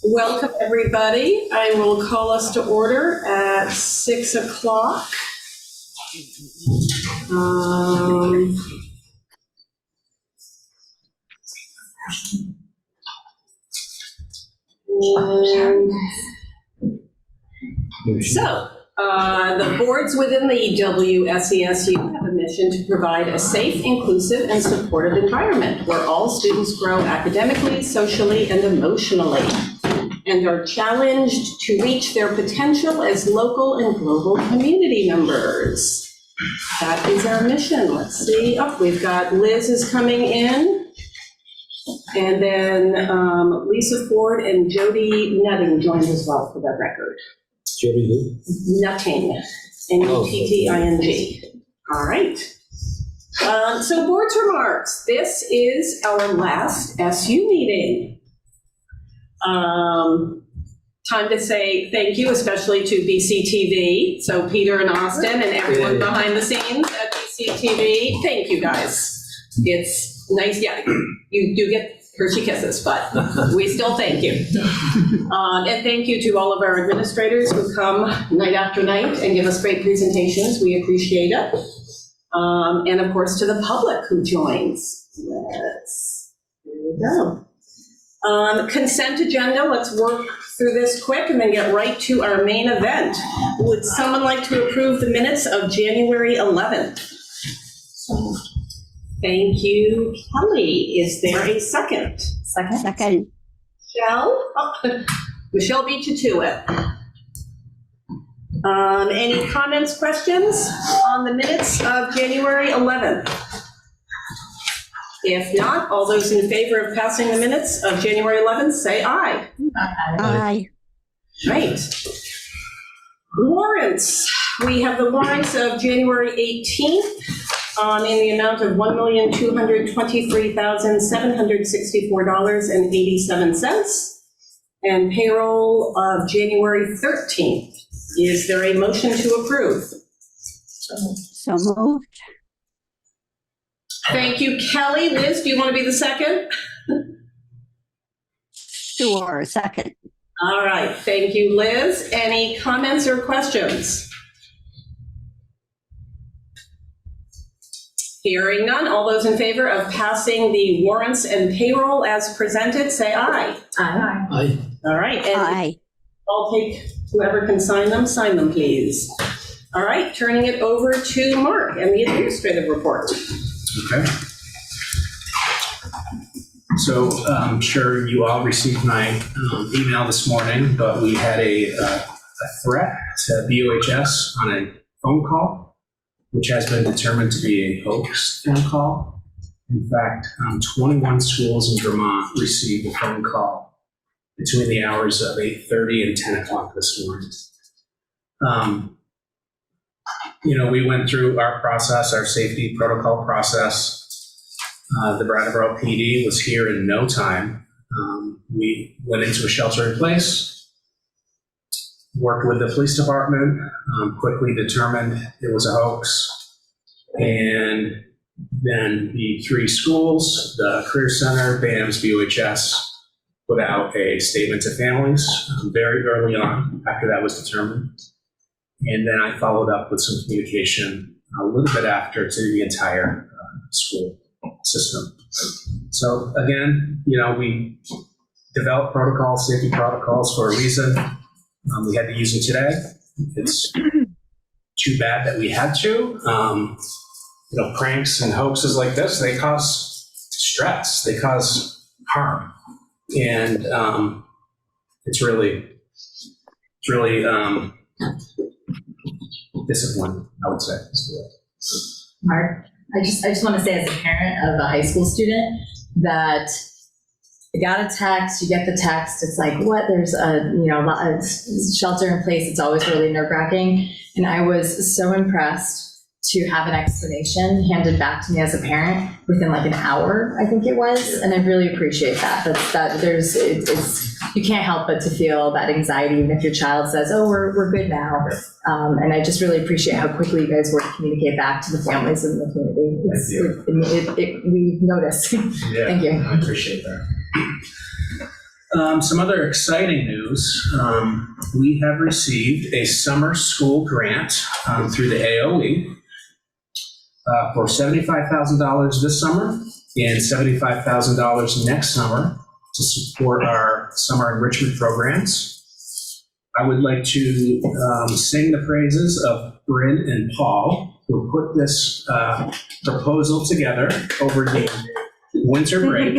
Welcome, everybody. I will call us to order at 6 o'clock. The boards within the WSESU have a mission to provide a safe, inclusive, and supportive environment where all students grow academically, socially, and emotionally, and are challenged to reach their potential as local and global community members. That is our mission. Let's see. Oh, we've got Liz is coming in, and then Lisa Ford and Jody Nutting joined as well for the record. Jody who? Nutting, N-U-T-T-I-N-G. All right. So board's remarks. This is our last SU meeting. Time to say thank you, especially to BCTV. So Peter and Austin and everyone behind the scenes at BCTV. Thank you, guys. It's nice. Yeah, you do get Hershey kisses, but we still thank you. And thank you to all of our administrators who come night after night and give us great presentations. We appreciate it. And of course to the public who joins. Here we go. Consent agenda, let's work through this quick and then get right to our main event. Would someone like to approve the minutes of January 11th? Thank you, Kelly. Is there a second? Second. Michelle? Oh, Michelle beat you to it. Any comments, questions on the minutes of January 11th? If not, all those in favor of passing the minutes of January 11th, say aye. Aye. Right. Warrants. We have the warrants of January 18th. In the amount of $1,223,764.87, and payroll of January 13th. Is there a motion to approve? So moved. Thank you, Kelly. Liz, do you want to be the second? Sure, second. All right, thank you, Liz. Any comments or questions? Hearing none, all those in favor of passing the warrants and payroll as presented, say aye. Aye. Aye. All right, and Aye. I'll take whoever can sign them, please. All right, turning it over to Mark and the administrative report. Okay. So I'm sure you all received my email this morning, but we had a threat to BOHS on a phone call, which has been determined to be a hoax phone call. In fact, 21 schools in Vermont received a phone call between the hours of 8:30 and 10 o'clock this morning. We went through our process, our safety protocol process. The Brattleboro PD was here in no time. We went into a shelter in place, worked with the police department, quickly determined it was a hoax. And then the three schools, the Career Center, BAMS, BOHS, put out a statement to families very early on after that was determined. And then I followed up with some communication a little bit after to the entire school system. So again, we developed protocols, safety protocols for a reason. We had to use it today. It's too bad that we had to. Pranks and hoaxes like this, they cause stress, they cause harm. And it's really discipline, I would say. Mark, I just want to say as a parent of a high school student that I got a text, you get the text, it's like, what? There's a shelter in place. It's always really nerve-wracking. And I was so impressed to have an explanation handed back to me as a parent within like an hour, I think it was. And I really appreciate that. You can't help but to feel that anxiety, even if your child says, oh, we're good now. And I just really appreciate how quickly you guys work to communicate back to the families in the community. Thank you. We notice. Yeah, Thank you. I appreciate that. Some other exciting news. We have received a summer school grant through the AOE for $75,000 this summer and $75,000 next summer to support our summer enrichment programs. I would like to sing the praises of Bryn and Paul, who put this proposal together over the winter break.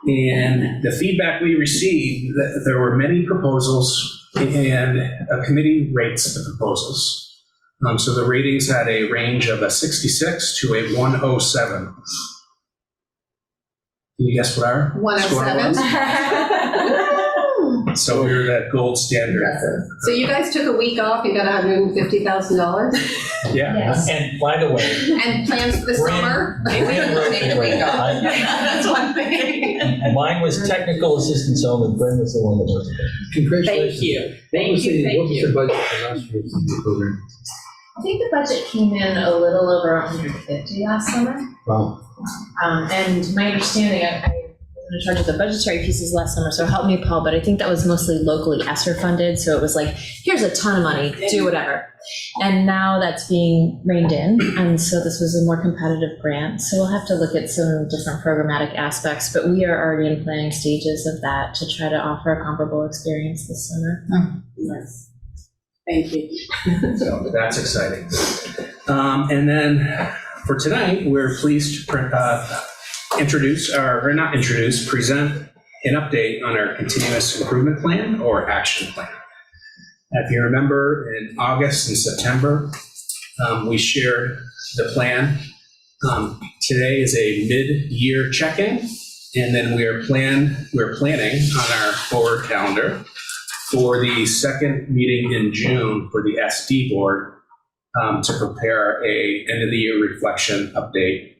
And the feedback we received, that there were many proposals, and a committee rates the proposals. So the ratings had a range of a 66 to a 107. Can you guess what our score 107. So we were that gold standard. So you guys took a week off, you got $150,000? Yeah. Yes. And by the way, And plans for the Bryn- summer? Bryn wrote Take the the week grant. off. That's one thing. mine was technical assistance only. Bryn was the one that was there. Congratulations. Thank you. What Thank was you, the thank you. budget for last year's senior program? I think the budget came in a little over 150 last summer. Wow. And my understanding, I was in charge of the budgetary pieces last summer, so help me, Paul, but I think that was mostly locally ESSER funded. So it was like, here's a ton of money, do whatever. And now that's being reined in. And so this was a more competitive grant. So we'll have to look at some different programmatic aspects, but we are already in planning stages of that to try to offer a comparable experience this summer. Yes. Thank you. So that's exciting. And then for tonight, we're pleased to present an update on our continuous improvement plan or action plan. If you remember, in August and September, we shared the plan. Today is a mid-year check-in, and then we're planning on our forward calendar for the second meeting in June for the SD board to prepare a end-of-the-year reflection update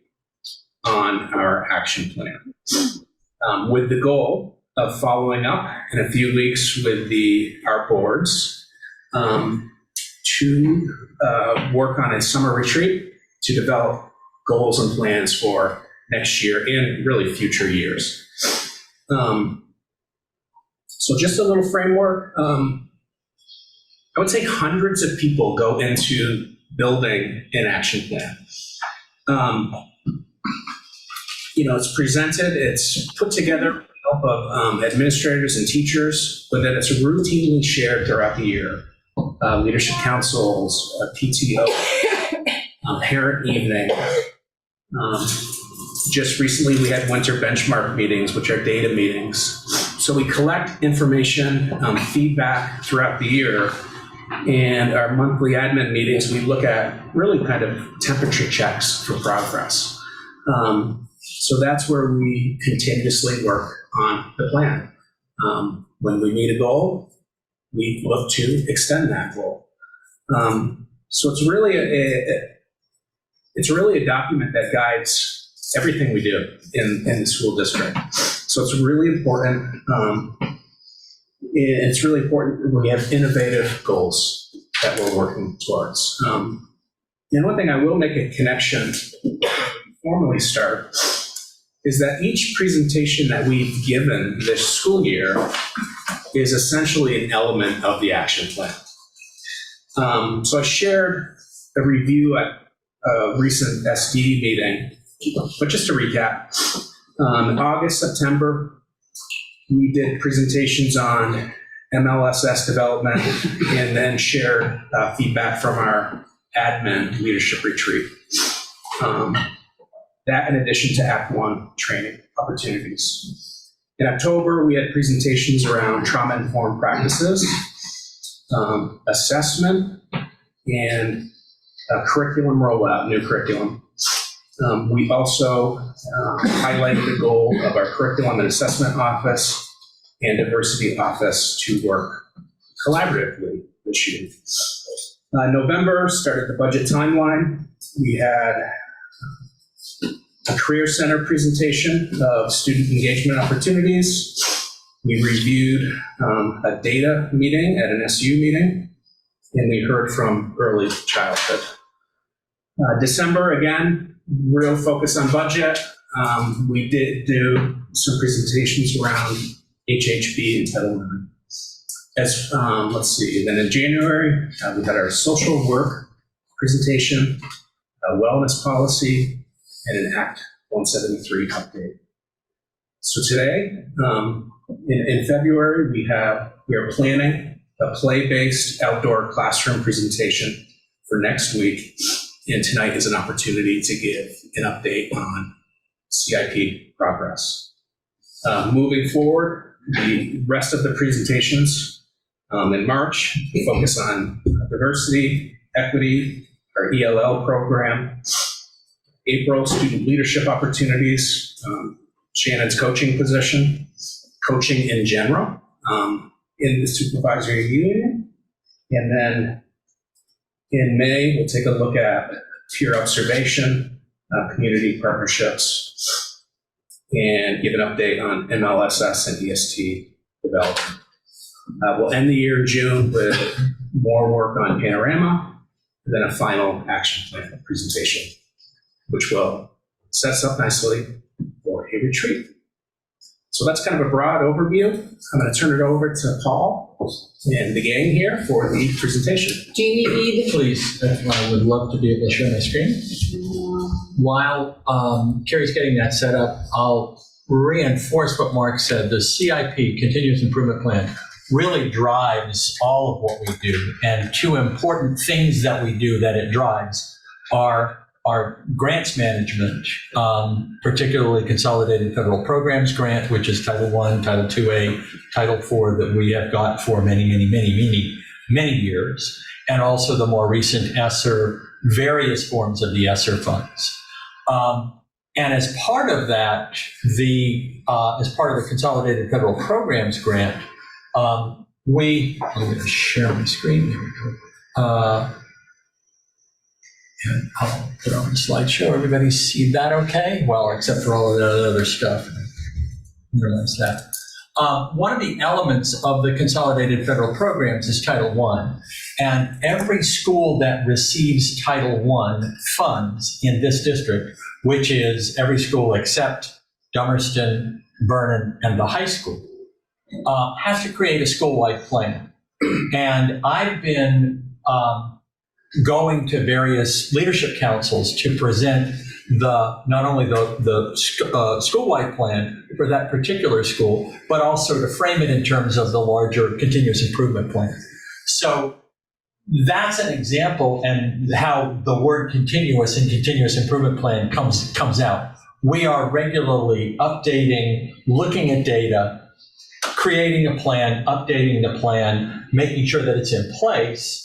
on our action plan, with the goal of following up in a few weeks with our boards to work on a summer retreat to develop goals and plans for next year and really future years. So just a little framework. I would say hundreds of people go into building an action plan. It's presented, it's put together with the help of administrators and teachers, but then it's routinely shared throughout the year. Leadership councils, PTO, parent evening. Just recently, we had winter benchmark meetings, which are data meetings. So we collect information, feedback throughout the year, and our monthly admin meetings, we look at really kind of temperature checks for progress. So that's where we continuously work on the plan. When we meet a goal, we look to extend that goal. So it's really a document that guides everything we do in the school district. So it's really important. It's really important when we have innovative goals that we're working towards. And one thing I will make a connection before we formally start is that each presentation that we've given this school year is essentially an element of the action plan. So I shared a review at a recent SD meeting, but just to recap, in August, September, we did presentations on MLSS development and then shared feedback from our admin leadership retreat. That in addition to Act 1 training opportunities. In October, we had presentations around trauma-informed practices, assessment, and curriculum rollout, new curriculum. We also highlighted the goal of our curriculum and assessment office and diversity office to work collaboratively this year. November started the budget timeline. We had a career center presentation of student engagement opportunities. We reviewed a data meeting at an SU meeting, and we heard from early childhood. December, again, real focus on budget. We did do some presentations around HHB and Title IX. As, let's see, then in January, we had our social work presentation, a wellness policy, and an Act 173 update. So today, in February, we are planning a play-based outdoor classroom presentation for next week. And tonight is an opportunity to give an update on CIP progress. Moving forward, the rest of the presentations in March focus on diversity, equity, our ELL program, April, student leadership opportunities, Shannon's coaching position, coaching in general in the supervisory union. And then in May, we'll take a look at peer observation, community partnerships, and give an update on MLSS and EST development. We'll end the year in June with more work on Panorama, and then a final action plan presentation, which will set us up nicely for a retreat. So that's kind of a broad overview. I'm going to turn it over to Paul and the gang here for the presentation. Do you need? Please, I would love to be able to share my screen. While Carrie's getting that set up, I'll reinforce what Mark said. The CIP, Continuous Improvement Plan, really drives all of what we do. And two important things that we do that it drives are our grants management, particularly Consolidated Federal Programs Grant, which is Title I, Title IIA, Title IV that we have got for many years, and also the more recent ESSER, various forms of the ESSER funds. And as part of that, as part of the Consolidated Federal Programs Grant, I'm going to share my screen. Here we go. And I'll put on the slideshow. Everybody see that okay? Well, except for all of that other stuff. Realize that. One of the elements of the Consolidated Federal Programs is Title I. And every school that receives Title I funds in this district, which is every school except Dummerston, Vernon, and the high school, has to create a school-wide plan. And I've been going to various leadership councils to present not only the school-wide plan for that particular school, but also to frame it in terms of the larger continuous improvement plan. So that's an example and how the word continuous and continuous improvement plan comes out. We are regularly updating, looking at data, creating a plan, updating the plan, making sure that it's in place,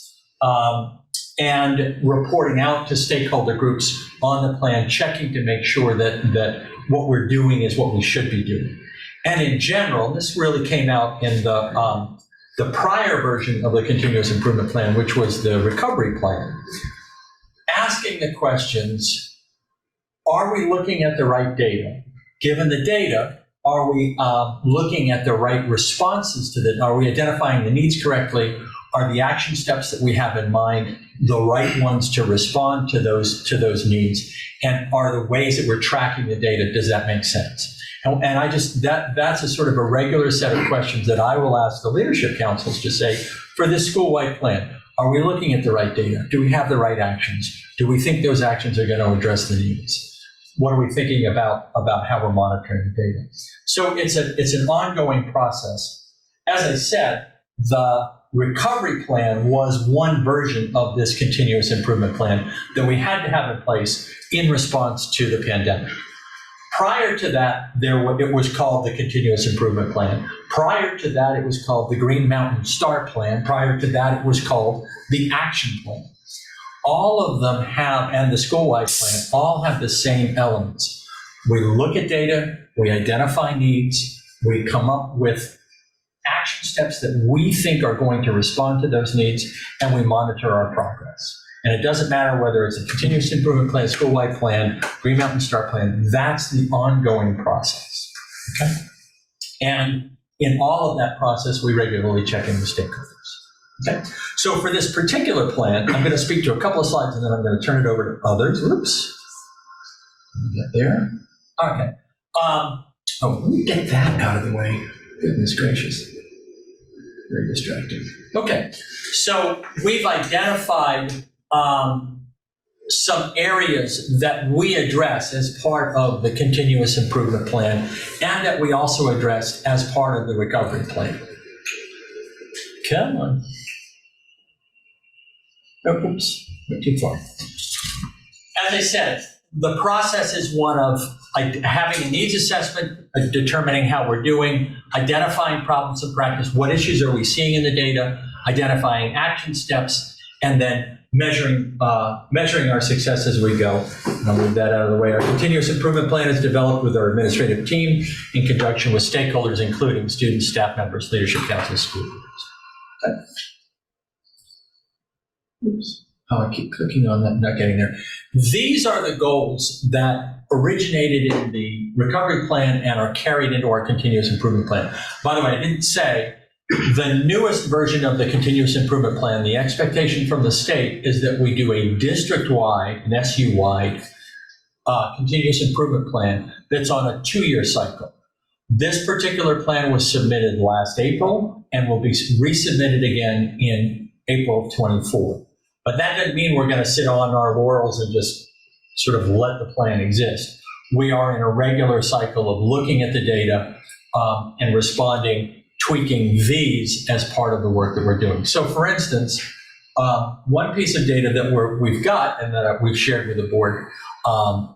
and reporting out to stakeholder groups on the plan, checking to make sure that what we're doing is what we should be doing. And in general, this really came out in the prior version of the continuous improvement plan, which was the recovery plan, asking the questions, are we looking at the right data? Given the data, are we looking at the right responses to that? Are we identifying the needs correctly? Are the action steps that we have in mind the right ones to respond to those needs? And are the ways that we're tracking the data, does that make sense? And I just, that's a sort of a regular set of questions that I will ask the leadership councils to say, for this school-wide plan, are we looking at the right data? Do we have the right actions? Do we think those actions are going to address the needs? What are we thinking about how we're monitoring the data? So it's an ongoing process. As I said, the recovery plan was one version of this continuous improvement plan that we had to have in place in response to the pandemic. Prior to that, it was called the Continuous Improvement Plan. Prior to that, it was called the Green Mountain Star Plan. Prior to that, it was called the Action Plan. All of them have, and the school-wide plan, all have the same elements. We look at data, we identify needs, we come up with action steps that we think are going to respond to those needs, and we monitor our progress. And it doesn't matter whether it's a continuous improvement plan, school-wide plan, Green Mountain Star Plan, that's the ongoing process, okay? And in all of that process, we regularly check in with stakeholders, okay? So for this particular plan, I'm gonna speak to a couple of slides and then I'm gonna turn it over to others. Oops, get there, okay. Let me get that out of the way. Goodness gracious. Very distracting. Okay, so we've identified some areas that we address as part of the continuous improvement plan and that we also addressed as part of the recovery plan. Come on. Oh, oops, went too far. As I said, the process is one of having a needs assessment, determining how we're doing, identifying problems in practice, what issues are we seeing in the data, identifying action steps, and then measuring our success as we go. And I'll move that out of the way. Our continuous improvement plan is developed with our administrative team in conjunction with stakeholders, including students, staff members, leadership council, school leaders. Okay. Oops. Oh, I keep clicking on that, not getting there. These are the goals that originated in the recovery plan and are carried into our continuous improvement plan. By the way, I didn't say, the newest version of the continuous improvement plan, the expectation from the state is that we do a district-wide, an SU-wide continuous improvement plan that's on a 2-year cycle. This particular plan was submitted last April and will be resubmitted again in April of 24. But that doesn't mean we're going to sit on our laurels and just sort of let the plan exist. We are in a regular cycle of looking at the data and responding, tweaking these as part of the work that we're doing. So for instance, one piece of data that we've got and that we've shared with the board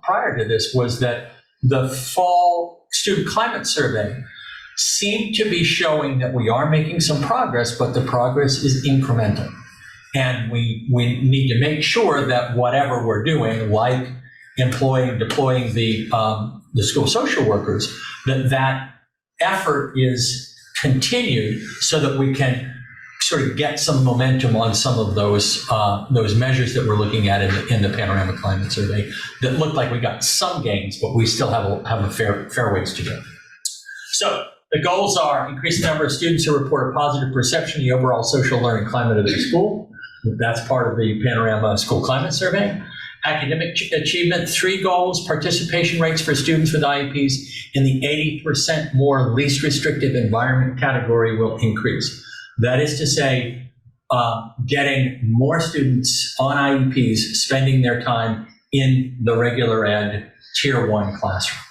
prior to this was that the fall student climate survey seemed to be showing that we are making some progress, but the progress is incremental. And we need to make sure that whatever we're doing, like deploying the school social workers, that effort is continued so that we can sort of get some momentum on some of those measures that we're looking at in the Panorama Climate Survey that look like we got some gains, but we still have a fair ways to go. So the goals are increase the number of students who report a positive perception of the overall social learning climate of their school. That's part of the Panorama School Climate Survey. Academic achievement, 3 goals: participation rates for students with IEPs in the 80% more least restrictive environment category will increase. That is to say, getting more students on IEPs spending their time in the regular ed Tier 1 classroom.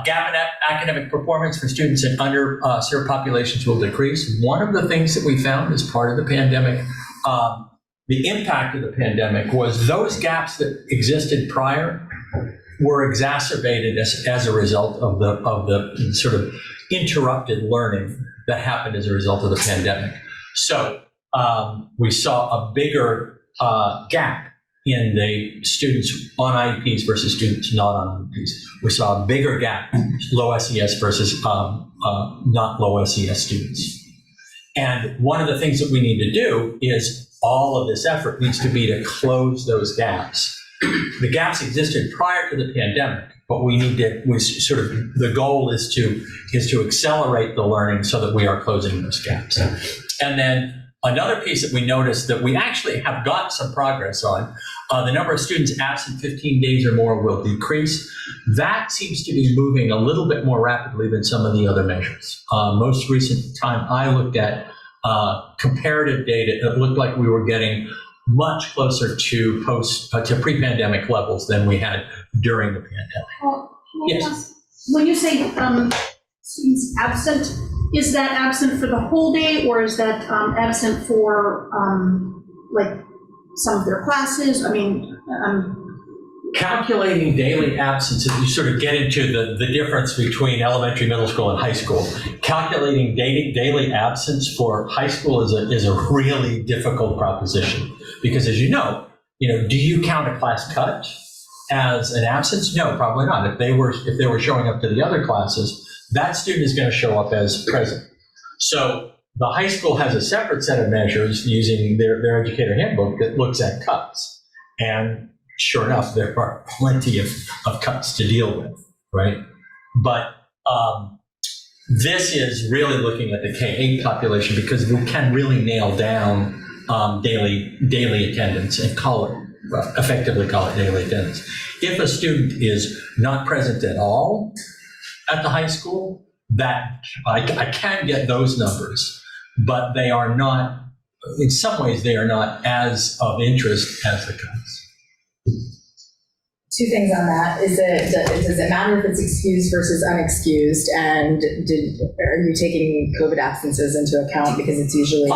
Gap in academic performance for students in underserved populations will decrease. One of the things that we found as part of the pandemic, the impact of the pandemic, was those gaps that existed prior were exacerbated as a result of the sort of interrupted learning that happened as a result of the pandemic. So we saw a bigger gap in the students on IEPs versus students not on IEPs. We saw a bigger gap, low SES versus not low SES students. And one of the things that we need to do is all of this effort needs to be to close those gaps. The gaps existed prior to the pandemic, but the goal is to accelerate the learning so that we are closing those gaps. And then another piece that we noticed that we actually have got some progress on, the number of students absent 15 days or more will decrease. That seems to be moving a little bit more rapidly than some of the other measures. Most recent time I looked at comparative data, it looked like we were getting much closer to pre-pandemic levels than we had during the pandemic. Well, Yes. when you say students absent, is that absent for the whole day, or is that absent for like some of their classes? I mean, Calculating daily absences, you sort of get into the difference between elementary, middle school, and high school. Calculating daily absence for high school is a really difficult proposition because, as you know, do you count a class cut as an absence? No, probably not. If they were showing up to the other classes, that student is going to show up as present. So the high school has a separate set of measures using their educator handbook that looks at cuts. And sure enough, there are plenty of cuts to deal with, right? But this is really looking at the K-8 population because we can really nail down daily attendance and effectively call it daily attendance. If a student is not present at all at the high school, that I can get those numbers, but they are not, in some ways, they are not as of interest as the cuts. Two things on that. Does it matter if it's excused versus unexcused? And are you taking COVID absences into account because it's usually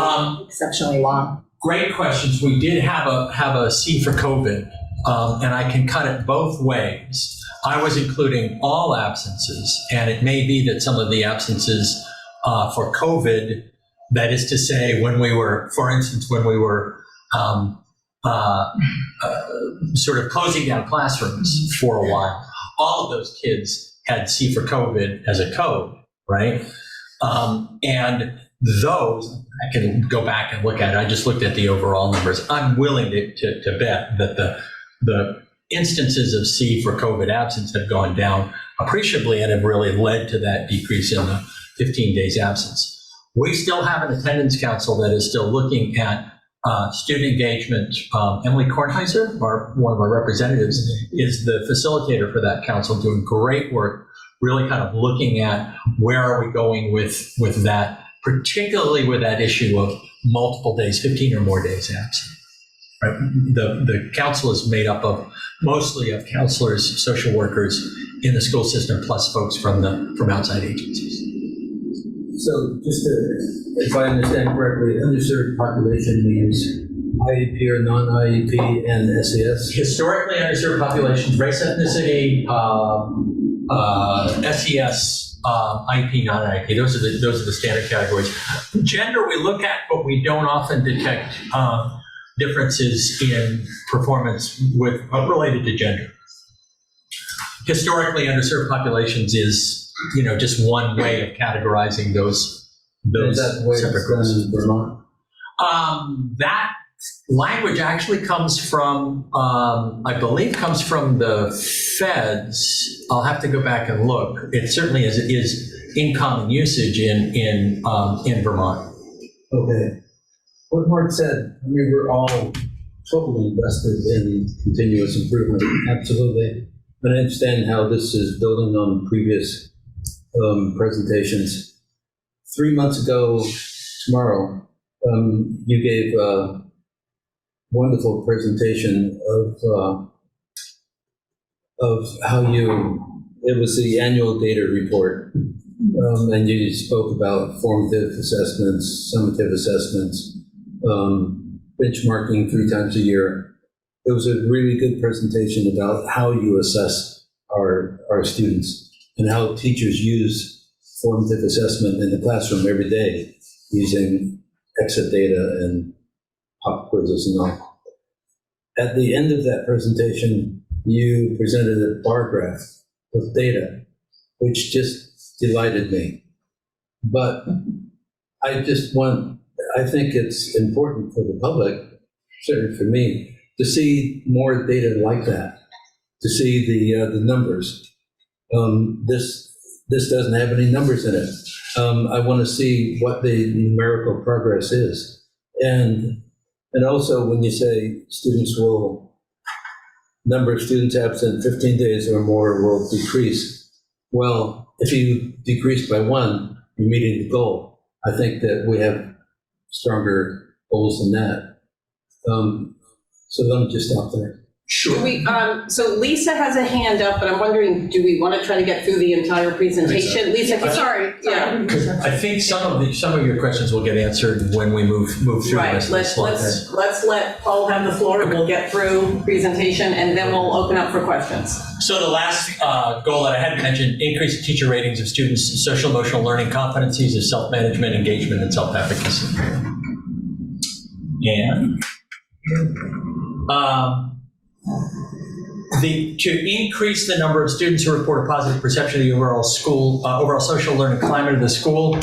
exceptionally long? Great questions. We did have a C for COVID, and I can cut it both ways. I was including all absences, and it may be that some of the absences for COVID, that is to say, when we were, for instance, when we were sort of closing down classrooms for a while, all of those kids had C for COVID as a code, right? And those, I can go back and look at it. I just looked at the overall numbers. I'm willing to bet that the instances of C for COVID absence have gone down appreciably and have really led to that decrease in the 15 days absence. We still have an attendance council that is still looking at student engagement. Emily Kornheiser, one of our representatives, is the facilitator for that council, doing great work, really kind of looking at where are we going with that, particularly with that issue of multiple days, 15 or more days absent. Right? The council is made up of mostly of counselors, social workers in the school system, plus folks from outside agencies. So just if I understand correctly, underserved population means IEP or non-IEP and SES? Historically underserved populations, race, ethnicity, SES, IEP, non-IEP. Those are the standard categories. Gender we look at, but we don't often detect differences in performance related to gender. Historically underserved populations is just one way of categorizing those separate groups. In Vermont? That language actually comes from, I believe, comes from the feds. I'll have to go back and look. It certainly is in common usage in Vermont. Okay. What Mark said, I mean, we're all totally invested in continuous improvement. Absolutely. And I understand how this is building on previous presentations. 3 months ago tomorrow, you gave a wonderful presentation of how it was the annual data report, and you spoke about formative assessments, summative assessments, benchmarking 3 times a year. It was a really good presentation about how you assess our students and how teachers use formative assessment in the classroom every day using exit data and pop quizzes and all. At the end of that presentation, you presented a bar graph of data, which just delighted me. But I think it's important for the public, certainly for me, to see more data like that, to see the numbers. This doesn't have any numbers in it. I want to see what the numerical progress is. And also when you say number of students absent 15 days or more will decrease. Well, if you decrease by 1, you're meeting the goal. I think that we have stronger goals than that. So let me just stop there. Sure. So Lisa has a hand up, but I'm wondering, do we want to try to get through the entire presentation? Lisa, Sorry. Yeah. I think some of your questions will get answered when we move through the Right, rest of the slides. let's let Paul have the floor, and we'll get through presentation, and then we'll open up for questions. So the last goal that I had mentioned, increase teacher ratings of students' social emotional learning competencies of self-management, engagement, and self-efficacy. And to increase the number of students who report a positive perception of the overall social learning climate of the school,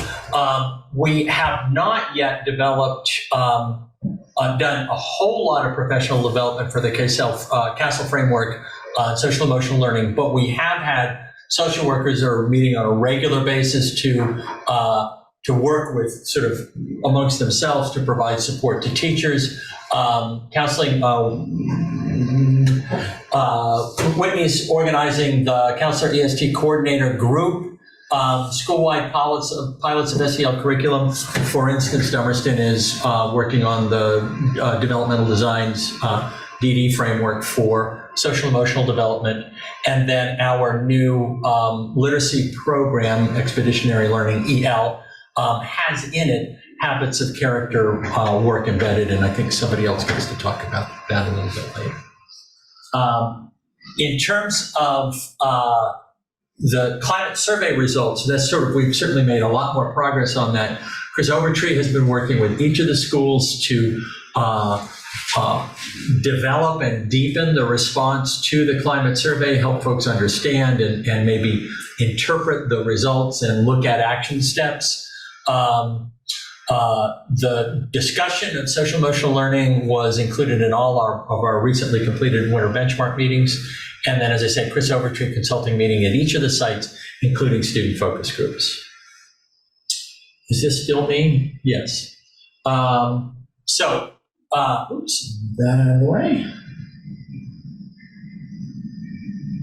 we have not yet developed, done a whole lot of professional development for the CASEL framework on social emotional learning, but we have had social workers that are meeting on a regular basis to work with sort of amongst themselves to provide support to teachers. Counseling, Whitney's organizing the Counselor EST Coordinator Group School-wide pilots of SEL curriculum. For instance, Dummerston is working on the developmental designs DD framework for social emotional development. And then our new literacy program, Expeditionary Learning, EL, has in it habits of character work embedded, and I think somebody else gets to talk about that a little bit later. In terms of the climate survey results, we've certainly made a lot more progress on that. Chris Overtree has been working with each of the schools to develop and deepen the response to the climate survey, help folks understand and maybe interpret the results and look at action steps. The discussion of social emotional learning was included in all of our recently completed winter benchmark meetings. And then, as I said, Chris Overtree consulting meeting at each of the sites, including student focus groups. Is this still me? Yes. Oops, that out of the way.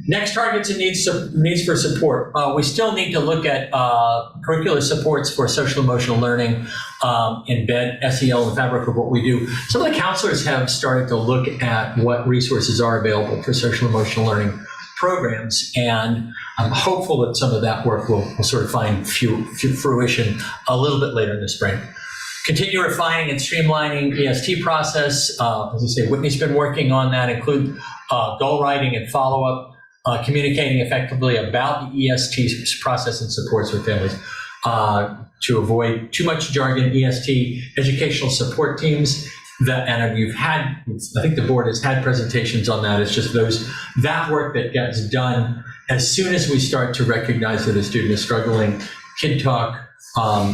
Next, targets and needs for support. We still need to look at curricular supports for social emotional learning, embed SEL in the fabric of what we do. Some of the counselors have started to look at what resources are available for social emotional learning programs, and I'm hopeful that some of that work will sort of find fruition a little bit later in the spring. Continue refining and streamlining EST process. As I say, Whitney's been working on that, include goal writing and follow-up. Communicating effectively about the EST process and supports for families to avoid too much jargon. EST educational support teams and I think the board has had presentations on that. It's just that work that gets done as soon as we start to recognize that a student is struggling. Kid Talk,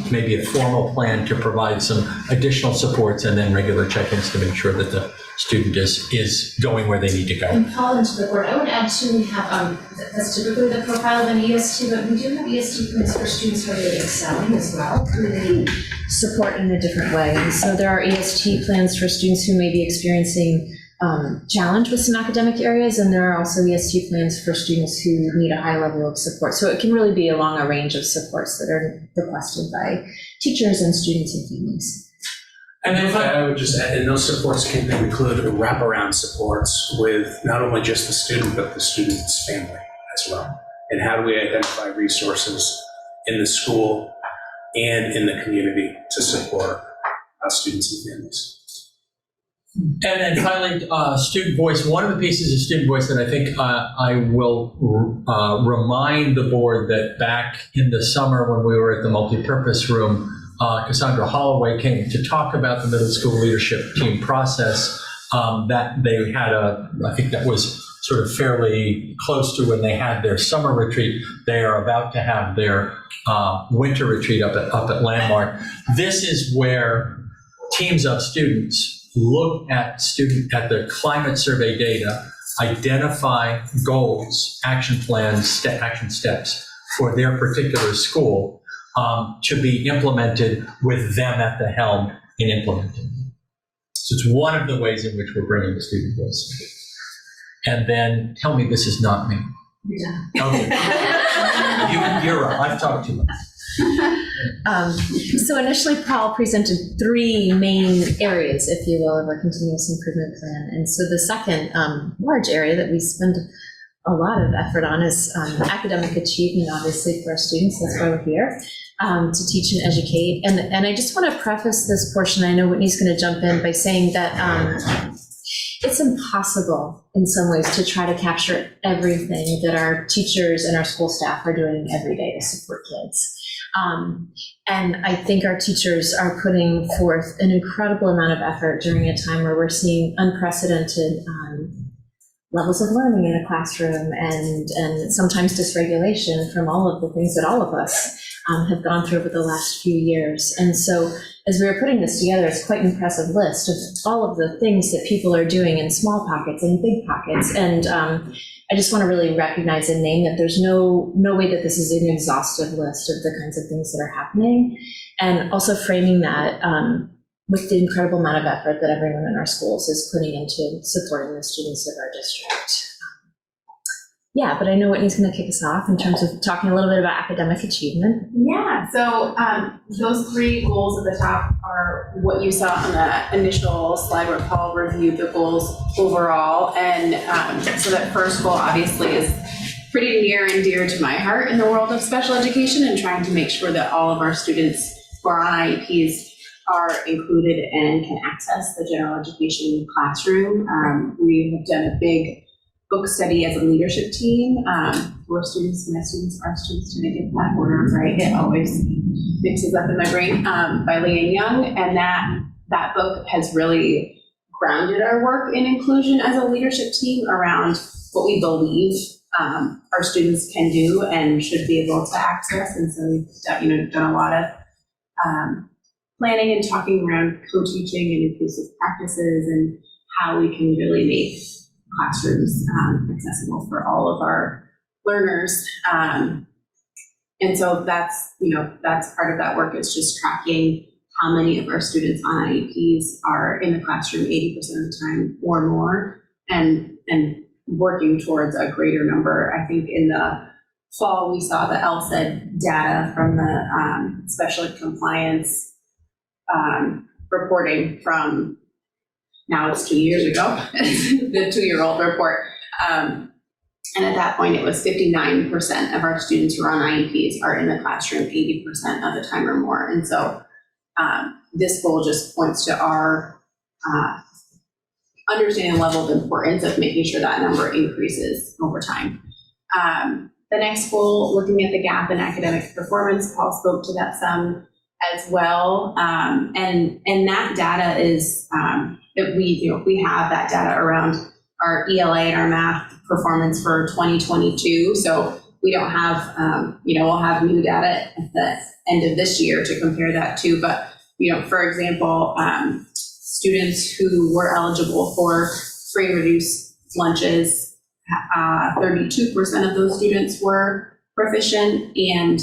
maybe a formal plan to provide some additional supports, and then regular check-ins to make sure that the student is going where they need to go. And Paul, into the board, I would add too, we have, that's typically the profile of an EST, but we do have EST plans for students who are really excelling as well, who need support in a different way. And so there are EST plans for students who may be experiencing challenge with some academic areas, and there are also EST plans for students who need a high level of support. So it can really be along a range of supports that are requested by teachers and students and families. And then I would just add, and those supports can include wraparound supports with not only just the student, but the student's family as well. And how do we identify resources in the school and in the community to support our students and families? And then finally, student voice. One of the pieces of student voice that I think I will remind the board that back in the summer when we were at the multipurpose room, Cassandra Holloway came to talk about the middle school leadership team process that they had I think that was sort of fairly close to when they had their summer retreat. They are about to have their winter retreat up at Landmark. This is where teams of students look at the climate survey data, identify goals, action plans, action steps for their particular school to be implemented with them at the helm in implementing. So it's one of the ways in which we're bringing the student voice. And then tell me this is not me. Yeah. Okay. You're right. I've talked too much. So initially, Paul presented three main areas, if you will, of our continuous improvement plan. And so the second large area that we spend a lot of effort on is academic achievement, obviously, for our students. That's why we're here, to teach and educate. And I just want to preface this portion. I know Whitney's going to jump in by saying that it's impossible in some ways to try to capture everything that our teachers and our school staff are doing every day to support kids. And I think our teachers are putting forth an incredible amount of effort during a time where we're seeing unprecedented levels of learning in the classroom and sometimes dysregulation from all of the things that all of us have gone through over the last few years. And so as we were putting this together, it's quite an impressive list of all of the things that people are doing in small pockets and big pockets. And I just want to really recognize and name that there's no way that this is an exhaustive list of the kinds of things that are happening, and also framing that with the incredible amount of effort that everyone in our schools is putting into supporting the students of our district. Yeah, but I know Whitney's going to kick us off in terms of talking a little bit about academic achievement. Yeah, so those 3 goals at the top are what you saw on the initial slide where Paul reviewed the goals overall. And so that first goal obviously is pretty near and dear to my heart in the world of special education, and trying to make sure that all of our students who are on IEPs are included and can access the general education classroom. We have done a big book study as a leadership team for students, my students, our students, did I get that order right? It always mixes up in my brain, by Leanne Young. And that book has really grounded our work in inclusion as a leadership team around what we believe our students can do and should be able to access. And so we've done a lot of planning and talking around co-teaching and inclusive practices and how we can really make classrooms accessible for all of our learners. And so that's part of that work, is just tracking how many of our students on IEPs are in the classroom 80% of the time or more, and working towards a greater number. I think in the fall, we saw the LSED data from the special ed compliance reporting from, now it's 2 years ago, the 2-year-old report. And at that point, it was 59% of our students who are on IEPs are in the classroom 80% of the time or more. And so this goal just points to our understanding the level of importance of making sure that number increases over time. The next goal, looking at the gap in academic performance, Paul spoke to that some as well. And that data is, we have that data around our ELA and our math performance for 2022. So we don't have, we'll have new data at the end of this year to compare that to. But, for example, students who were eligible for free and reduced lunches, 32% of those students were proficient, and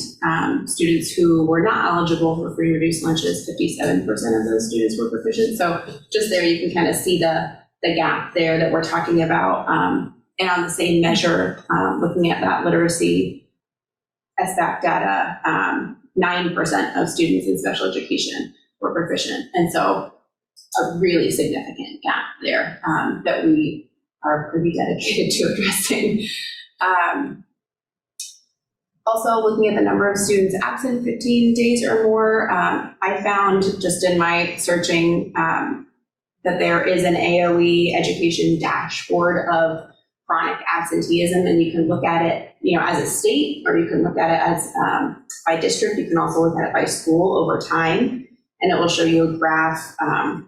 students who were not eligible for free and reduced lunches, 57% of those students were proficient. So just there you can kind of see the gap there that we're talking about. And on the same measure, looking at that literacy SBAC data, 9% of students in special education were proficient. And so a really significant gap there that we are pretty dedicated to addressing. Also, looking at the number of students absent 15 days or more, I found just in my searching that there is an AOE education dashboard of chronic absenteeism, and you can look at it, as a state, or you can look at it as by district. You can also look at it by school over time, and it will show you a graph.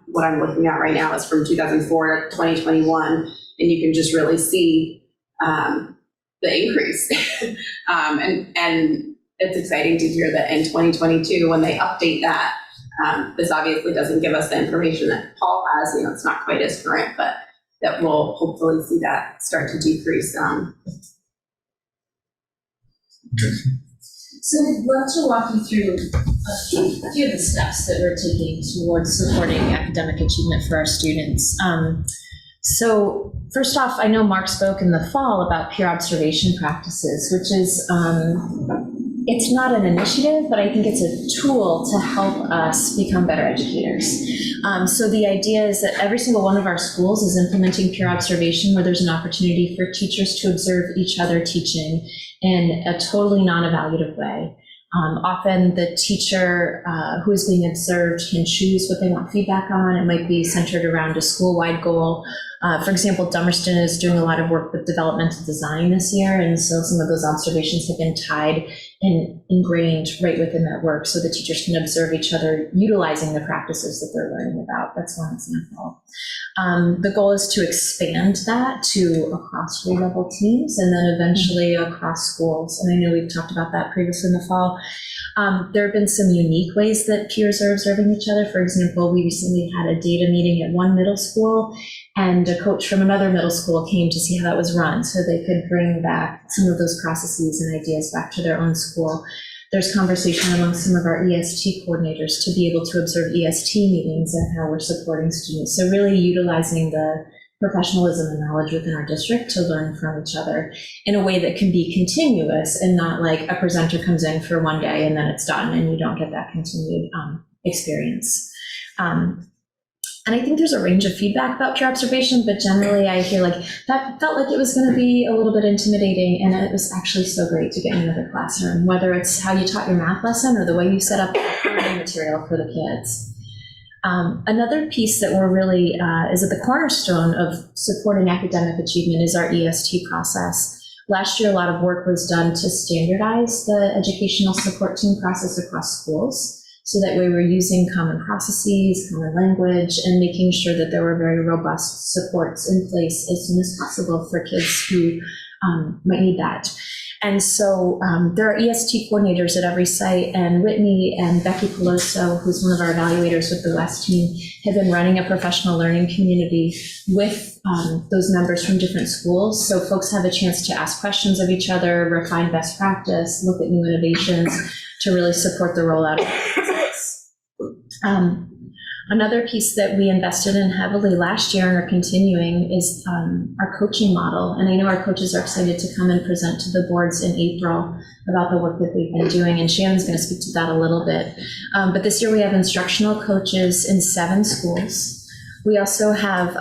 What I'm looking at right now is from 2004 to 2021, and you can just really see the increase. And it's exciting to hear that in 2022, when they update that, this obviously doesn't give us the information that Paul has. It's not quite as current, but that we'll hopefully see that start to decrease. So I'd love to walk you through a few of the steps that we're taking towards supporting academic achievement for our students. So first off, I know Mark spoke in the fall about peer observation practices, which is, it's not an initiative, but I think it's a tool to help us become better educators. So the idea is that every single one of our schools is implementing peer observation, where there's an opportunity for teachers to observe each other teaching in a totally non-evaluative way. Often the teacher who is being observed can choose what they want feedback on. It might be centered around a school-wide goal. For example, Dummerston is doing a lot of work with developmental design this year, and so some of those observations have been tied and ingrained right within that work, so the teachers can observe each other utilizing the practices that they're learning about. That's one example. The goal is to expand that to across grade level teams and then eventually across schools. And I know we've talked about that previously in the fall. There have been some unique ways that peers are observing each other. For example, we recently had a data meeting at one middle school, and a coach from another middle school came to see how that was run, so they could bring back some of those processes and ideas back to their own school. There's conversation among some of our EST coordinators to be able to observe EST meetings and how we're supporting students. So really utilizing the professionalism and knowledge within our district to learn from each other in a way that can be continuous and not like a presenter comes in for one day and then it's done and you don't get that continued experience. And I think there's a range of feedback about peer observation, but generally I hear like that felt like it was going to be a little bit intimidating, and it was actually so great to get in another classroom, whether it's how you taught your math lesson or the way you set up learning material for the kids. Another piece that we're really is at the cornerstone of supporting academic achievement is our EST process. Last year, a lot of work was done to standardize the educational support team process across schools. So that way we're using common processes, common language, and making sure that there were very robust supports in place as soon as possible for kids who might need that. And so there are EST coordinators at every site, and Whitney and Becky Peloso, who's one of our evaluators with the West team, have been running a professional learning community with those members from different schools. So folks have a chance to ask questions of each other, refine best practice, look at new innovations to really support the rollout of another piece that we invested in heavily last year and are continuing is our coaching model. And I know our coaches are excited to come and present to the boards in April about the work that they've been doing. And Shannon's going to speak to that a little bit. But this year we have instructional coaches in 7 schools. We also have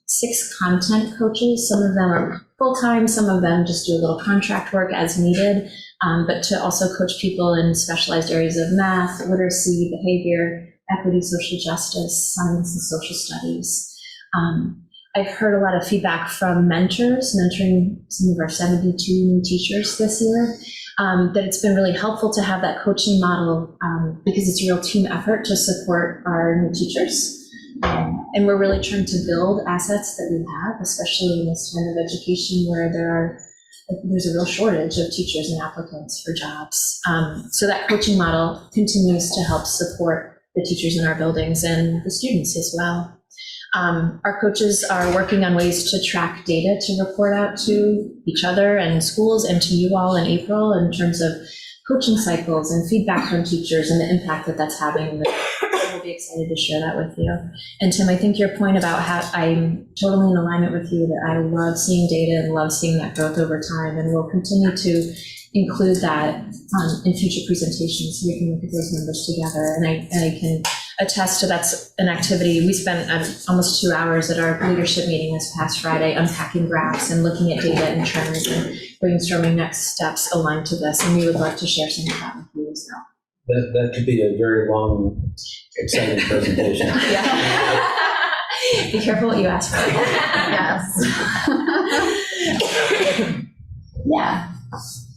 6 content coaches. Some of them are full-time, some of them just do a little contract work as needed, but to also coach people in specialized areas of math, literacy, behavior, equity, social justice, science, and social studies. I've heard a lot of feedback from mentors, mentoring some of our 72 new teachers this year, that it's been really helpful to have that coaching model because it's a real team effort to support our new teachers. And we're really trying to build assets that we have, especially in this kind of education where there's a real shortage of teachers and applicants for jobs. So that coaching model continues to help support the teachers in our buildings and the students as well. Our coaches are working on ways to track data to report out to each other and schools and to you all in April in terms of coaching cycles and feedback from teachers and the impact that that's having. We'll be excited to share that with you. And Tim, I think your point about how I'm totally in alignment with you that I love seeing data and love seeing that growth over time, and we'll continue to include that in future presentations so we can look at those numbers together. And I can attest to that's an activity. We spent almost 2 hours at our leadership meeting this past Friday unpacking graphs and looking at data and trends and brainstorming next steps aligned to this. And we would love to share some of that with you as well. That could be a very long, exciting presentation. Yeah. Be careful what you ask for. Yes. Yeah.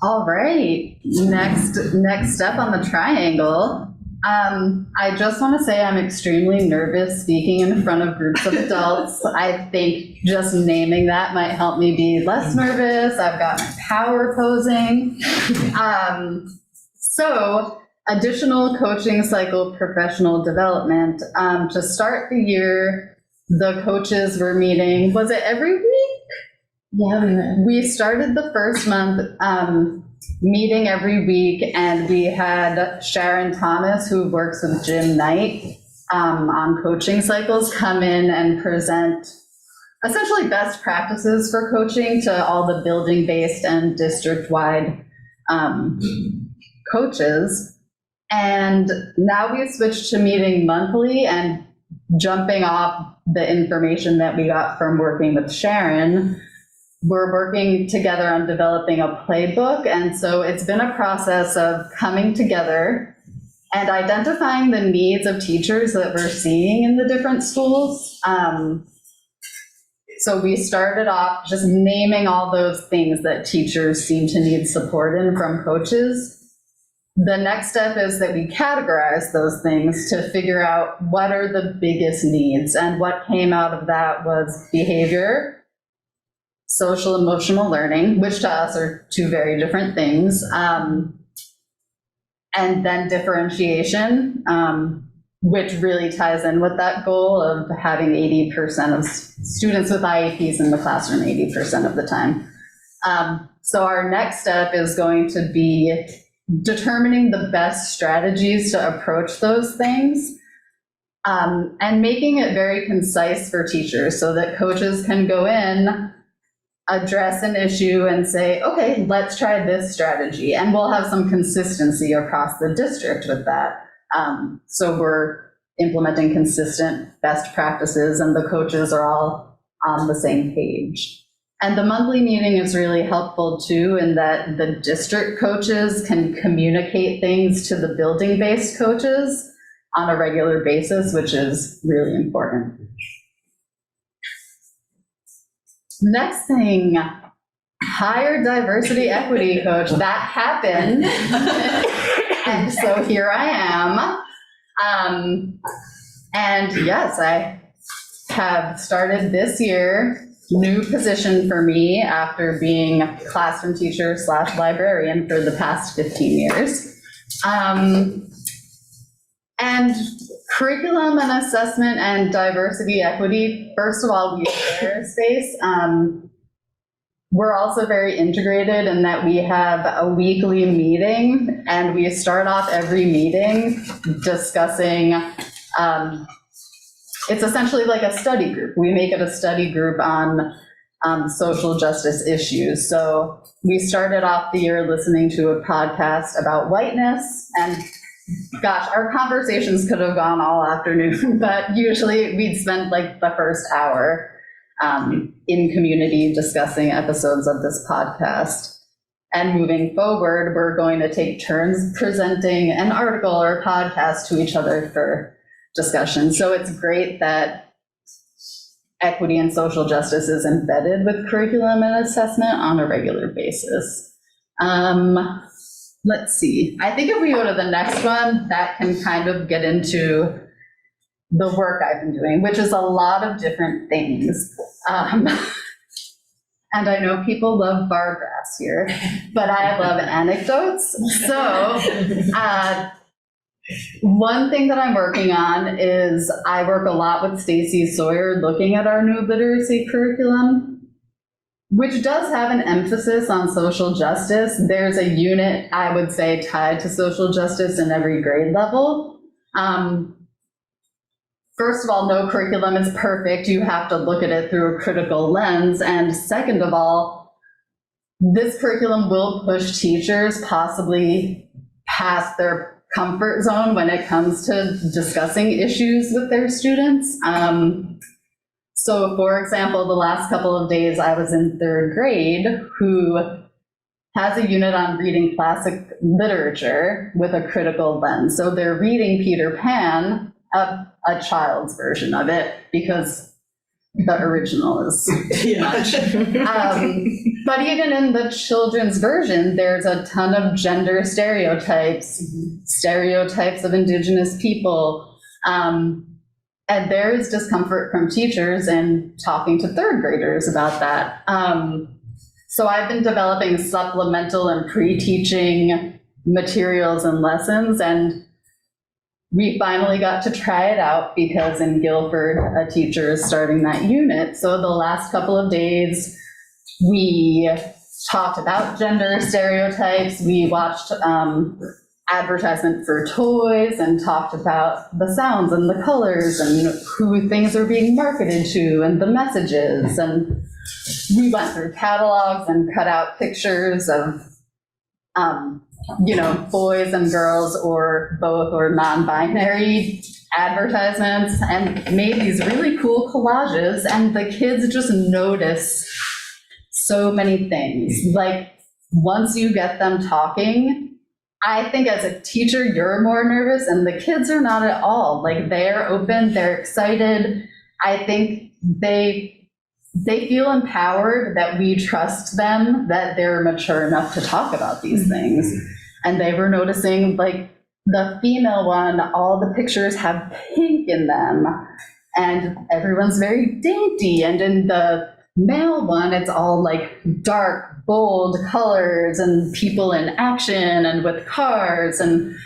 All right. Next up on the triangle. I just want to say I'm extremely nervous speaking in front of groups of adults. I think just naming that might help me be less nervous. I've got my power posing. So additional coaching cycle professional development. To start the year, the coaches were meeting, was it every week? Yeah, we started the first month meeting every week, and we had Sharon Thomas, who works with Jim Knight on coaching cycles, come in and present essentially best practices for coaching to all the building-based and district-wide coaches. And now we've switched to meeting monthly and jumping off the information that we got from working with Sharon. We're working together on developing a playbook, and so it's been a process of coming together and identifying the needs of teachers that we're seeing in the different schools. So we started off just naming all those things that teachers seem to need support in from coaches. The next step is that we categorize those things to figure out what are the biggest needs, and what came out of that was behavior, social emotional learning, which to us are 2 very different things, and then differentiation, which really ties in with that goal of having 80% of students with IEPs in the classroom 80% of the time. So our next step is going to be determining the best strategies to approach those things. and making it very concise for teachers so that coaches can go in, address an issue and say, okay, let's try this strategy. And we'll have some consistency across the district with that. So we're implementing consistent best practices and the coaches are all on the same page. And the monthly meeting is really helpful too, in that the district coaches can communicate things to the building-based coaches on a regular basis, which is really important. Next thing, hire diversity equity coach. That happened. And so here I am. And yes, I have started this year, new position for me after being a classroom teacher / librarian for the past 15 years. And curriculum and assessment and diversity equity, first of all, we share a space. We're also very integrated in that we have a weekly meeting and we start off every meeting discussing, it's essentially like a study group. We make it a study group on social justice issues. So we started off the year listening to a podcast about whiteness, and gosh, our conversations could have gone all afternoon, but usually we'd spend like the first hour in community discussing episodes of this podcast. And moving forward, we're going to take turns presenting an article or podcast to each other for discussion. So it's great that equity and social justice is embedded with curriculum and assessment on a regular basis. Let's see. I think if we go to the next one, that can kind of get into the work I've been doing, which is a lot of different things. And I know people love bar graphs here, but I love anecdotes. So one thing that I'm working on is I work a lot with Stacy Sawyer looking at our new literacy curriculum, which does have an emphasis on social justice. There's a unit, I would say, tied to social justice in every grade level. First of all, no curriculum is perfect. You have to look at it through a critical lens. And second of all, this curriculum will push teachers possibly past their comfort zone when it comes to discussing issues with their students. So for example, the last couple of days I was in third grade who has a unit on reading classic literature with a critical lens. So they're reading Peter Pan, a child's version of it, because the original is too much. But even in the children's version, there's a ton of gender stereotypes of Indigenous people. And there is discomfort from teachers in talking to third graders about that. So I've been developing supplemental and pre-teaching materials and lessons, and we finally got to try it out because in Guilford, a teacher is starting that unit. So the last couple of days, we talked about gender stereotypes. We watched advertisement for toys and talked about the sounds and the colors and who things are being marketed to and the messages. And we went through catalogs and cut out pictures of boys and girls or both or non-binary advertisements and made these really cool collages, and the kids just notice so many things. Like once you get them talking, I think as a teacher, you're more nervous and the kids are not at all. Like they're open, they're excited. I think they feel empowered that we trust them, that they're mature enough to talk about these things. And they were noticing, like, the female one, all the pictures have pink in them, and everyone's very dainty. And in the male one, it's all like dark, bold colors and people in action and with cars. And,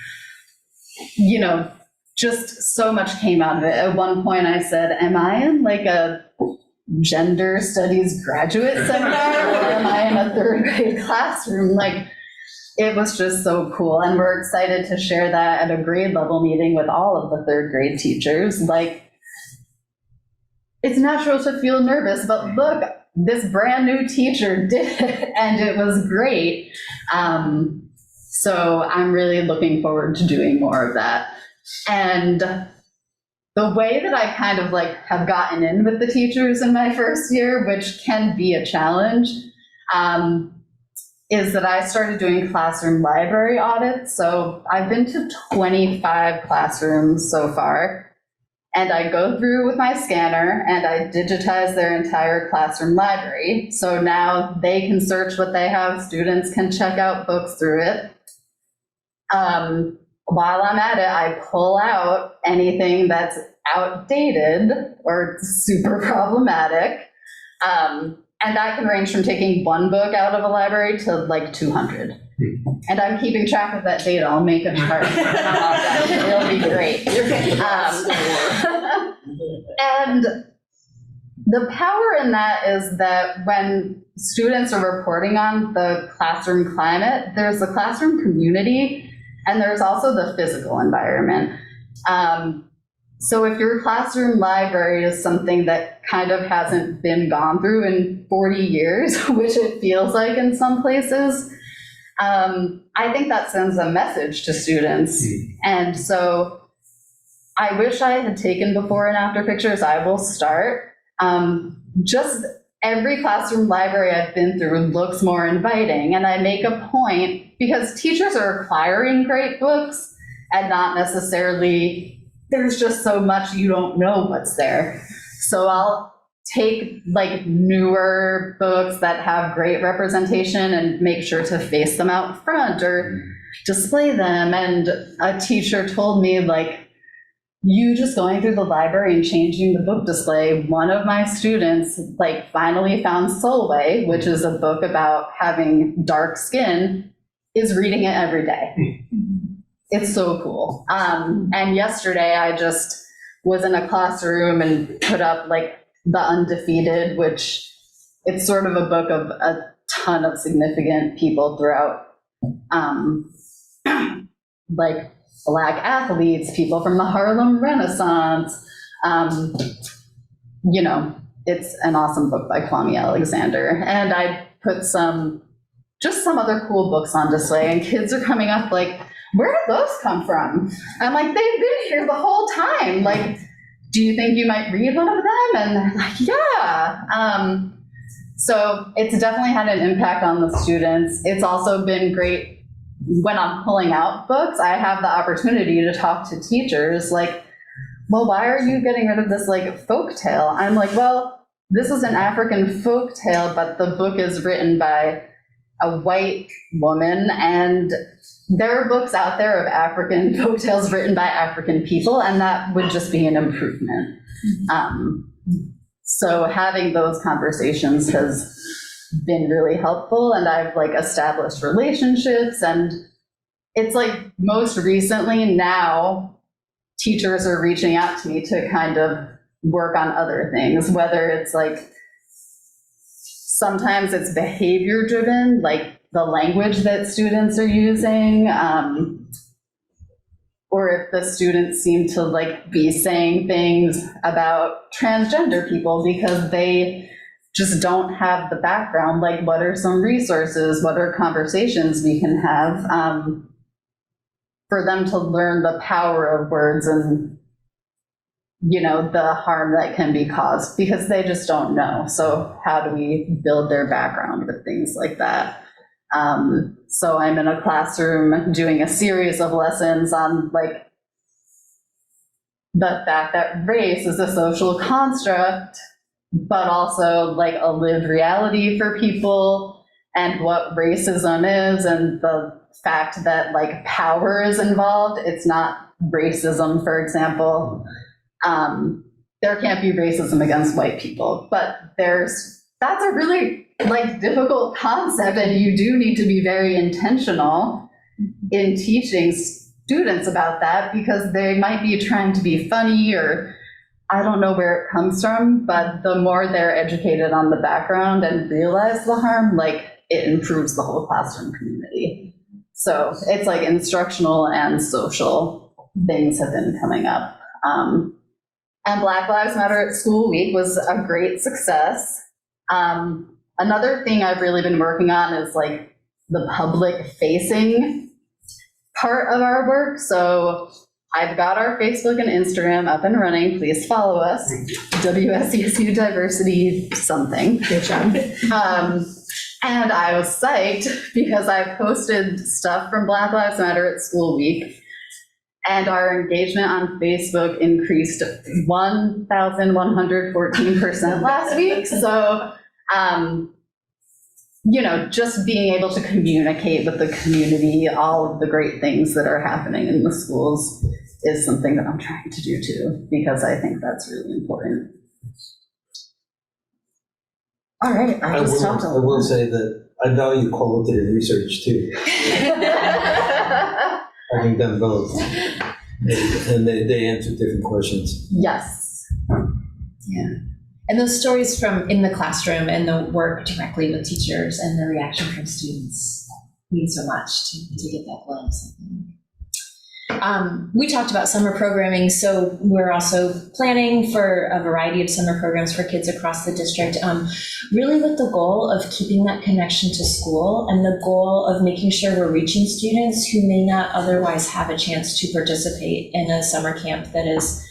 just so much came out of it. At one point I said, am I in like a gender studies graduate seminar or am I in a third grade classroom? Like, it was just so cool. And we're excited to share that at a grade level meeting with all of the third grade teachers. Like, it's natural to feel nervous, but look, this brand new teacher did it, and it was great. So I'm really looking forward to doing more of that. And the way that I kind of like have gotten in with the teachers in my first year, which can be a challenge, is that I started doing classroom library audits. So I've been to 25 classrooms so far. And I go through with my scanner and I digitize their entire classroom library. So now they can search what they have. Students can check out books through it. While I'm at it, I pull out anything that's outdated or super problematic. And that can range from taking one book out of a library to like 200. And I'm keeping track of that data. I'll make a chart. It'll be great. And the power in that is that when students are reporting on the classroom climate, there's the classroom community, and there's also the physical environment. So if your classroom library is something that kind of hasn't been gone through in 40 years, which it feels like in some places, I think that sends a message to students. And so I wish I had taken before and after pictures. I will start. Just every classroom library I've been through looks more inviting. And I make a point, because teachers are acquiring great books and not necessarily, there's just so much you don't know what's there. So I'll take like newer books that have great representation and make sure to face them out front or display them. And a teacher told me, like, you just going through the library and changing the book display, one of my students like finally found Solway, which is a book about having dark skin, is reading it every day. It's so cool. And yesterday I just was in a classroom and put up like The Undefeated, which it's sort of a book of a ton of significant people throughout, like Black athletes, people from the Harlem Renaissance. You know, it's an awesome book by Kwame Alexander. And I put some other cool books on display, and kids are coming up like, where did those come from? I'm like, they've been here the whole time. Like, do you think you might read one of them? And they're like, yeah. So it's definitely had an impact on the students. It's also been great when I'm pulling out books. I have the opportunity to talk to teachers like, well, why are you getting rid of this like folk tale? I'm like, well, this is an African folk tale, but the book is written by a white woman, and there are books out there of African folktales written by African people, and that would just be an improvement. So having those conversations has been really helpful, and I've like established relationships, and it's like most recently now teachers are reaching out to me to kind of work on other things, whether it's like sometimes it's behavior driven, like the language that students are using, or if the students seem to like be saying things about transgender people because they just don't have the background, like what are some resources, what are conversations we can have for them to learn the power of words and, you know, the harm that can be caused, because they just don't know. So how do we build their background with things like that? So I'm in a classroom doing a series of lessons on like the fact that race is a social construct, but also like a lived reality for people, and what racism is, and the fact that like power is involved. It's not racism, for example. There can't be racism against white people, but that's a really like difficult concept, and you do need to be very intentional in teaching students about that, because they might be trying to be funny, or I don't know where it comes from, but the more they're educated on the background and realize the harm, like it improves the whole classroom community. So it's like instructional and social things have been coming up. And Black Lives Matter at School Week was a great success. Another thing I've really been working on is like the public facing part of our work. So I've got our Facebook and Instagram up and running. Please follow us. WSESU Diversity something. Good job. And I was psyched because I posted stuff from Black Lives Matter at School Week, and our engagement on Facebook increased 1,114% last week. So, just being able to communicate with the community, all of the great things that are happening in the schools is something that I'm trying to do too, because I think that's really important. All right, I just talked a I will say that I value qualitative research too, having done both. And they answer different questions. Yes. Yeah. And those stories from in the classroom and the work directly with teachers and the reaction from students mean so much to get that glimpse. We talked about summer programming, so we're also planning for a variety of summer programs for kids across the district, really with the goal of keeping that connection to school and the goal of making sure we're reaching students who may not otherwise have a chance to participate in a summer camp that is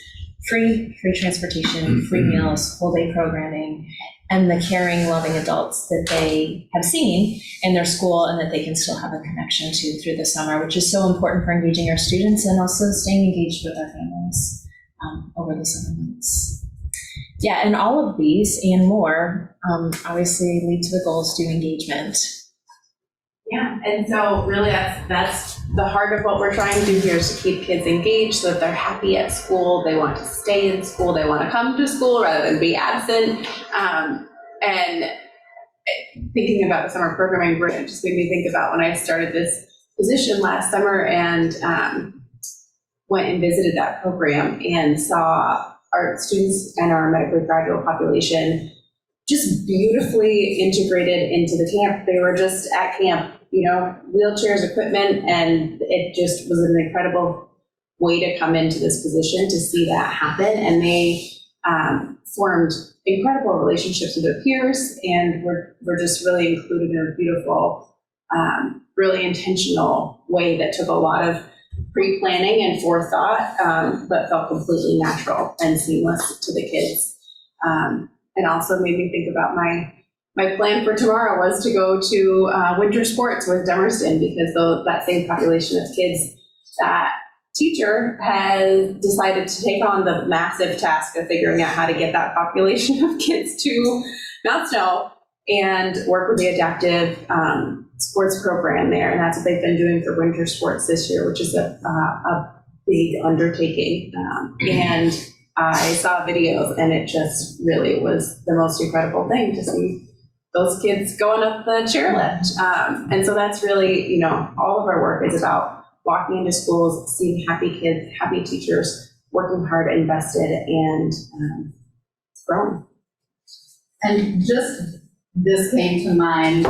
free transportation, free meals, whole day programming, and the caring, loving adults that they have seen in their school and that they can still have a connection to through the summer, which is so important for engaging our students and also staying engaged with our families over the summer months. Yeah, and all of these and more obviously lead to the goal of student engagement. Yeah, and so really that's the heart of what we're trying to do here is to keep kids engaged so that they're happy at school, they want to stay in school, they want to come to school rather than be absent. And thinking about the summer programming, it just made me think about when I started this position last summer and went and visited that program and saw our students and our medically fragile population just beautifully integrated into the camp. They were just at camp, wheelchairs, equipment, and it just was an incredible way to come into this position to see that happen. And they formed incredible relationships with their peers and were just really included in a beautiful, really intentional way that took a lot of pre-planning and forethought, but felt completely natural and seamless to the kids. And also made me think about my plan for tomorrow was to go to winter sports with Demerston because that same population of kids, that teacher has decided to take on the massive task of figuring out how to get that population of kids to Mount Snow and work with the adaptive sports program there. And that's what they've been doing for winter sports this year, which is a big undertaking. And I saw videos and it just really was the most incredible thing to see those kids going up the chairlift. And so that's really, all of our work is about walking into schools, seeing happy kids, happy teachers, working hard, invested, and growing. And just this came to mind.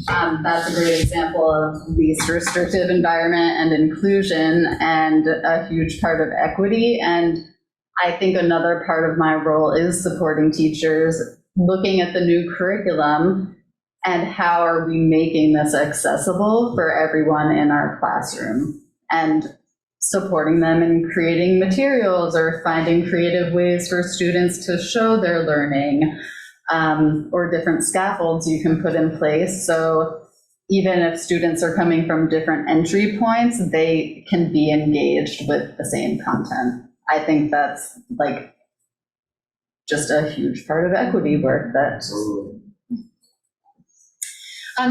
That's a great example of least restrictive environment and inclusion and a huge part of equity. And I think another part of my role is supporting teachers, looking at the new curriculum and how are we making this accessible for everyone in our classroom and supporting them in creating materials or finding creative ways for students to show their learning or different scaffolds you can put in place. So even if students are coming from different entry points, they can be engaged with the same content. I think that's just a huge part of equity work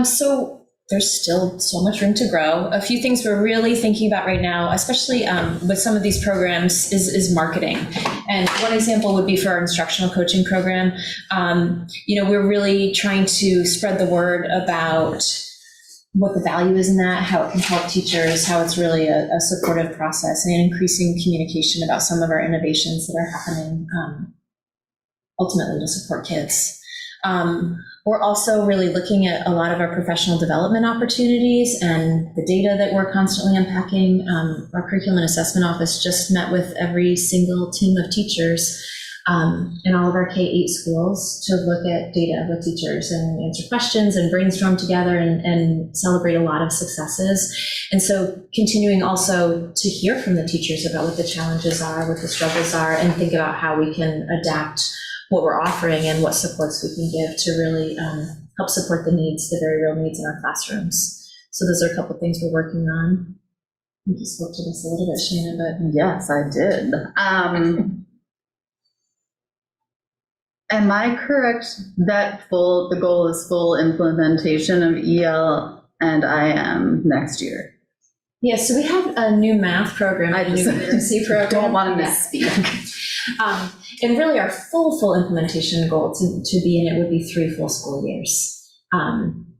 So there's still so much room to grow. A few things we're really thinking about right now, especially with some of these programs, is marketing. And one example would be for our instructional coaching program. We're really trying to spread the word about what the value is in that, how it can help teachers, how it's really a supportive process, and increasing communication about some of our innovations that are happening ultimately to support kids. We're also really looking at a lot of our professional development opportunities and the data that we're constantly unpacking. Our curriculum and assessment office just met with every single team of teachers in all of our K-8 schools to look at data with teachers and answer questions and brainstorm together and celebrate a lot of successes. And so continuing also to hear from the teachers about what the challenges are, what the struggles are, and think about how we can adapt what we're offering and what supports we can give to really help support the needs, the very real needs in our classrooms. So those are a couple things we're working on. You just spoke to this a little bit, Shannon, but Yes, I did. Am I correct that the goal is full implementation of EL and IM next year? yeah, so we have a new math program, I a new just literacy program. don't want to Yeah. misspeak. And really our full implementation goal to be in it would be 3 full school years.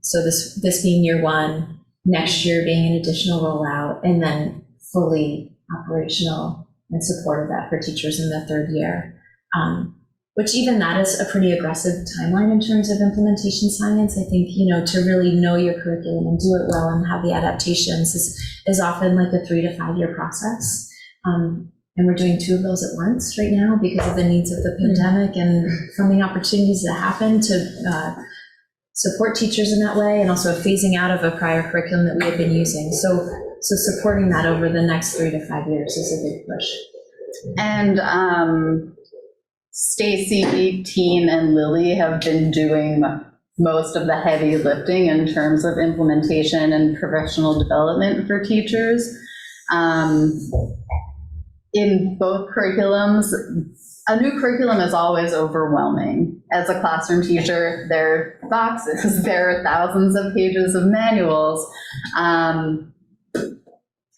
So this being year 1, next year being an additional rollout, and then fully operational and support of that for teachers in the 3rd year. Which even that is a pretty aggressive timeline in terms of implementation science. I think, to really know your curriculum and do it well and have the adaptations is often like a 3 to 5 year process. And we're doing 2 of those at once right now because of the needs of the pandemic and funding opportunities that happen to support teachers in that way, and also a phasing out of a prior curriculum that we had been using. So supporting that over the next 3 to 5 years is a big push. And Stacy, Teen, and Lily have been doing most of the heavy lifting in terms of implementation and professional development for teachers. In both curriculums, a new curriculum is always overwhelming. As a classroom teacher, there are boxes, there are thousands of pages of manuals.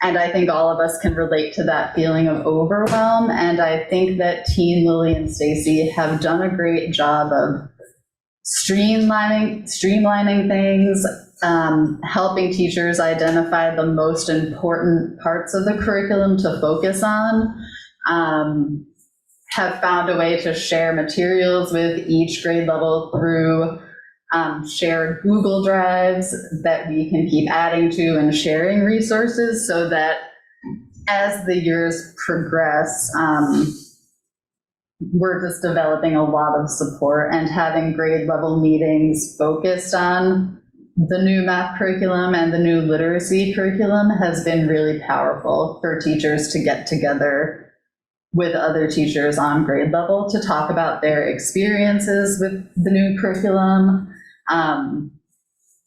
And I think all of us can relate to that feeling of overwhelm. And I think that Teen, Lily, and Stacy have done a great job of streamlining things, helping teachers identify the most important parts of the curriculum to focus on, have found a way to share materials with each grade level through shared Google Drives that we can keep adding to and sharing resources, so that as the years progress, we're just developing a lot of support, and having grade level meetings focused on the new math curriculum and the new literacy curriculum has been really powerful for teachers to get together with other teachers on grade level to talk about their experiences with the new curriculum.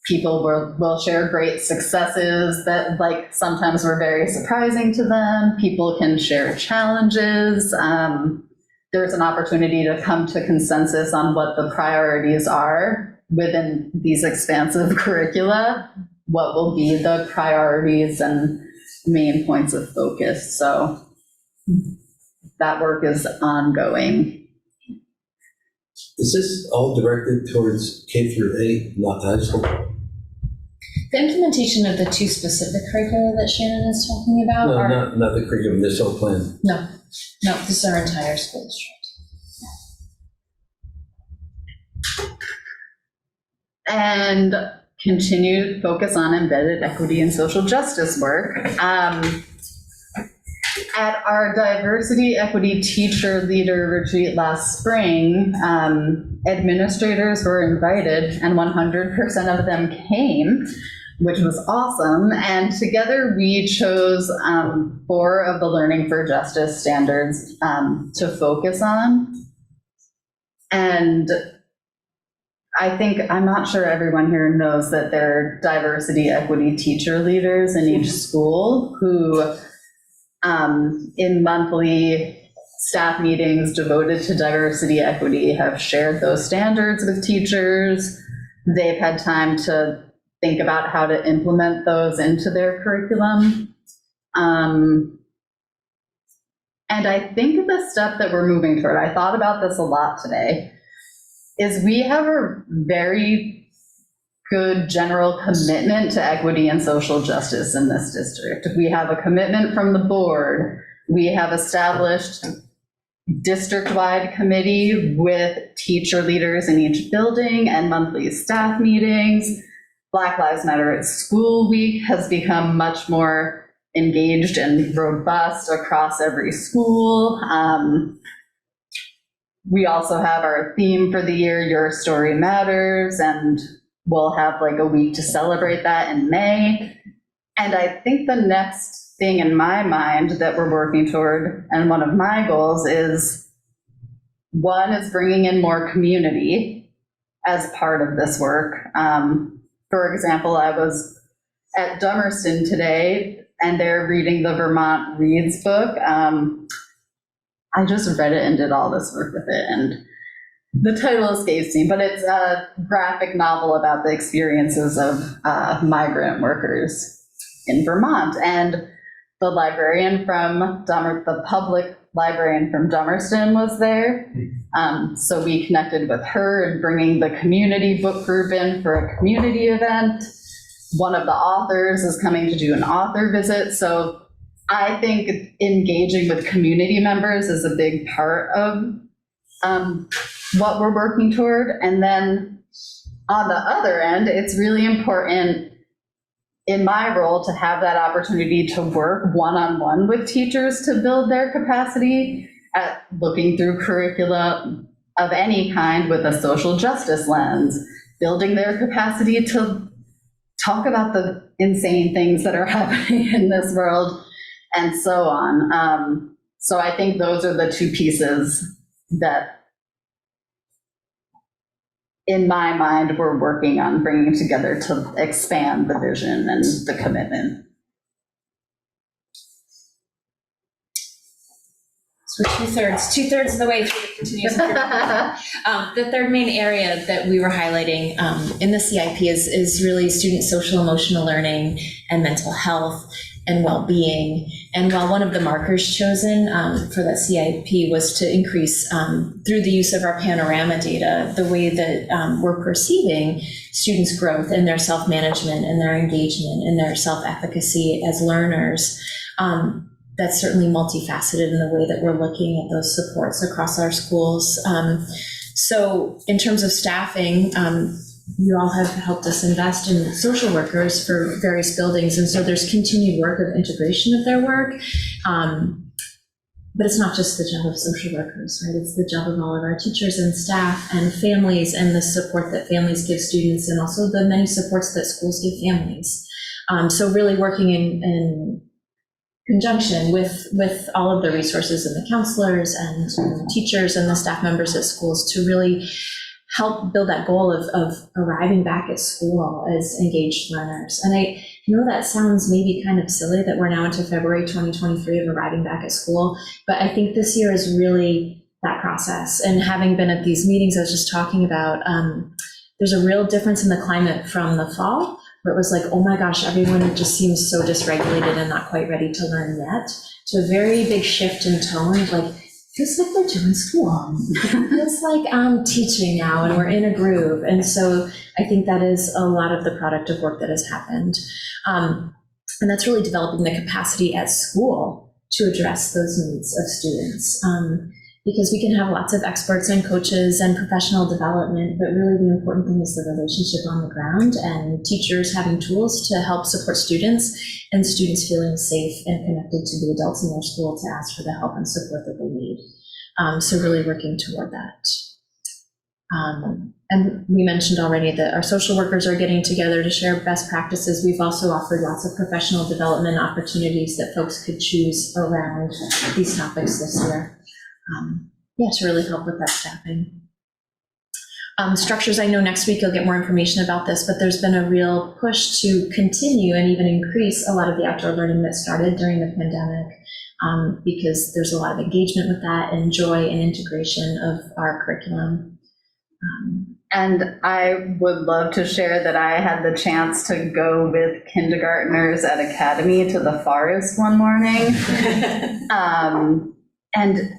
People will share great successes that sometimes were very surprising to them. People can share challenges. There's an opportunity to come to consensus on what the priorities are within these expansive curricula, what will be the priorities and main points of focus. So that work is ongoing. Is this all directed towards K through 8, not high school? The implementation of the 2 specific curricula that Shannon is talking about No, are... not the curriculum, this whole plan. No, this is our entire school district. And continued focus on embedded equity and social justice work. At our diversity equity teacher leader retreat last spring, administrators were invited and 100% of them came, which was awesome. And together we chose 4 of the Learning for Justice standards to focus on. And I'm not sure everyone here knows that there are diversity equity teacher leaders in each school who in monthly staff meetings devoted to diversity equity have shared those standards with teachers. They've had time to think about how to implement those into their curriculum. And I think the step that we're moving toward, I thought about this a lot today, is we have a very good general commitment to equity and social justice in this district. We have a commitment from the board. We have established district-wide committee with teacher leaders in each building and monthly staff meetings. Black Lives Matter at School Week has become much more engaged and robust across every school. We also have our theme for the year, Your Story Matters, and we'll have like a week to celebrate that in May. And I think the next thing in my mind that we're working toward, and one of my goals is, one is bringing in more community as part of this work. For example, I was at Dummerston today and they're reading the Vermont Reads book. I just read it and did all this work with it, and the title escapes me, but it's a graphic novel about the experiences of migrant workers in Vermont. And the librarian from the public librarian from Dummerston was there. So we connected with her and bringing the community book group in for a community event. One of the authors is coming to do an author visit. So I think engaging with community members is a big part of what we're working toward. And then on the other end, it's really important in my role to have that opportunity to work one-on-one with teachers to build their capacity at looking through curricula of any kind with a social justice lens, building their capacity to talk about the insane things that are happening in this world, and so on. So I think those are the two pieces that, in my mind, we're working on bringing together to expand the vision and the commitment. So two-thirds of the way through the continuous improvement. The third main area that we were highlighting in the CIP is really student social emotional learning and mental health and well-being. And while one of the markers chosen for that CIP was to increase, through the use of our panorama data, the way that we're perceiving students' growth in their self-management and their engagement and their self-efficacy as learners, that's certainly multifaceted in the way that we're looking at those supports across our schools. So in terms of staffing, you all have helped us invest in social workers for various buildings, and so there's continued work of integration of their work. But it's not just the job of social workers, right? It's the job of all of our teachers and staff and families and the support that families give students and also the many supports that schools give families. So really working in conjunction with all of the resources and the counselors and teachers and the staff members at schools to really help build that goal of arriving back at school as engaged learners. And I know that sounds maybe kind of silly that we're now into February 2023 of arriving back at school, but I think this year is really that process. And having been at these meetings I was just talking about, there's a real difference in the climate from the fall, where it was like, oh my gosh, everyone just seems so dysregulated and not quite ready to learn yet, to a very big shift in tone, like, feels like we're doing school. It feels like I'm teaching now and we're in a groove. And so I think that is a lot of the product of work that has happened. And that's really developing the capacity at school to address those needs of students. Because we can have lots of experts and coaches and professional development, but really the important thing is the relationship on the ground and teachers having tools to help support students and students feeling safe and connected to the adults in their school to ask for the help and support that they need. So really working toward that. And we mentioned already that our social workers are getting together to share best practices. We've also offered lots of professional development opportunities that folks could choose around these topics this year. To really help with that staffing. Structures, I know next week you'll get more information about this, but there's been a real push to continue and even increase a lot of the outdoor learning that started during the pandemic, because there's a lot of engagement with that and joy and integration of our curriculum. And I would love to share that I had the chance to go with kindergartners at Academy to the forest one morning. And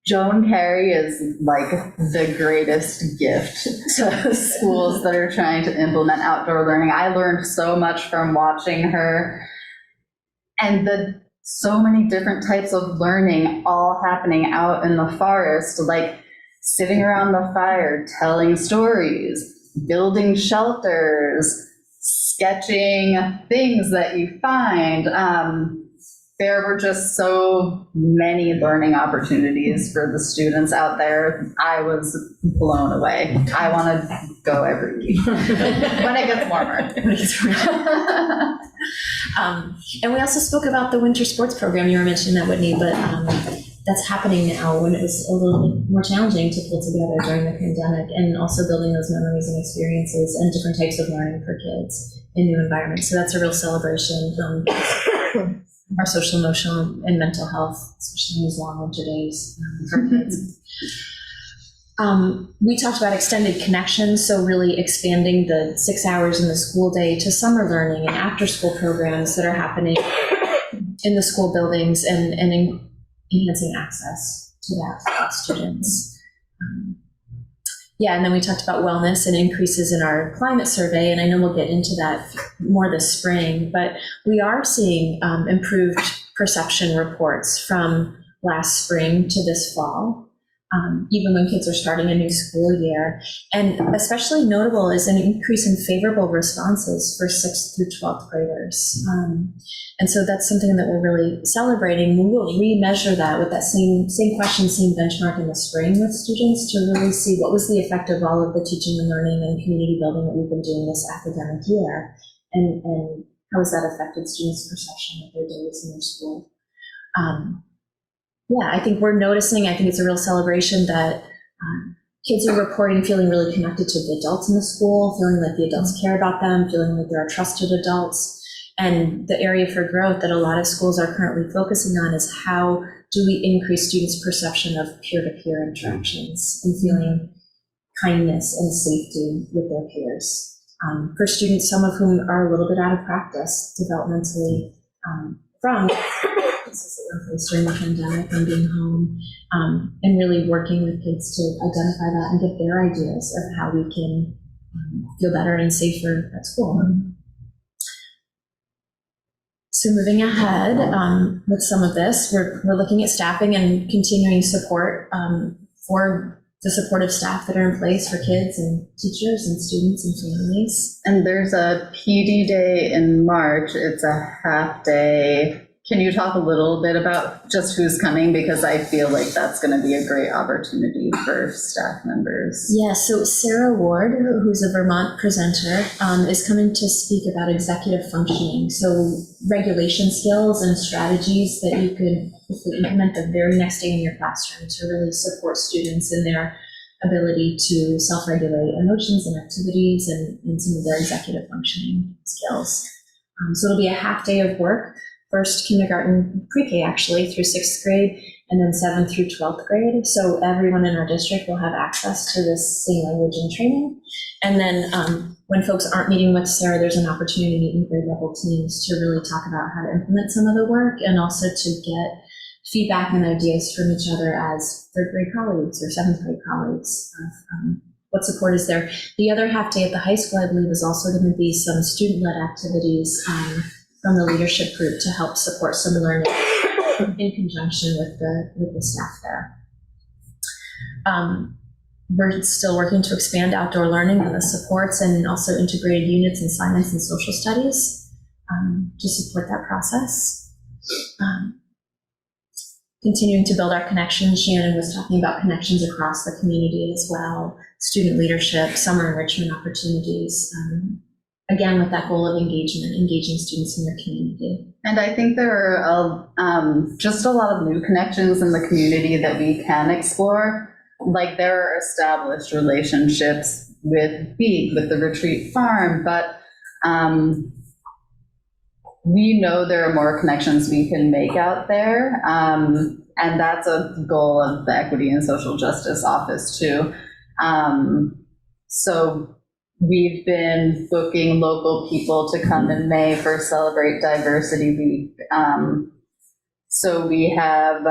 Joan Carey is like the greatest gift to schools that are trying to implement outdoor learning. I learned so much from watching her. And the so many different types of learning all happening out in the forest, like sitting around the fire, telling stories, building shelters, sketching things that you find. There were just so many learning opportunities for the students out there. I was blown away. I want to go every week when it gets warmer. And we also spoke about the winter sports program. You were mentioning that, Whitney, but that's happening now when it was a little bit more challenging to pull together during the pandemic, and also building those memories and experiences and different types of learning for kids in new environments. So that's a real celebration. Our social, emotional, and mental health, especially in these long winter days for kids. We talked about extended connections, so really expanding the 6 hours in the school day to summer learning and after-school programs that are happening in the school buildings, and enhancing access to that for students. And then we talked about wellness and increases in our climate survey, and I know we'll get into that more this spring, but we are seeing improved perception reports from last spring to this fall, even when kids are starting a new school year. And especially notable is an increase in favorable responses for 6th through 12th graders. And so that's something that we're really celebrating. We will remeasure that with that same question, same benchmark in the spring with students to really see what was the effect of all of the teaching and learning and community building that we've been doing this academic year, and how has that affected students' perception of their days in their school. I think we're noticing, I think it's a real celebration that kids are reporting feeling really connected to the adults in the school, feeling like the adults care about them, feeling like there are trusted adults. And the area for growth that a lot of schools are currently focusing on is how do we increase students' perception of peer-to-peer interactions and feeling kindness and safety with their peers. For students, some of whom are a little bit out of practice developmentally from practices that were in place during the pandemic and being home, and really working with kids to identify that and get their ideas of how we can feel better and safer at school. So moving ahead with some of this, we're looking at staffing and continuing support for the supportive staff that are in place for kids and teachers and students and families. And there's a PD day in March. It's a half day. Can you talk a little bit about just who's coming? Because I feel like that's going to be a great opportunity for staff members. Yeah, so Sarah Ward, who's a Vermont presenter, is coming to speak about executive functioning. So regulation skills and strategies that you could implement the very next day in your classroom to really support students in their ability to self-regulate emotions and activities and some of their executive functioning skills. So it'll be a half day of work. First kindergarten, pre-K actually, through 6th grade, and then 7th through 12th grade. So everyone in our district will have access to this same language and training. And then when folks aren't meeting with Sarah, there's an opportunity to meet in grade level teams to really talk about how to implement some of the work, and also to get feedback and ideas from each other as 3rd grade colleagues or 7th grade colleagues of what support is there. The other half day at the high school, I believe, is also going to be some student-led activities from the leadership group to help support some learning in conjunction with the staff there. We're still working to expand outdoor learning and the supports, and also integrated units in science and social studies to support that process. Continuing to build our connections. Shannon was talking about connections across the community as well, student leadership, summer enrichment opportunities, again, with that goal of engaging students in their community. And I think there are just a lot of new connections in the community that we can explore. Like there are established relationships with Beak, with the Retreat Farm, but we know there are more connections we can make out there. And that's a goal of the Equity and Social Justice Office too. So we've been booking local people to come in May for Celebrate Diversity Week. So we have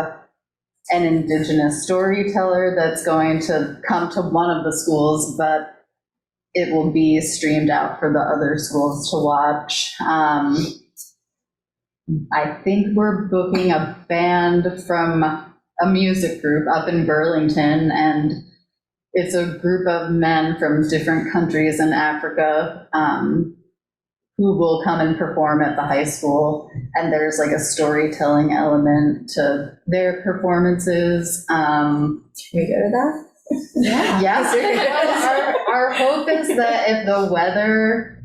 an Indigenous storyteller that's going to come to one of the schools, but it will be streamed out for the other schools to watch. I think we're booking a band from a music group up in Burlington, and it's a group of men from different countries in Africa who will come and perform at the high school. And there's like a storytelling element to their performances. Can we go to that? Yeah. Yes. Our hope is that if the weather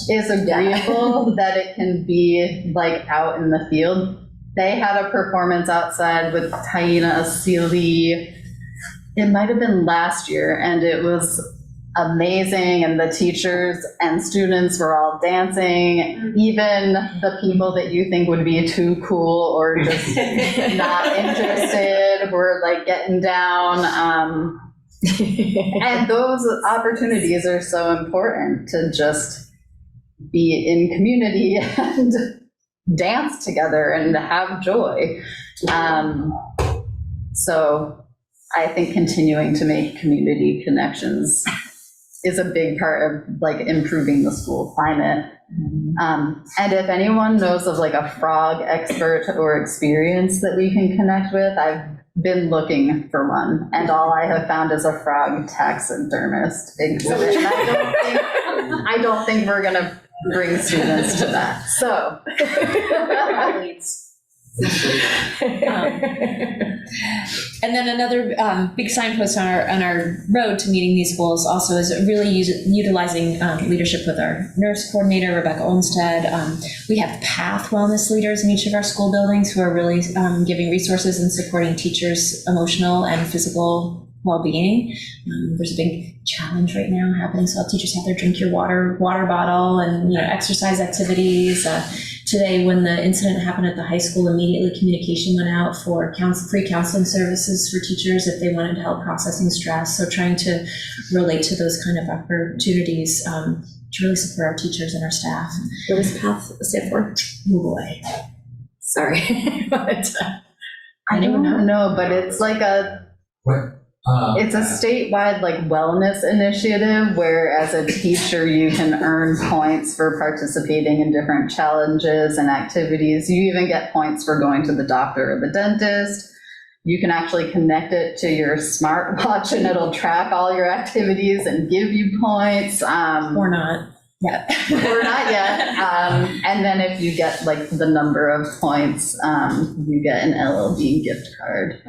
is agreeable, that it can be like out in the field. They had a performance outside with Taina Asili. It might have been last year, and it was amazing, and the teachers and students were all dancing. Even the people that you think would be too cool or just not interested were like getting down. And those opportunities are so important to just be in community and dance together and have joy. So I think continuing to make community connections is a big part of like improving the school climate. And if anyone knows of like a frog expert or experience that we can connect with, I've been looking for one, and all I have found is a frog taxidermist exhibit. And I don't think we're gonna bring students to that. So. And then another big signpost on our road to meeting these goals also is really utilizing leadership with our nurse coordinator, Rebecca Olmstead. We have PATH wellness leaders in each of our school buildings who are really giving resources and supporting teachers' emotional and physical well-being. There's a big challenge right now happening, so all teachers have their drink your water bottle and exercise activities. Today, when the incident happened at the high school, immediately communication went out for free counseling services for teachers if they wanted help processing stress. So trying to relate to those kind of opportunities to really support our teachers and our staff. What does PATH stand for? Oh boy. Sorry. I don't know, but it's like it's a statewide like wellness initiative where as a teacher you can earn points for participating in different challenges and activities. You even get points for going to the doctor or the dentist. You can actually connect it to your smartwatch and it'll track all your activities and give you points. Or not yet. Or not yet. And then if you get like the number of points, you get an LLB gift card.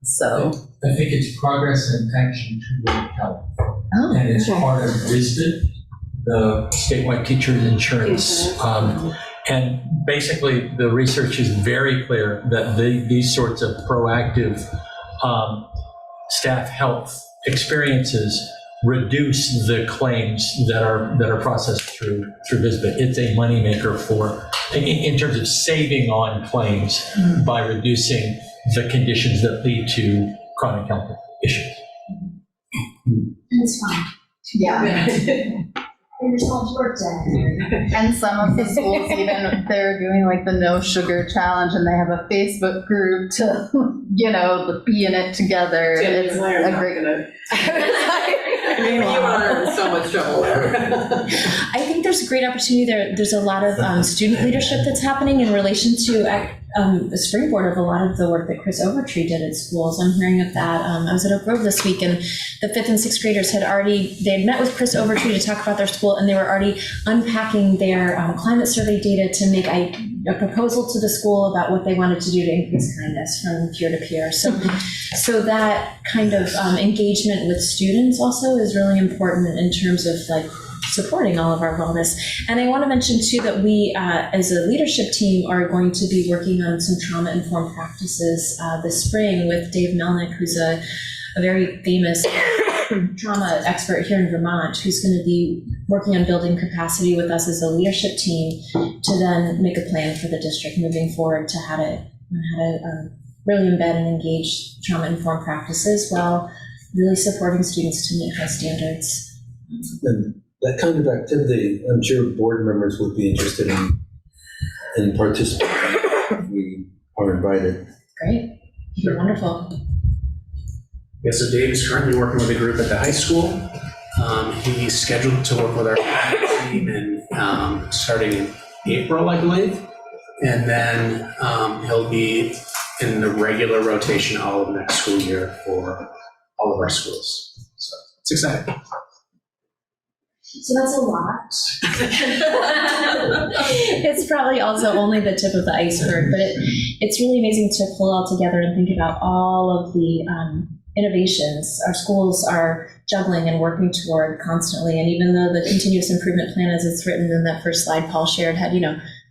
So I think it's Progress and Action Toward Health. Oh, And it's okay. part of WSBA, the statewide teachers insurance. And basically, the research is very clear that these sorts of proactive staff health experiences reduce the claims that are processed through VSBA. It's a moneymaker in terms of saving on claims by reducing the conditions that lead to chronic health issues. It's fine. yeah. Yourself's birthday. And some of the schools even, they're doing like the no sugar challenge and they have a Facebook group to, be in it together. It's a great. You are in so much trouble there. I think there's a great opportunity there. There's a lot of student leadership that's happening in relation to a springboard of a lot of the work that Chris Overtree did at schools. I'm hearing of that. I was at Oak Grove this week, and the 5th and 6th graders had met with Chris Overtree to talk about their school, and they were already unpacking their climate survey data to make a proposal to the school about what they wanted to do to increase kindness from peer to peer. So that kind of engagement with students also is really important in terms of like supporting all of our wellness. And I want to mention too that we as a leadership team are going to be working on some trauma-informed practices this spring with Dave Melnick, who's a very famous trauma expert here in Vermont, who's going to be working on building capacity with us as a leadership team to then make a plan for the district moving forward to how to really embed and engage trauma-informed practices while really supporting students to meet high standards. And that kind of activity, I'm sure board members would be interested in participating if we are invited. Great. Wonderful. Yeah, so Dave is currently working with a group at the high school. He's scheduled to work with our team starting in April, I believe. And then he'll be in the regular rotation all of next school year for all of our schools. So it's exciting. So that's a lot. It's probably also only the tip of the iceberg, but it's really amazing to pull it all together and think about all of the innovations our schools are juggling and working toward constantly. And even though the continuous improvement plan, as it's written in that first slide Paul shared, had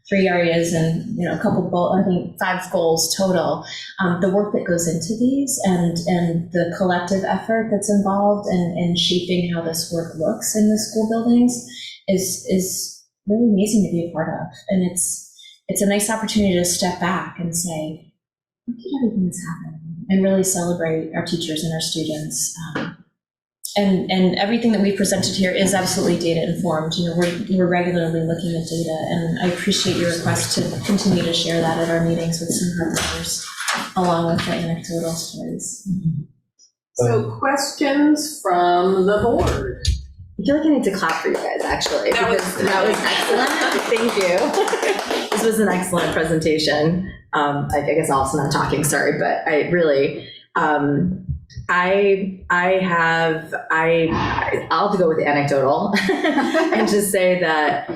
3 areas and a couple goals, I think 5 goals total. The work that goes into these and the collective effort that's involved in shaping how this work looks in the school buildings is really amazing to be a part of. And it's a nice opportunity to step back and say, look at everything that's happening, and really celebrate our teachers and our students. And everything that we presented here is absolutely data informed. We're regularly looking at data, and I appreciate your request to continue to share that at our meetings with some of our members, along with the anecdotal stories. So questions from the board? I feel like I need to clap for you guys, actually. That was excellent. Thank you. This was an excellent presentation. I guess also not talking, sorry, but I really, I'll have to go with anecdotal and just say that,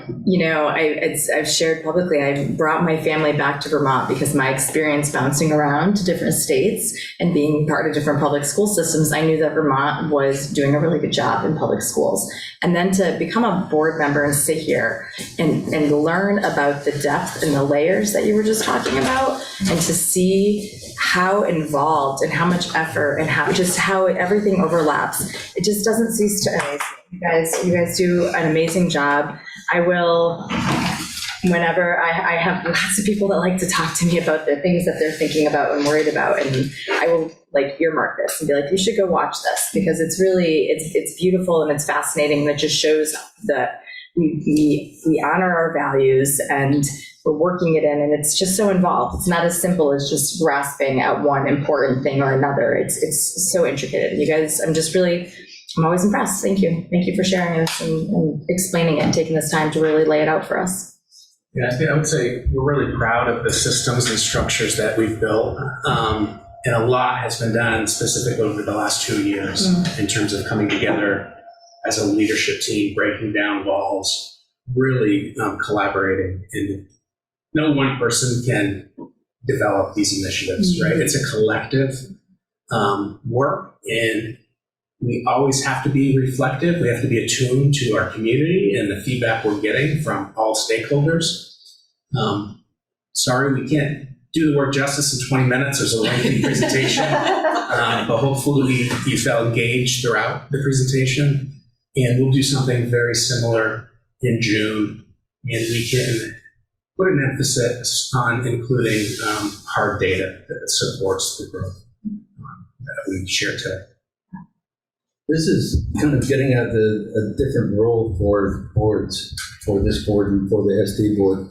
I've shared publicly, I brought my family back to Vermont because my experience bouncing around to different states and being part of different public school systems, I knew that Vermont was doing a really good job in public schools. And then to become a board member and sit here and learn about the depth and the layers that you were just talking about, and to see how involved and how much effort and how everything overlaps, it just doesn't cease to amaze me. You guys do an amazing job. I will, whenever I have lots of people that like to talk to me about the things that they're thinking about and worried about, and I will earmark this and be like, you should go watch this, because it's really, it's beautiful and it's fascinating, and it just shows that we honor our values and we're working it in, and it's just so involved. It's not as simple as just grasping at one important thing or another. It's so intricate. And you guys, I'm always impressed. Thank you. Thank you for sharing this and explaining it and taking this time to really lay it out for us. Yeah, I would say we're really proud of the systems and structures that we've built. And a lot has been done specifically over the last 2 years in terms of coming together as a leadership team, breaking down walls, really collaborating. And no one person can develop these initiatives, right? It's a collective work, and we always have to be reflective. We have to be attuned to our community and the feedback we're getting from all stakeholders. Sorry, we can't do the word justice in 20 minutes. There's a lengthy presentation, but hopefully you felt engaged throughout the presentation. And we'll do something very similar in June, and we can put an emphasis on including hard data that supports the growth that we shared today. This is kind of getting at a different role for boards, for this board and for the SD board.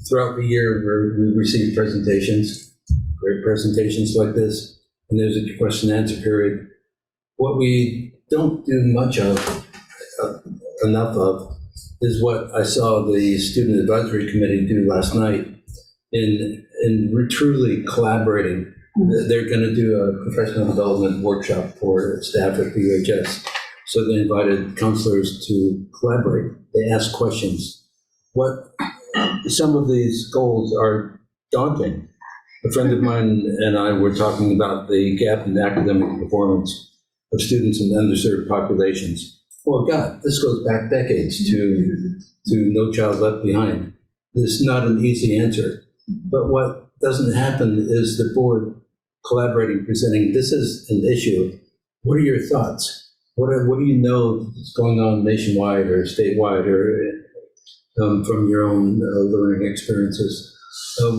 Throughout the year, we receive presentations, great presentations like this, and there's a question and answer period. What we don't do much of, enough of, is what I saw the Student Advisory Committee do last night in truly collaborating. They're going to do a professional development workshop for staff at the UHS. So they invited counselors to collaborate. They asked questions. Some of these goals are daunting. A friend of mine and I were talking about the gap in academic performance of students in underserved populations. Well, God, this goes back decades to No Child Left Behind. This is not an easy answer. But what doesn't happen is the board collaborating, presenting, this is an issue. What are your thoughts? What do you know is going on nationwide or statewide or from your own learning experiences?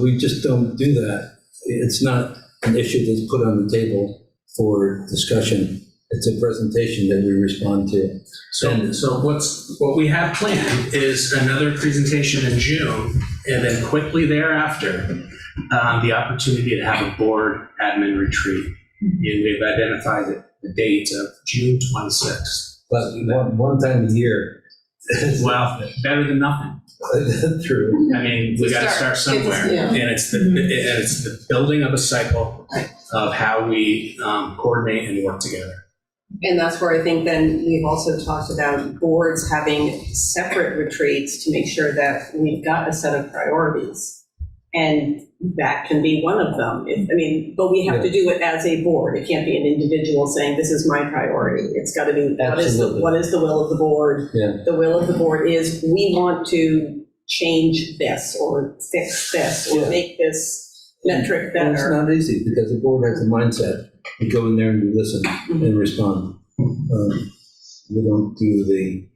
We just don't do that. It's not an issue that's put on the table for discussion. It's a presentation that we respond to. So what we have planned is another presentation in June, and then quickly thereafter, the opportunity to have a board admin retreat. And we've identified the date of June 26th. But one time a year, Well, better than nothing. True. I mean, we got to start somewhere, Yeah. and it's the building of a cycle of how we coordinate and work together. And that's where I think then we've also talked about boards having separate retreats to make sure that we've got a set of priorities. And that can be one of them. But we have to do it as a board. It can't be an individual saying, this is my priority. It's got to be, Absolutely. what is the will of the board? Yeah. The will of the board is, we want to change this, or fix this, or Yeah. make this metric And it's better. not easy because the board has a mindset. We go in there and we listen and respond. We don't do the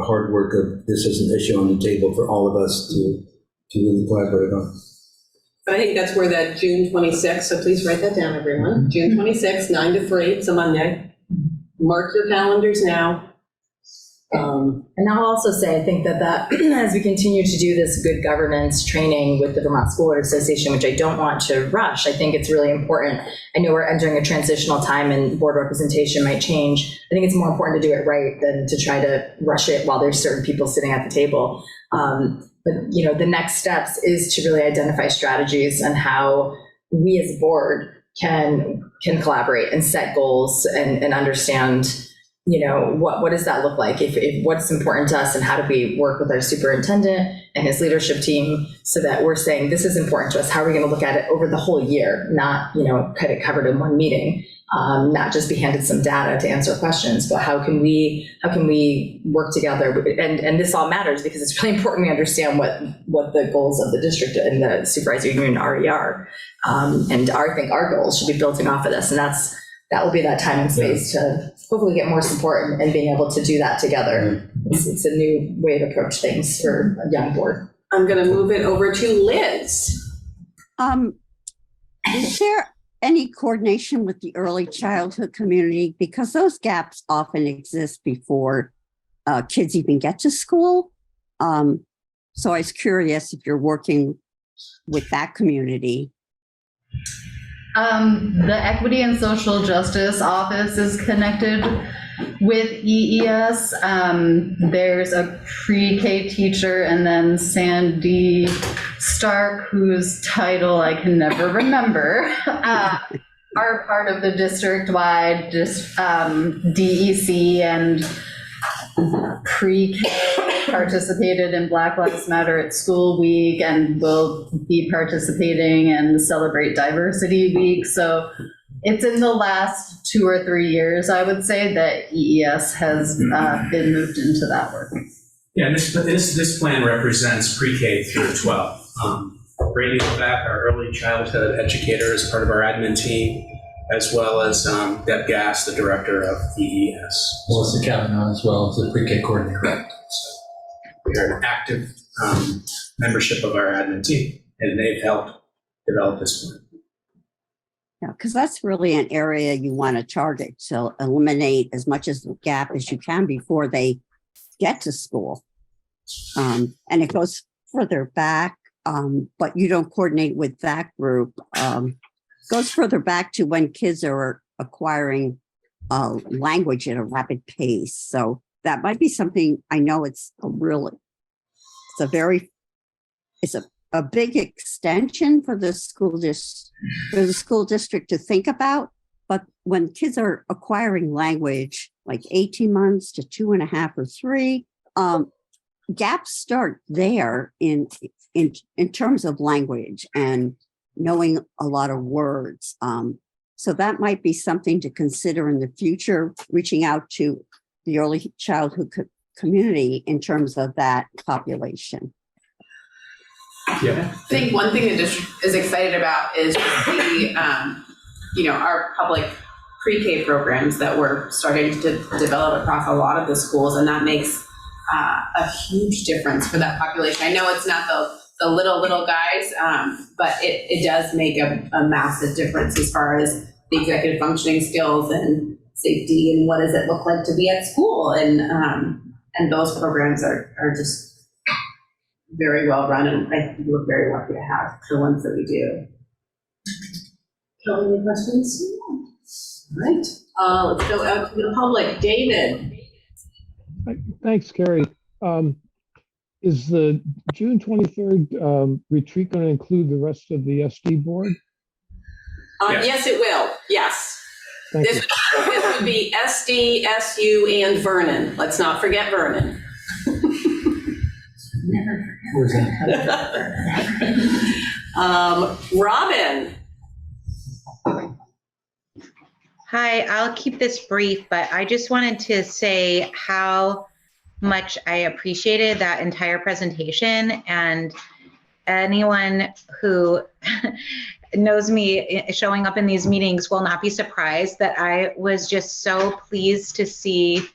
hard work of this is an issue on the table for all of us to really collaborate on. I think that's where that June 26th, so please write that down, everyone. June 26th, 9 to 3, it's a Monday. Mark your calendars now. And I'll also say, I think that as we continue to do this good governance training with the Vermont School Board Association, which I don't want to rush, I think it's really important. I know we're entering a transitional time and board representation might change. I think it's more important to do it right than to try to rush it while there's certain people sitting at the table. But the next steps is to really identify strategies and how we as a board can collaborate and set goals and understand, what does that look like? If what's important to us, and how do we work with our superintendent and his leadership team so that we're saying this is important to us? How are we going to look at it over the whole year, not kind of covered in one meeting, not just be handed some data to answer questions, but how can we work together? And this all matters because it's really important we understand what the goals of the district and the supervisory union already are. And I think our goals should be building off of this, and that will be that time and space to hopefully get more support and being able to do that together. It's a new way to approach things for a young board. I'm going to move it over to Liz. Is there any coordination with the early childhood community? Because those gaps often exist before kids even get to school. So I was curious if you're working with that community. The Equity and Social Justice Office is connected with EES. There's a pre-K teacher, and then Sandy Stark, whose title I can never remember, are part of the district-wide DEC, and pre-K participated in Black Lives Matter at School Week and will be participating in Celebrate Diversity Week. So it's in the last 2 or 3 years, I would say, that EES has been moved into that work. Yeah, and this plan represents pre-K through 12. Brady Levac, our early childhood educator, is part of our admin team, as well as Deb Gass, the director of EES. Melissa Kavanaugh as well as the pre-K coordinator. Correct. So we are an active membership of our admin team, and they've helped develop this plan. Yeah, because that's really an area you want to target to eliminate as much as the gap as you can before they get to school. And it goes further back, but you don't coordinate with that group. Goes further back to when kids are acquiring language at a rapid pace. So that might be something. I know it's a big extension for the school district to think about. But when kids are acquiring language, like 18 months to 2.5 or 3, gaps start there in terms of language and knowing a lot of words. So that might be something to consider in the future, reaching out to the early childhood community in terms of that population. Yeah. I think one thing the district is excited about is our public pre-K programs that we're starting to develop across a lot of the schools, and that makes a huge difference for that population. I know it's not the little guys, but it does make a massive difference as far as the executive functioning skills and safety and what does it look like to be at school, and those programs are just very well run, and I think we're very lucky to have the ones that we do. Kelly, any questions? All right, let's go out to the public. David. Thanks, Carrie. Is the June 23rd retreat going to include the rest of the SD board? Yes. Yes, it will. Yes. Thank you. This would be SD, SU, and Vernon. Let's not forget Vernon. Where's that? Robin. Hi, I'll keep this brief, but I just wanted to say how much I appreciated that entire presentation, and anyone who knows me showing up in these meetings will not be surprised that I was just so pleased to see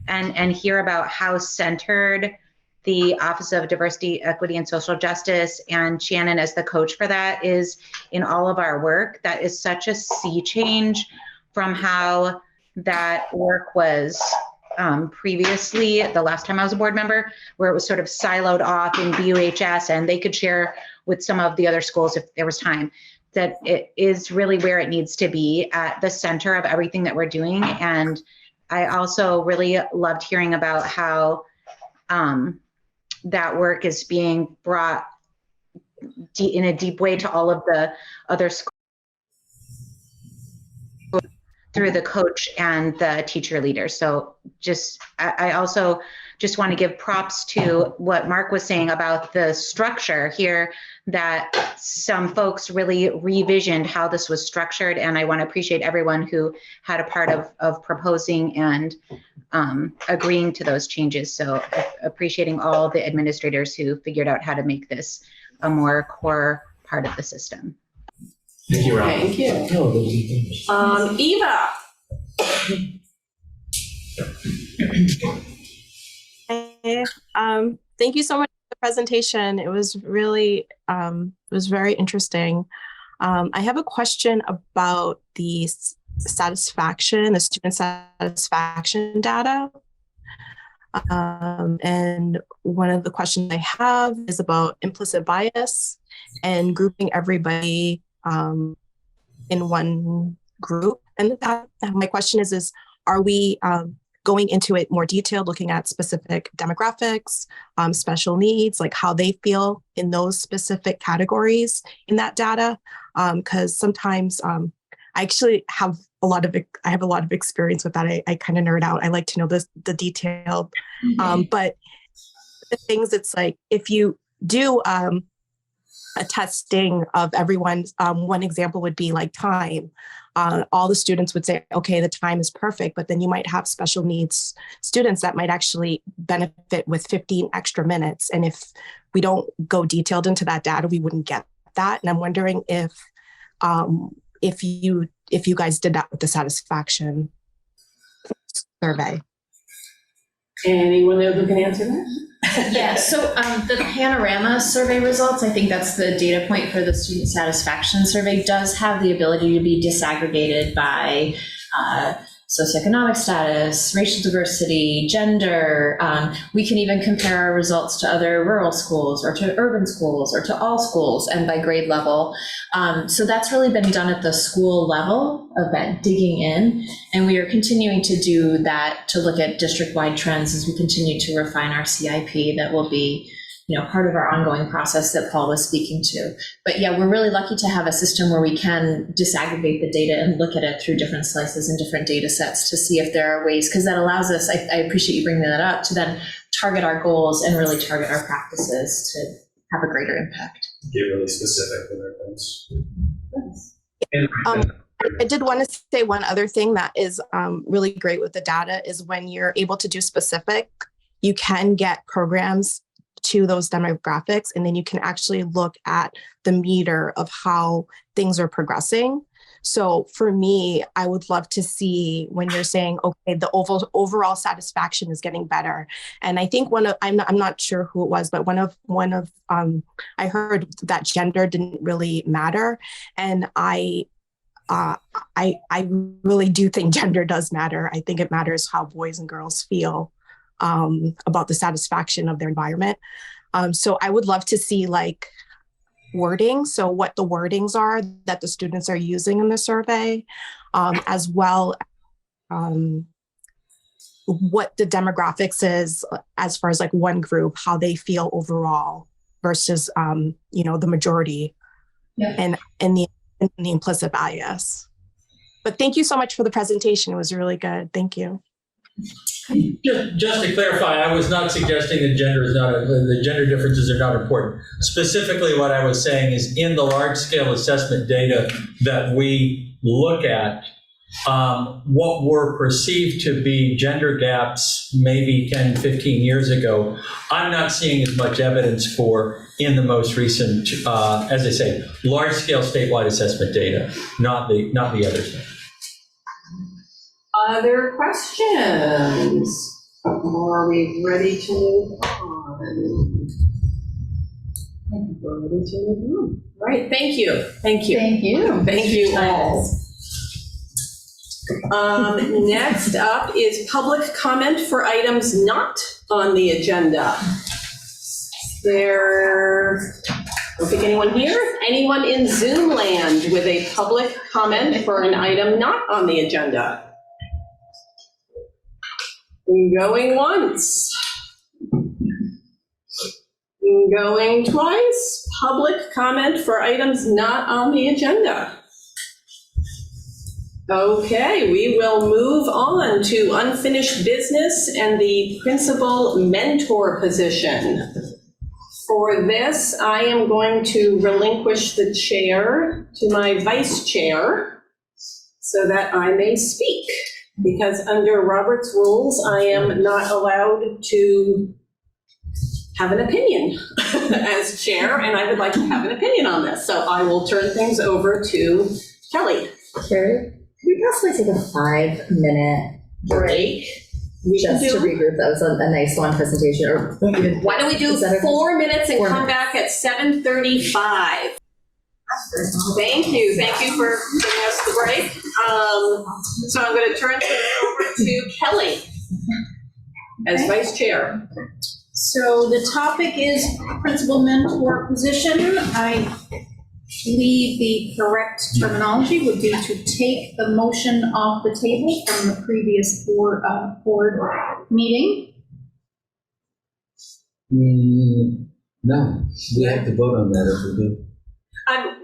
and hear about how centered the Office of Diversity, Equity, and Social Justice and Shannon as the coach for that is in all of our work. That is such a sea change from how that work was previously, the last time I was a board member, where it was sort of siloed off in BUHS and they could share with some of the other schools if there was time. That it is really where it needs to be, at the center of everything that we're doing. And I also really loved hearing about how that work is being brought in a deep way to all of the other schools through the coach and the teacher leaders. So I also just want to give props to what Mark was saying about the structure here, that some folks really revisioned how this was structured. And I want to appreciate everyone who had a part of proposing and agreeing to those changes. So appreciating all the administrators who figured out how to make this a more core part of the system. Thank you, Rob. Thank you. Eva. Hey, thank you so much for the presentation. It was really, very interesting. I have a question about the satisfaction, the student satisfaction data. And one of the questions I have is about implicit bias and grouping everybody in one group. And my question is are we going into it more detailed, looking at specific demographics, special needs, like how they feel in those specific categories in that data? Because sometimes I actually have a lot of experience with that. I kind of nerd out. I like to know the detail. But the things, it's like if you do a testing of everyone, one example would be like time. All the students would say, okay, the time is perfect, but then you might have special needs students that might actually benefit with 15 extra minutes. And if we don't go detailed into that data, we wouldn't get that. And I'm wondering if you guys did that with the satisfaction survey. Anyone who can answer that? Yeah, so the panorama survey results, I think that's the data point for the student satisfaction survey, does have the ability to be disaggregated by socioeconomic status, racial diversity, gender. We can even compare our results to other rural schools or to urban schools or to all schools, and by grade level. So that's really been done at the school level of that digging in. And we are continuing to do that to look at district-wide trends as we continue to refine our CIP. That will be, part of our ongoing process that Paul was speaking to. But yeah, we're really lucky to have a system where we can disaggregate the data and look at it through different slices and different data sets to see if there are ways, because that allows us, I appreciate you bringing that up, to then target our goals and really target our practices to have a greater impact. Get really specific with our things. I did want to say one other thing that is really great with the data is when you're able to do specific, you can get programs to those demographics, and then you can actually look at the meter of how things are progressing. So for me, I would love to see when you're saying, okay, the overall satisfaction is getting better. And I think I'm not sure who it was, but one of I heard that gender didn't really matter. And I really do think gender does matter. I think it matters how boys and girls feel about the satisfaction of their environment. So I would love to see like wording. So what the wordings are that the students are using in the survey, as well what the demographics is as far as like one group, how they feel overall versus, the majority and the implicit bias. But thank you so much for the presentation. It was really good. Thank you. Just to clarify, I was not suggesting that the gender differences are not important. Specifically, what I was saying is in the large-scale assessment data that we look at, what were perceived to be gender gaps maybe 10, 15 years ago, I'm not seeing as much evidence for in the most recent, as I say, large-scale statewide assessment data, not the other stuff. Other questions? Or are we ready to move on? I think we're ready to move on. All right, thank you. Thank you. Thank you. Thank you all. Next up is public comment for items not on the agenda. I don't think anyone here? Anyone in Zoom land with a public comment for an item not on the agenda? Going once. Going twice. Public comment for items not on the agenda. Okay, we will move on to unfinished business and the principal mentor position. For this, I am going to relinquish the chair to my vice chair so that I may speak. Because under Robert's rules, I am not allowed to have an opinion as chair, and I would like to have an opinion on this. So I will turn things over to Kelly. Carrie, could we possibly take a 5-minute break? Just to regroup? That was a nice long presentation. Or why don't we do 4 minutes and come back at 7:35? Thank you for giving us the break. So I'm going to turn things over to Kelly as vice chair. So the topic is principal mentor position. I believe the correct terminology would be to take the motion off the table from the previous board meeting. No, we have to vote on that if we do.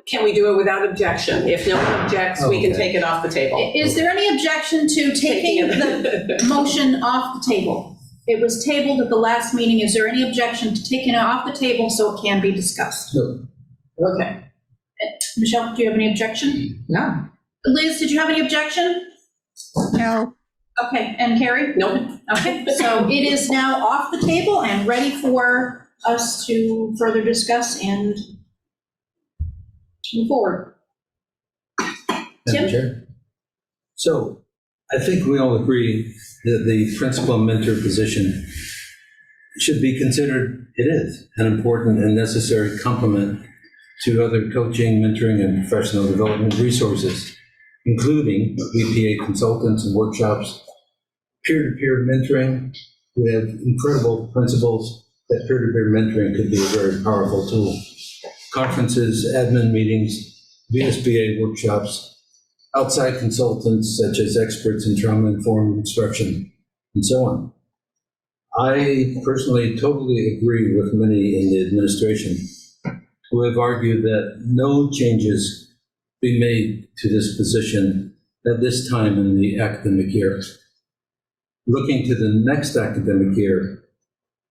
Can we do it without objection? If no one objects, we can take it off the table. Is there any objection to taking the motion off the table? It was tabled at the last meeting. Is there any objection to taking it off the table so it can be discussed? No. Okay. Michelle, do you have any objection? No. Liz, did you have any objection? No. Okay, and Carrie? No. Okay, so it is now off the table and ready for us to further discuss and move forward. Madam Chair. So I think we all agree that the principal mentor position should be considered, it is an important and necessary complement to other coaching, mentoring, and professional development resources, including VPA consultants and workshops, peer-to-peer mentoring. We have incredible principles that peer-to-peer mentoring could be a very powerful tool. Conferences, admin meetings, VSBA workshops, outside consultants such as experts in trauma-informed instruction, and so on. I personally totally agree with many in the administration who have argued that no changes be made to this position at this time in the academic year. Looking to the next academic year,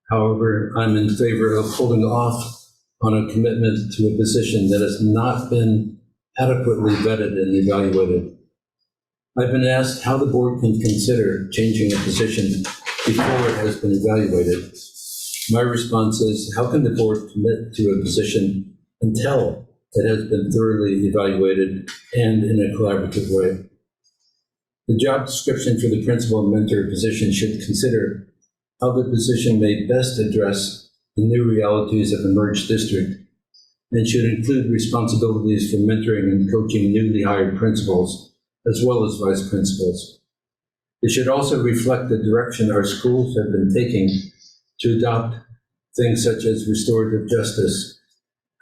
however, I'm in favor of holding off on a commitment to a position that has not been adequately vetted and evaluated. I've been asked how the board can consider changing a position before it has been evaluated. My response is, how can the board commit to a position until it has been thoroughly evaluated and in a collaborative way? The job description for the principal mentor position should consider how the position may best address the new realities of the merged district and should include responsibilities for mentoring and coaching newly hired principals, as well as vice principals. It should also reflect the direction our schools have been taking to adopt things such as restorative justice.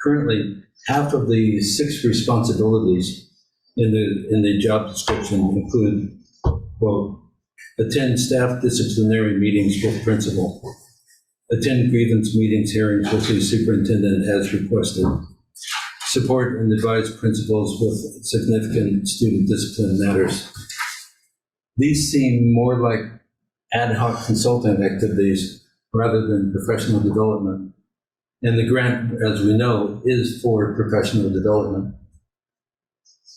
Currently, half of the 6 responsibilities in the job description include, quote, attend staff disciplinary meetings with principal, attend grievance meetings, hearings with the superintendent as requested, support and advise principals with significant student discipline matters. These seem more like ad hoc consulting activities rather than professional development. And the grant, as we know, is for professional development.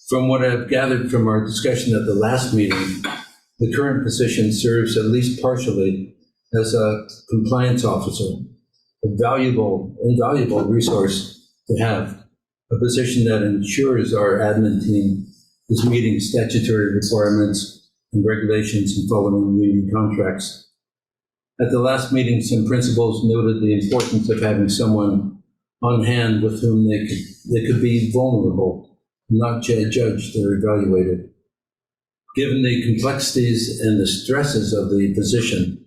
From what I've gathered from our discussion at the last meeting, the current position serves at least partially as a compliance officer, a invaluable resource to have, a position that ensures our admin team is meeting statutory requirements and regulations and following union contracts. At the last meeting, some principals noted the importance of having someone on hand with whom they could be vulnerable, not judged or evaluated. Given the complexities and the stresses of the position,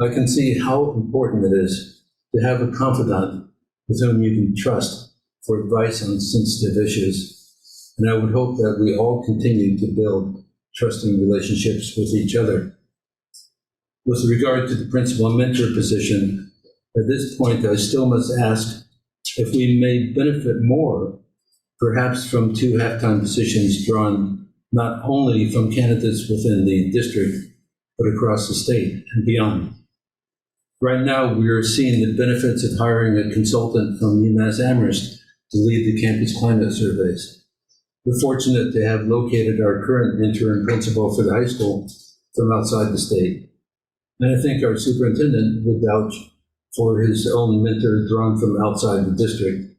I can see how important it is to have a confidant with whom you can trust for advice on sensitive issues. And I would hope that we all continue to build trusting relationships with each other. With regard to the principal and mentor position, at this point, I still must ask if we may benefit more, perhaps from 2 half-time positions drawn not only from candidates within the district, but across the state and beyond. Right now, we are seeing the benefits of hiring a consultant from UMass Amherst to lead the campus climate surveys. We're fortunate to have located our current interim principal for the high school from outside the state. And I think our superintendent would vouch for his own mentor drawn from outside the district.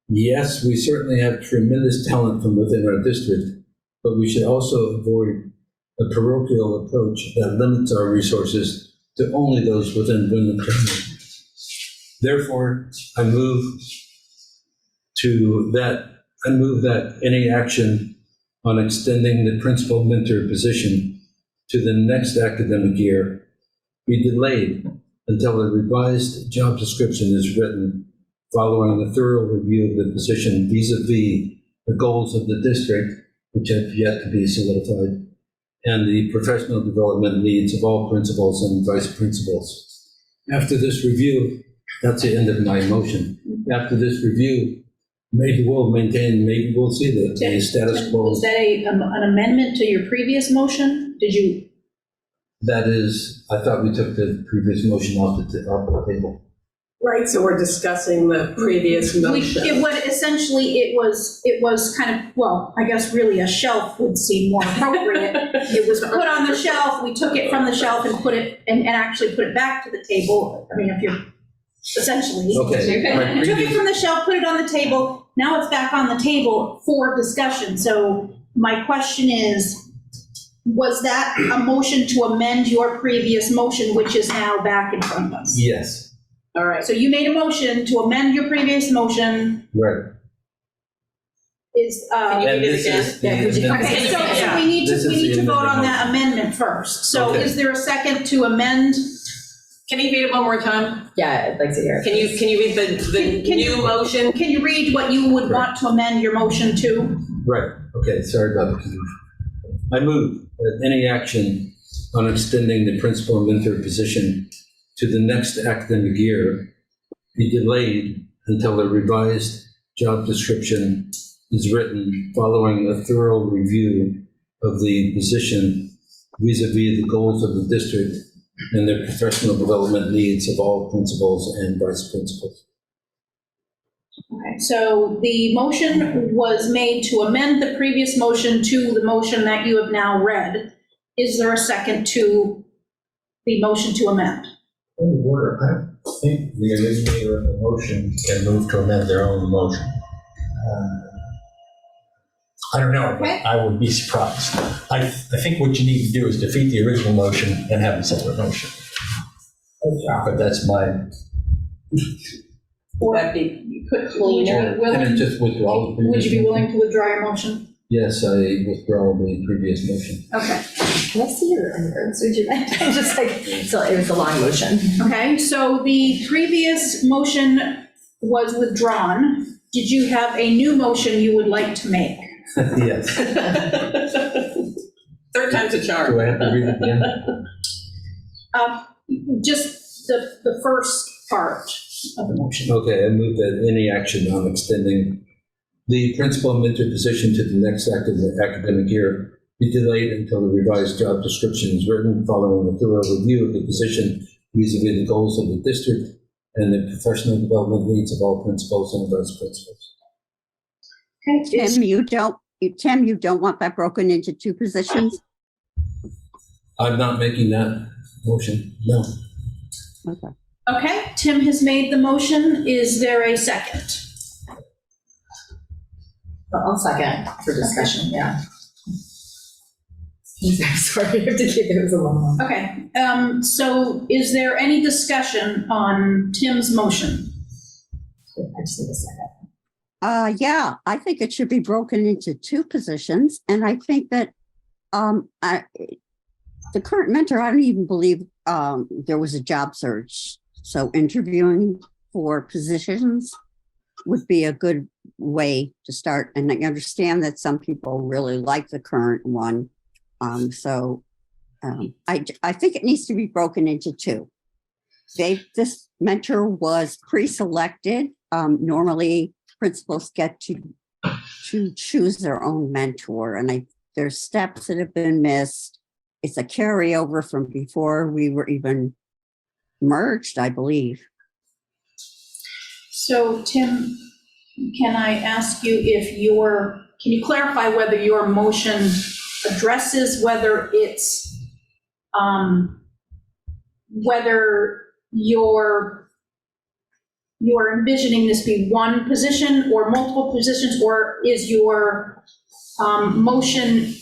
Yes, we certainly have tremendous talent from within our district, but we should also avoid a parochial approach that limits our resources to only those within Windham County. Therefore, I move that any action on extending the principal mentor position to the next academic year be delayed until a revised job description is written following a thorough review of the position vis-a-vis the goals of the district, which have yet to be solidified, and the professional development needs of all principals and vice principals. After this review, that's the end of my motion. After this review, maybe we'll see the status quo. Was that an amendment to your previous motion? Did you? That is, I thought we took the previous motion off the table. Right, so we're discussing the previous motion. It was kind of, well, I guess really a shelf would seem more appropriate. It was put on the shelf, we took it from the shelf and put it, and actually put it back to the table. I mean, if you're, essentially. Okay. Took it from the shelf, put it on the table, now it's back on the table for discussion. So my question is, was that a motion to amend your previous motion, which is now back in front of us? Yes. All right, so you made a motion to amend your previous motion. Right. Can you read it again? Okay, so we need to vote on that amendment first. So Okay. is there a second to amend? Can you read it one more time? Yeah, I'd like to hear it. Can you read the Can new you- motion? Can you read what you would want to amend your motion to? Right. Okay, sorry about the confusion. I move that any action on extending the principal and mentor position to the next academic year be delayed until a revised job description is written following a thorough review of the position vis-a-vis the goals of the district and the professional development needs of all principals and vice principals. Okay, so the motion was made to amend the previous motion to the motion that you have now read. Is there a second to the motion to amend? Point of order, I think the originator of the motion can move to amend their own motion. I don't know, but Okay. I would be surprised. I think what you need to do is defeat the original motion and have a separate motion. But that's my, Or would you be willing? And just withdraw the previous Would you be motion? willing to withdraw your motion? Yes, I withdraw the previous motion. Okay. Can I see your notes? Would you mind? I'm just like, so it was a long motion. Okay, so the previous motion was withdrawn. Did you have a new motion you would like to make? Yes. Third time's a charm. Do I have to read it again? Just the first part of the motion. Okay, I move that any action on extending the principal mentor position to the next academic year be delayed until the revised job description is written, following a thorough review of the position vis-a-vis the goals of the district and the professional development needs of all principals and vice principals. Okay. Tim, you don't want that broken into two positions? I'm not making that motion, no. Okay. Okay, Tim has made the motion. Is there a second? I'll second for discussion, yeah. Sorry, I have to keep it a long one. Okay, so is there any discussion on Tim's motion? I just need a second. Yeah, I think it should be broken into two positions. And I think that the current mentor, I don't even believe there was a job search. So interviewing for positions would be a good way to start. And I understand that some people really like the current one. I think it needs to be broken into two. This mentor was pre-selected. Normally, principals get to choose their own mentor, and there's steps that have been missed. It's a carryover from before we were even merged, I believe. So Tim, can I ask you can you clarify whether your motion addresses whether it's, whether you're envisioning this be one position or multiple positions, or is your motion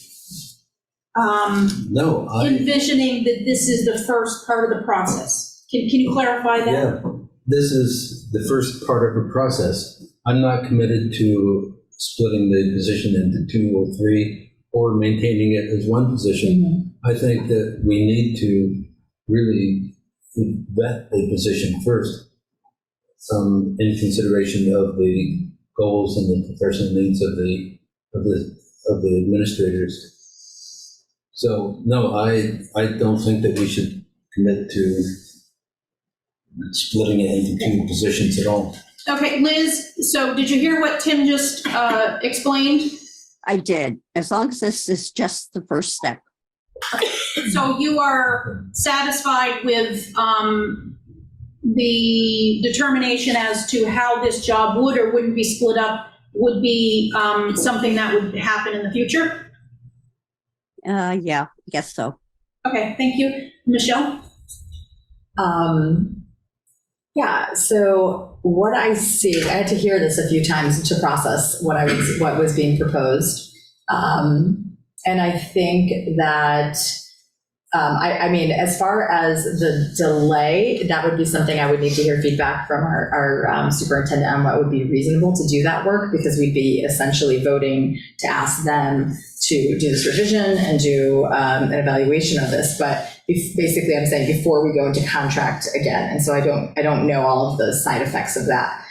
No, envisioning that this is the first part of the process? Can you clarify that? yeah, this is the first part of the process. I'm not committed to splitting the position into two or three or maintaining it as one position. I think that we need to really vet the position first, in consideration of the goals and the professional needs of the administrators. So no, I don't think that we should commit to splitting it into two positions at all. Okay, Liz, so did you hear what Tim just explained? I did, as long as this is just the first step. So you are satisfied with the determination as to how this job would or wouldn't be split up, would be something that would happen in the future? Yeah, I guess so. Okay, thank you. Michelle? Yeah, so what I see, I had to hear this a few times to process what was being proposed. And I think that, I mean, as far as the delay, that would be something I would need to hear feedback from our superintendent on what would be reasonable to do that work, because we'd be essentially voting to ask them to do this revision and do an evaluation of this. But basically, I'm saying before we go into contract again. And so I don't know all of the side effects of that.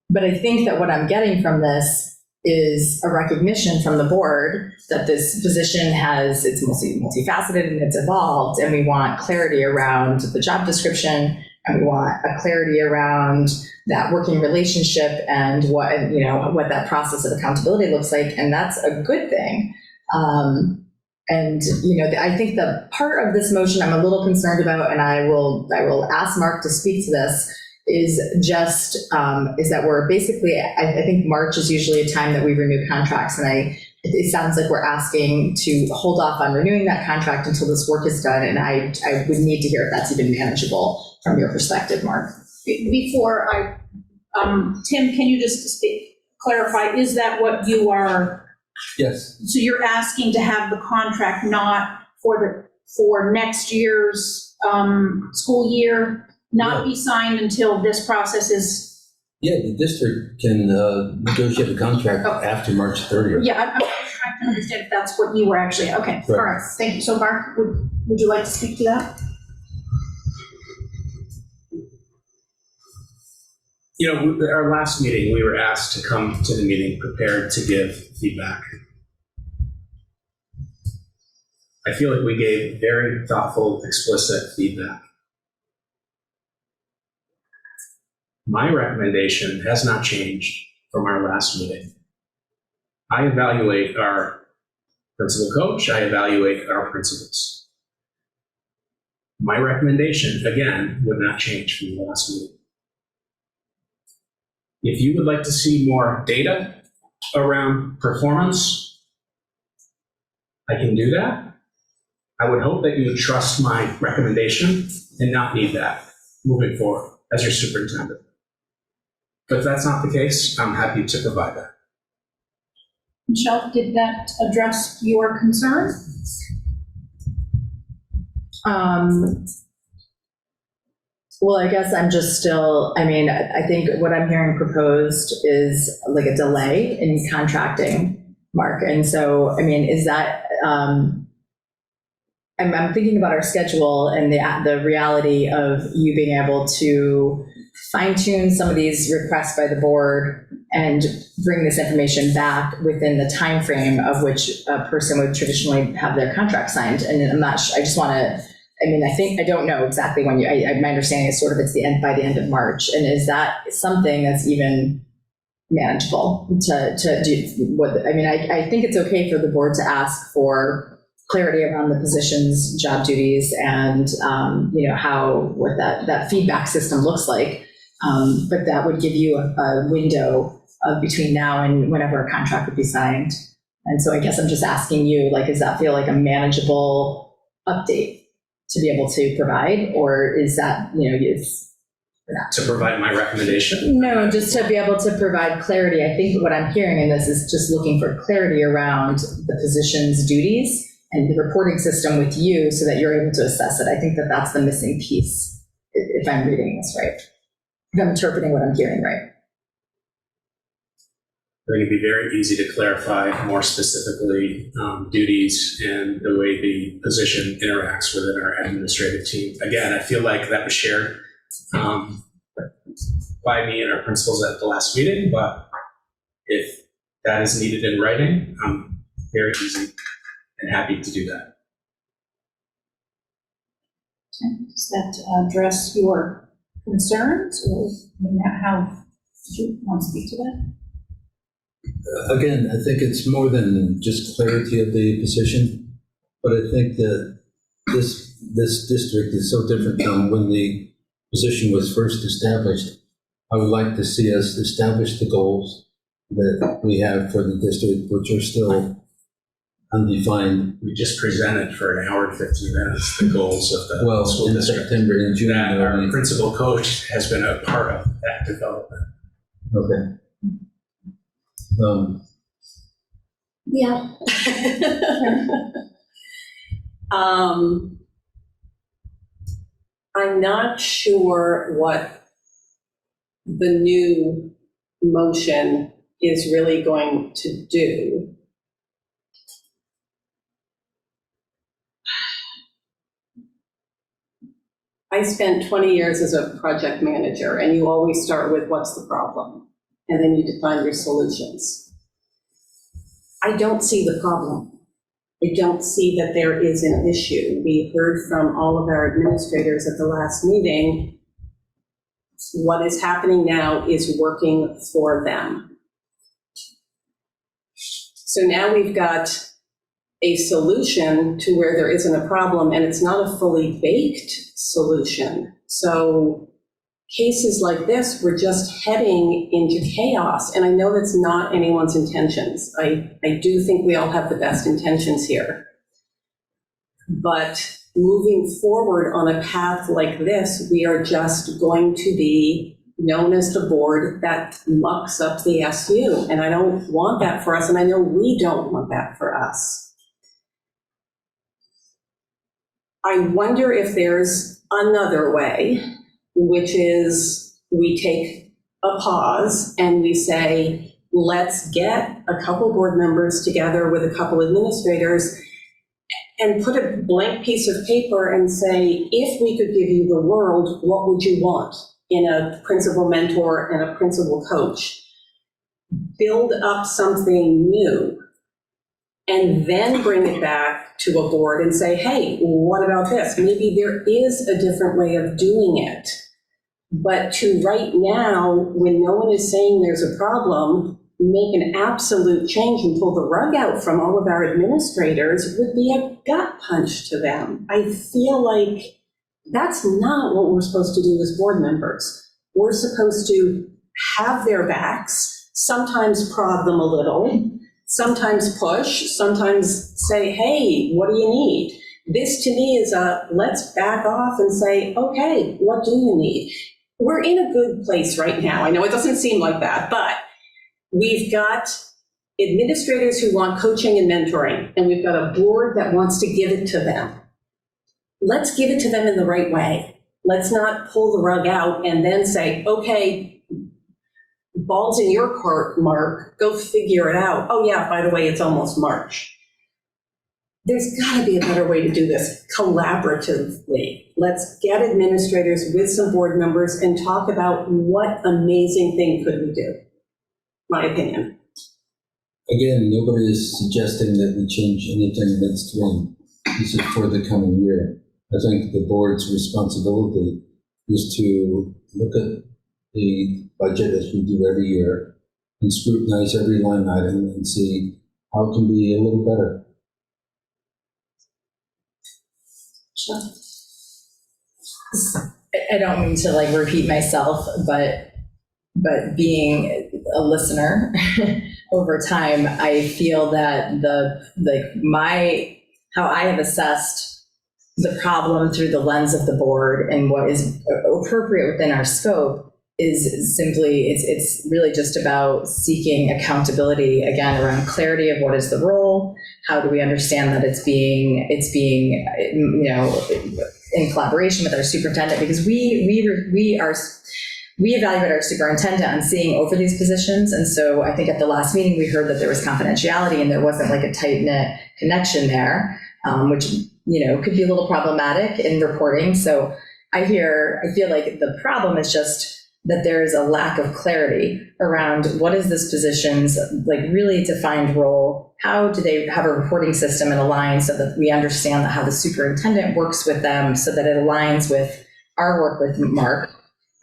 But I think that what I'm getting from this is a recognition from the board that this position it's multifaceted and it's evolved, and we want clarity around the job description, and we want a clarity around that working relationship and what that process of accountability looks like, and that's a good thing. And I think the part of this motion I'm a little concerned about, and I will ask Mark to speak to this, is just is that we're basically, I think March is usually a time that we renew contracts, and it sounds like we're asking to hold off on renewing that contract until this work is done, and I would need to hear if that's even manageable from your perspective, Mark. Before Tim, can you just clarify, is that what you are? Yes. So you're asking to have the contract not for next year's school year, not be signed until this process is? Yeah, the district can negotiate a contract after March 30th. Yeah, I'm just trying to understand if that's what you were actually, okay, Right. all right, thank you. So Mark, would you like to speak to that? Our last meeting, we were asked to come to the meeting prepared to give feedback. I feel like we gave very thoughtful, explicit feedback. My recommendation has not changed from our last meeting. I evaluate our principal coach, I evaluate our principals. My recommendation, again, would not change from the last meeting. If you would like to see more data around performance, I can do that. I would hope that you would trust my recommendation and not need that moving forward as your superintendent. But if that's not the case, I'm happy to provide that. Michelle, did that address your concern? Well, I guess I'm just still, I mean, I think what I'm hearing proposed is like a delay in contracting, Mark. And so, I mean, is that, I'm thinking about our schedule and the reality of you being able to fine tune some of these requests by the board and bring this information back within the time frame of which a person would traditionally have their contract signed. And I'm not sure, I just want to, I mean, I don't know exactly when my understanding is sort of it's by the end of March. And is that something that's even manageable to do? What, I mean, I think it's okay for the board to ask for clarity around the positions, job duties, and what that feedback system looks like. But that would give you a window of between now and whenever a contract would be signed. And so I guess I'm just asking you, like, does that feel like a manageable update to be able to provide, or is that, To provide my recommendation? No, just to be able to provide clarity. I think what I'm hearing in this is just looking for clarity around the position's duties and the reporting system with you so that you're able to assess it. I think that that's the missing piece, if I'm reading this right, if I'm interpreting what I'm hearing right. I think it'd be very easy to clarify more specifically duties and the way the position interacts within our administrative team. Again, I feel like that was shared by me and our principals at the last meeting, but if that is needed in writing, I'm very easy and happy to do that. Does that address your concerns, or how do you want to speak to that? Again, I think it's more than just clarity of the position, but I think that this district is so different from when the position was first established. I would like to see us establish the goals that we have for the district, which are still undefined. We just presented for an hour and 15 minutes the goals of the school in district. September and June. That our principal coach has been a part of that development. Okay. Yeah. I'm not sure what the new motion is really going to do. I spent 20 years as a project manager, and you always start with what's the problem, and then you define your solutions. I don't see the problem. I don't see that there is an issue. We heard from all of our administrators at the last meeting. What is happening now is working for them. So now we've got a solution to where there isn't a problem, and it's not a fully baked solution. So cases like this, we're just heading into chaos, and I know that's not anyone's intentions. I do think we all have the best intentions here. But moving forward on a path like this, we are just going to be known as the board that mucks up the SU, and I don't want that for us, and I know we don't want that for us. I wonder if there's another way, which is we take a pause and we say, let's get a couple board members together with a couple administrators and put a blank piece of paper and say, if we could give you the world, what would you want in a principal mentor and a principal coach? Build up something new and then bring it back to a board and say, hey, what about this? Maybe there is a different way of doing it. But to right now, when no one is saying there's a problem, make an absolute change and pull the rug out from all of our administrators would be a gut punch to them. I feel like that's not what we're supposed to do as board members. We're supposed to have their backs, sometimes prod them a little, sometimes push, sometimes say, hey, what do you need? This to me is a let's back off and say, okay, what do you need? We're in a good place right now. I know it doesn't seem like that, but we've got administrators who want coaching and mentoring, and we've got a board that wants to give it to them. Let's give it to them in the right way. Let's not pull the rug out and then say, okay, ball's in your court, Mark, go figure it out. Oh yeah, by the way, it's almost March. There's gotta be a better way to do this collaboratively. Let's get administrators with some board members and talk about what amazing thing could we do, my opinion. Again, nobody is suggesting that we change anything midstream. This is for the coming year. I think the board's responsibility is to look at the budget as we do every year and scrutinize every line item and see how it can be a little better. Sure. I don't mean to like repeat myself, but being a listener over time, I feel that how I have assessed the problem through the lens of the board and what is appropriate within our scope is simply, it's really just about seeking accountability, again, around clarity of what is the role, how do we understand that it's being in collaboration with our superintendent, because we evaluate our superintendent on seeing over these positions. And so I think at the last meeting, we heard that there was confidentiality and there wasn't like a tight knit connection there, which, could be a little problematic in reporting. So I feel like the problem is just that there is a lack of clarity around what is this position's like really defined role? How do they have a reporting system and align so that we understand how the superintendent works with them so that it aligns with our work with Mark?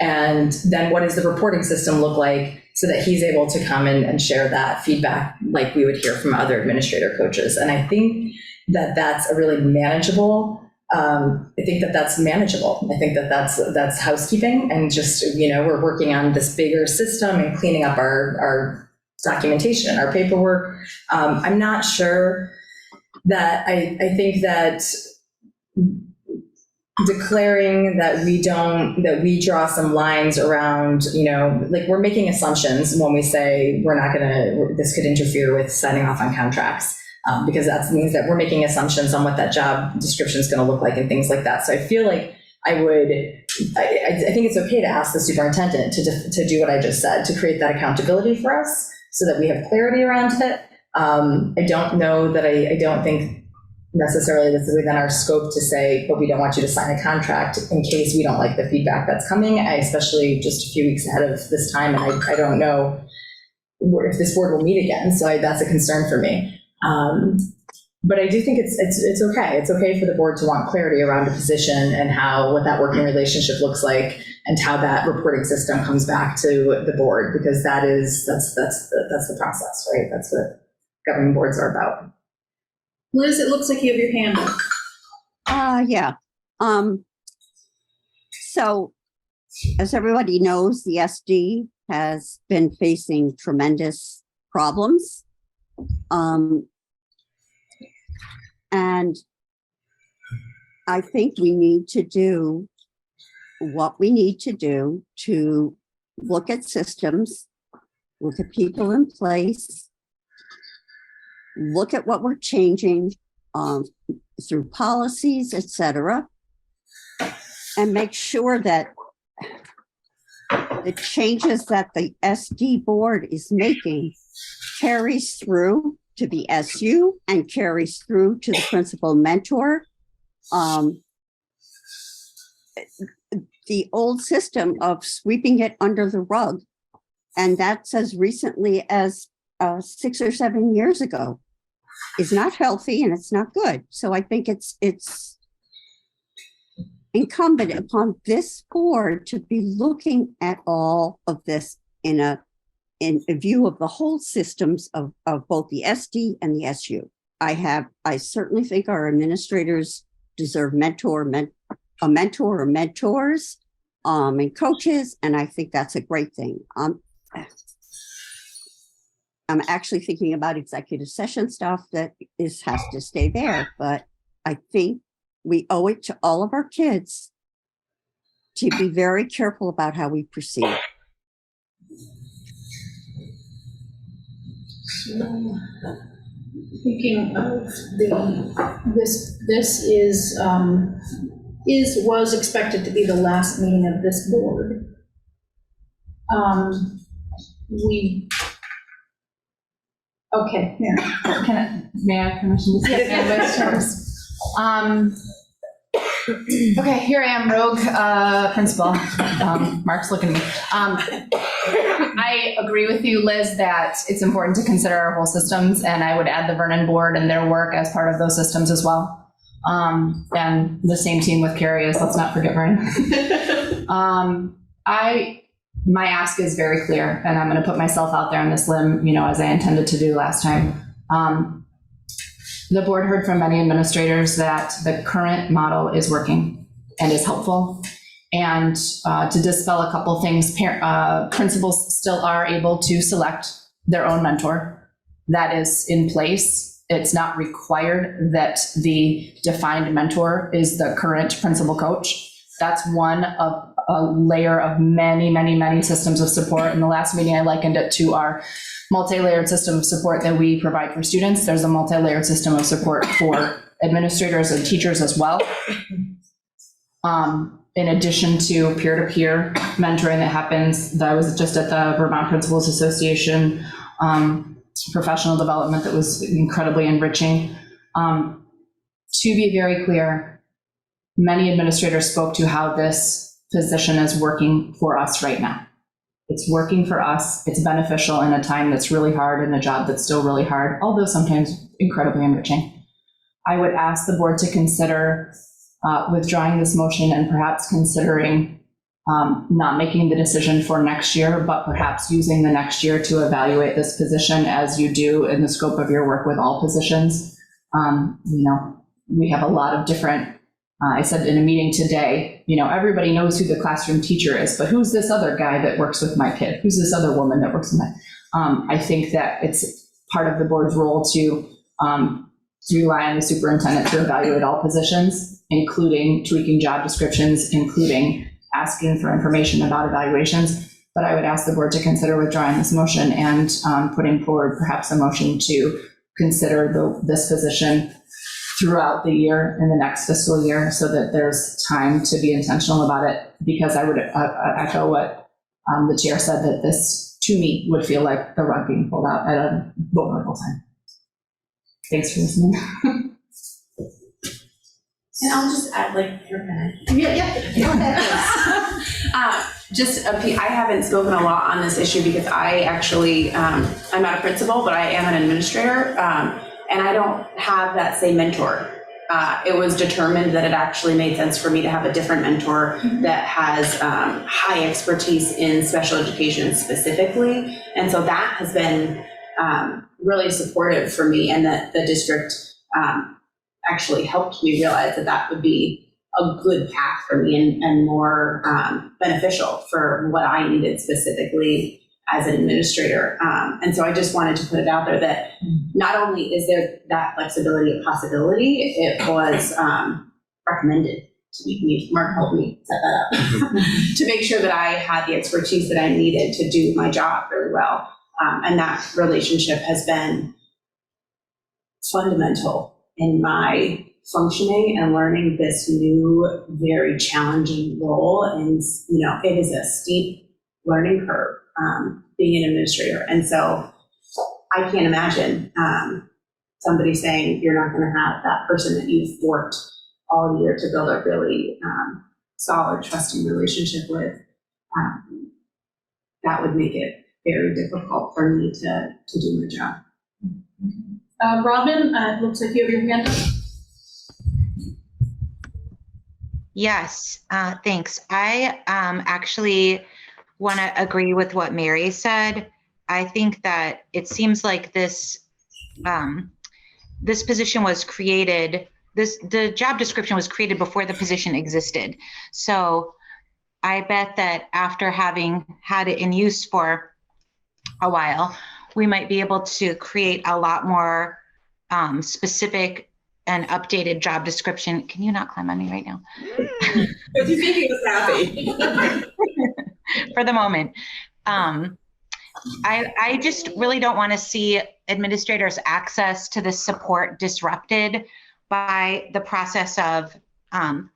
And then what does the reporting system look like so that he's able to come and share that feedback like we would hear from other administrator coaches? And I think that that's a really manageable. I think that that's manageable. I think that that's housekeeping, and just, we're working on this bigger system and cleaning up our documentation, our paperwork. I'm not sure that I think that declaring that we draw some lines around, like we're making assumptions when we say this could interfere with signing off on contracts. Because that means that we're making assumptions on what that job description is going to look like and things like that. So I feel like I think it's okay to ask the superintendent to do what I just said, to create that accountability for us so that we have clarity around it. I don't know that I don't think necessarily this is within our scope to say, but we don't want you to sign a contract in case we don't like the feedback that's coming, especially just a few weeks ahead of this time. And I don't know if this board will meet again. So that's a concern for me. But I do think it's okay. It's okay for the board to want clarity around a position and what that working relationship looks like and how that reporting system comes back to the board, because that's the process, right? That's what governing boards are about. Liz, it looks like you have your hand up. Yeah. So as everybody knows, the SD has been facing tremendous problems. And I think we need to do what we need to do to look at systems, look at people in place, look at what we're changing through policies, et cetera, and make sure that the changes that the SD board is making carries through to the SU and carries through to the principal mentor. The old system of sweeping it under the rug, and that's as recently as 6 or 7 years ago. is not healthy and it's not good. So I think it's incumbent upon this board to be looking at all of this in a view of the whole systems of both the SD and the SU. I certainly think our administrators deserve a mentor or mentors, and coaches, and I think that's a great thing. I'm actually thinking about executive session stuff that has to stay there, but I think we owe it to all of our kids to be very careful about how we proceed. So, thinking of this was expected to be the last meeting of this board. Okay, yeah. May I have permission to say Yes, terms? Okay, here I am, rogue principal. Mark's looking at me. I agree with you, Liz, that it's important to consider our whole systems, and I would add the Vernon board and their work as part of those systems as well. And the same team with Carrie is, let's not forget Vernon. My ask is very clear, and I'm going to put myself out there on this limb, as I intended to do last time. The board heard from many administrators that the current model is working and is helpful. And to dispel a couple things, principals still are able to select their own mentor. That is in place. It's not required that the defined mentor is the current principal coach. That's one of a layer of many, many, many systems of support. In the last meeting, I likened it to our multi-layered system of support that we provide for students. There's a multi-layered system of support for administrators and teachers as well. In addition to peer-to-peer mentoring that happens, I was just at the Vermont Principals Association professional development that was incredibly enriching. To be very clear, many administrators spoke to how this position is working for us right now. It's working for us. It's beneficial in a time that's really hard and a job that's still really hard, although sometimes incredibly enriching. I would ask the board to consider withdrawing this motion and perhaps considering not making the decision for next year, but perhaps using the next year to evaluate this position as you do in the scope of your work with all positions. We have a lot of different, I said in a meeting today, everybody knows who the classroom teacher is, but who's this other guy that works with my kid? Who's this other woman that works with my, I think that it's part of the board's role to rely on the superintendent to evaluate all positions, including tweaking job descriptions, including asking for information about evaluations. But I would ask the board to consider withdrawing this motion and putting forward perhaps a motion to consider this position throughout the year in the next fiscal year so that there's time to be intentional about it, because I would echo what the chair said, that this, to me, would feel like the rug being pulled out at a vulnerable time. Thanks for listening. And I'll just add, your pen. I haven't spoken a lot on this issue because I actually, I'm not a principal, but I am an administrator, and I don't have that same mentor. It was determined that it actually made sense for me to have a different mentor that has high expertise in special education specifically. And so that has been really supportive for me, and that the district actually helped me realize that that would be a good path for me and more beneficial for what I needed specifically as an administrator. And so I just wanted to put it out there that not only is there that flexibility a possibility, it was recommended to me. Mark helped me set that up to make sure that I had the expertise that I needed to do my job really well. And that relationship has been fundamental in my functioning and learning this new, very challenging role. And, it is a steep learning curve being an administrator. And so I can't imagine somebody saying you're not going to have that person that you've worked all year to build a really solid, trusting relationship with. That would make it very difficult for me to do my job. Robin, looks like you have your hand up. Yes, thanks. I actually want to agree with what Mary said. I think that it seems like this position was created, the job description was created before the position existed. So I bet that after having had it in use for a while, we might be able to create a lot more specific and updated job description. Can you not climb on me right now? If you think he was happy. For the moment. I just really don't want to see administrators' access to this support disrupted by the process of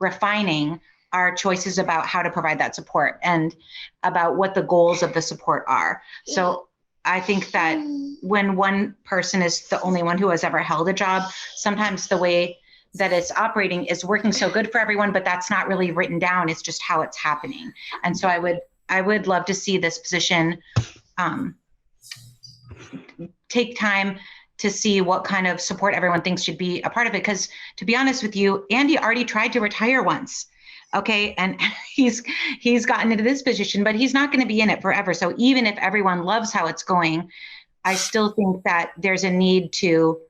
refining our choices about how to provide that support and about what the goals of the support are. So I think that when one person is the only one who has ever held a job, sometimes the way that it's operating is working so good for everyone, but that's not really written down. It's just how it's happening. And so I would love to see this position take time to see what kind of support everyone thinks should be a part of it. Because to be honest with you, Andy already tried to retire once. Okay, and he's gotten into this position, but he's not going to be in it forever. So even if everyone loves how it's going, I still think that there's a need to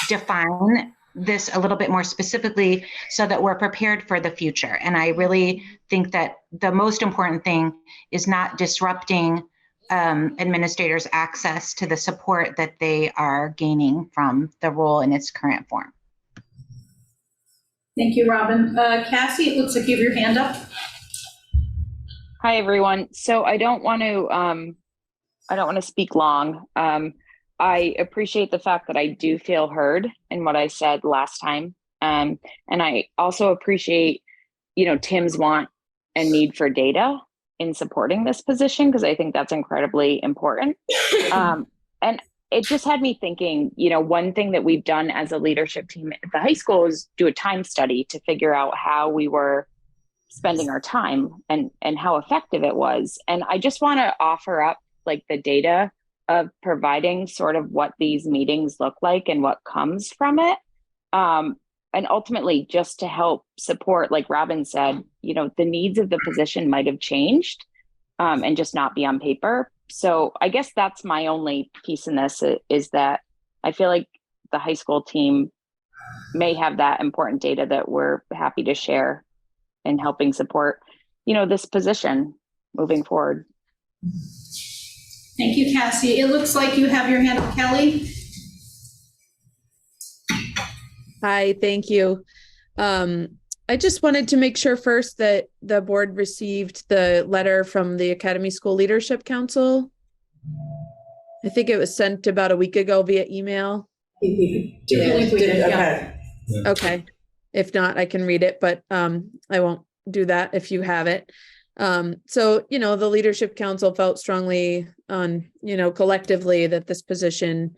define this a little bit more specifically so that we're prepared for the future. And I really think that the most important thing is not disrupting administrators' access to the support that they are gaining from the role in its current form. Thank you, Robin. Cassie, it looks like you have your hand up. Hi, everyone. So I don't want to speak long. I appreciate the fact that I do feel heard in what I said last time. And I also appreciate, Tim's want and need for data in supporting this position, because I think that's incredibly important. And it just had me thinking, one thing that we've done as a leadership team at the high school is do a time study to figure out how we were spending our time and how effective it was. And I just want to offer up like the data of providing sort of what these meetings look like and what comes from it. And ultimately just to help support, like Robin said, the needs of the position might have changed and just not be on paper. So I guess that's my only piece in this is that I feel like the high school team may have that important data that we're happy to share in helping support, this position moving forward. Thank you, Cassie. It looks like you have your hand up, Kelly. Hi, thank you. I just wanted to make sure first that the board received the letter from the Academy School Leadership Council. I think it was sent about a week ago via email. Okay. Okay. If not, I can read it, but I won't do that if you have it. So, the Leadership Council felt strongly on, collectively that this position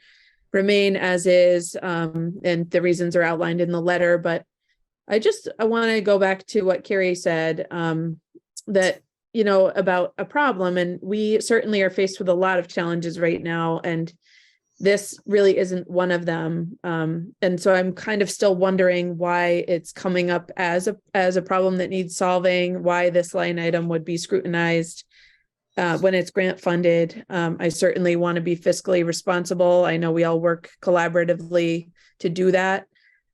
remain as is, and the reasons are outlined in the letter. But I want to go back to what Carrie said, that, about a problem. And we certainly are faced with a lot of challenges right now. And this really isn't one of them. And so I'm kind of still wondering why it's coming up as a problem that needs solving, why this line item would be scrutinized when it's grant funded. I certainly want to be fiscally responsible. I know we all work collaboratively to do that.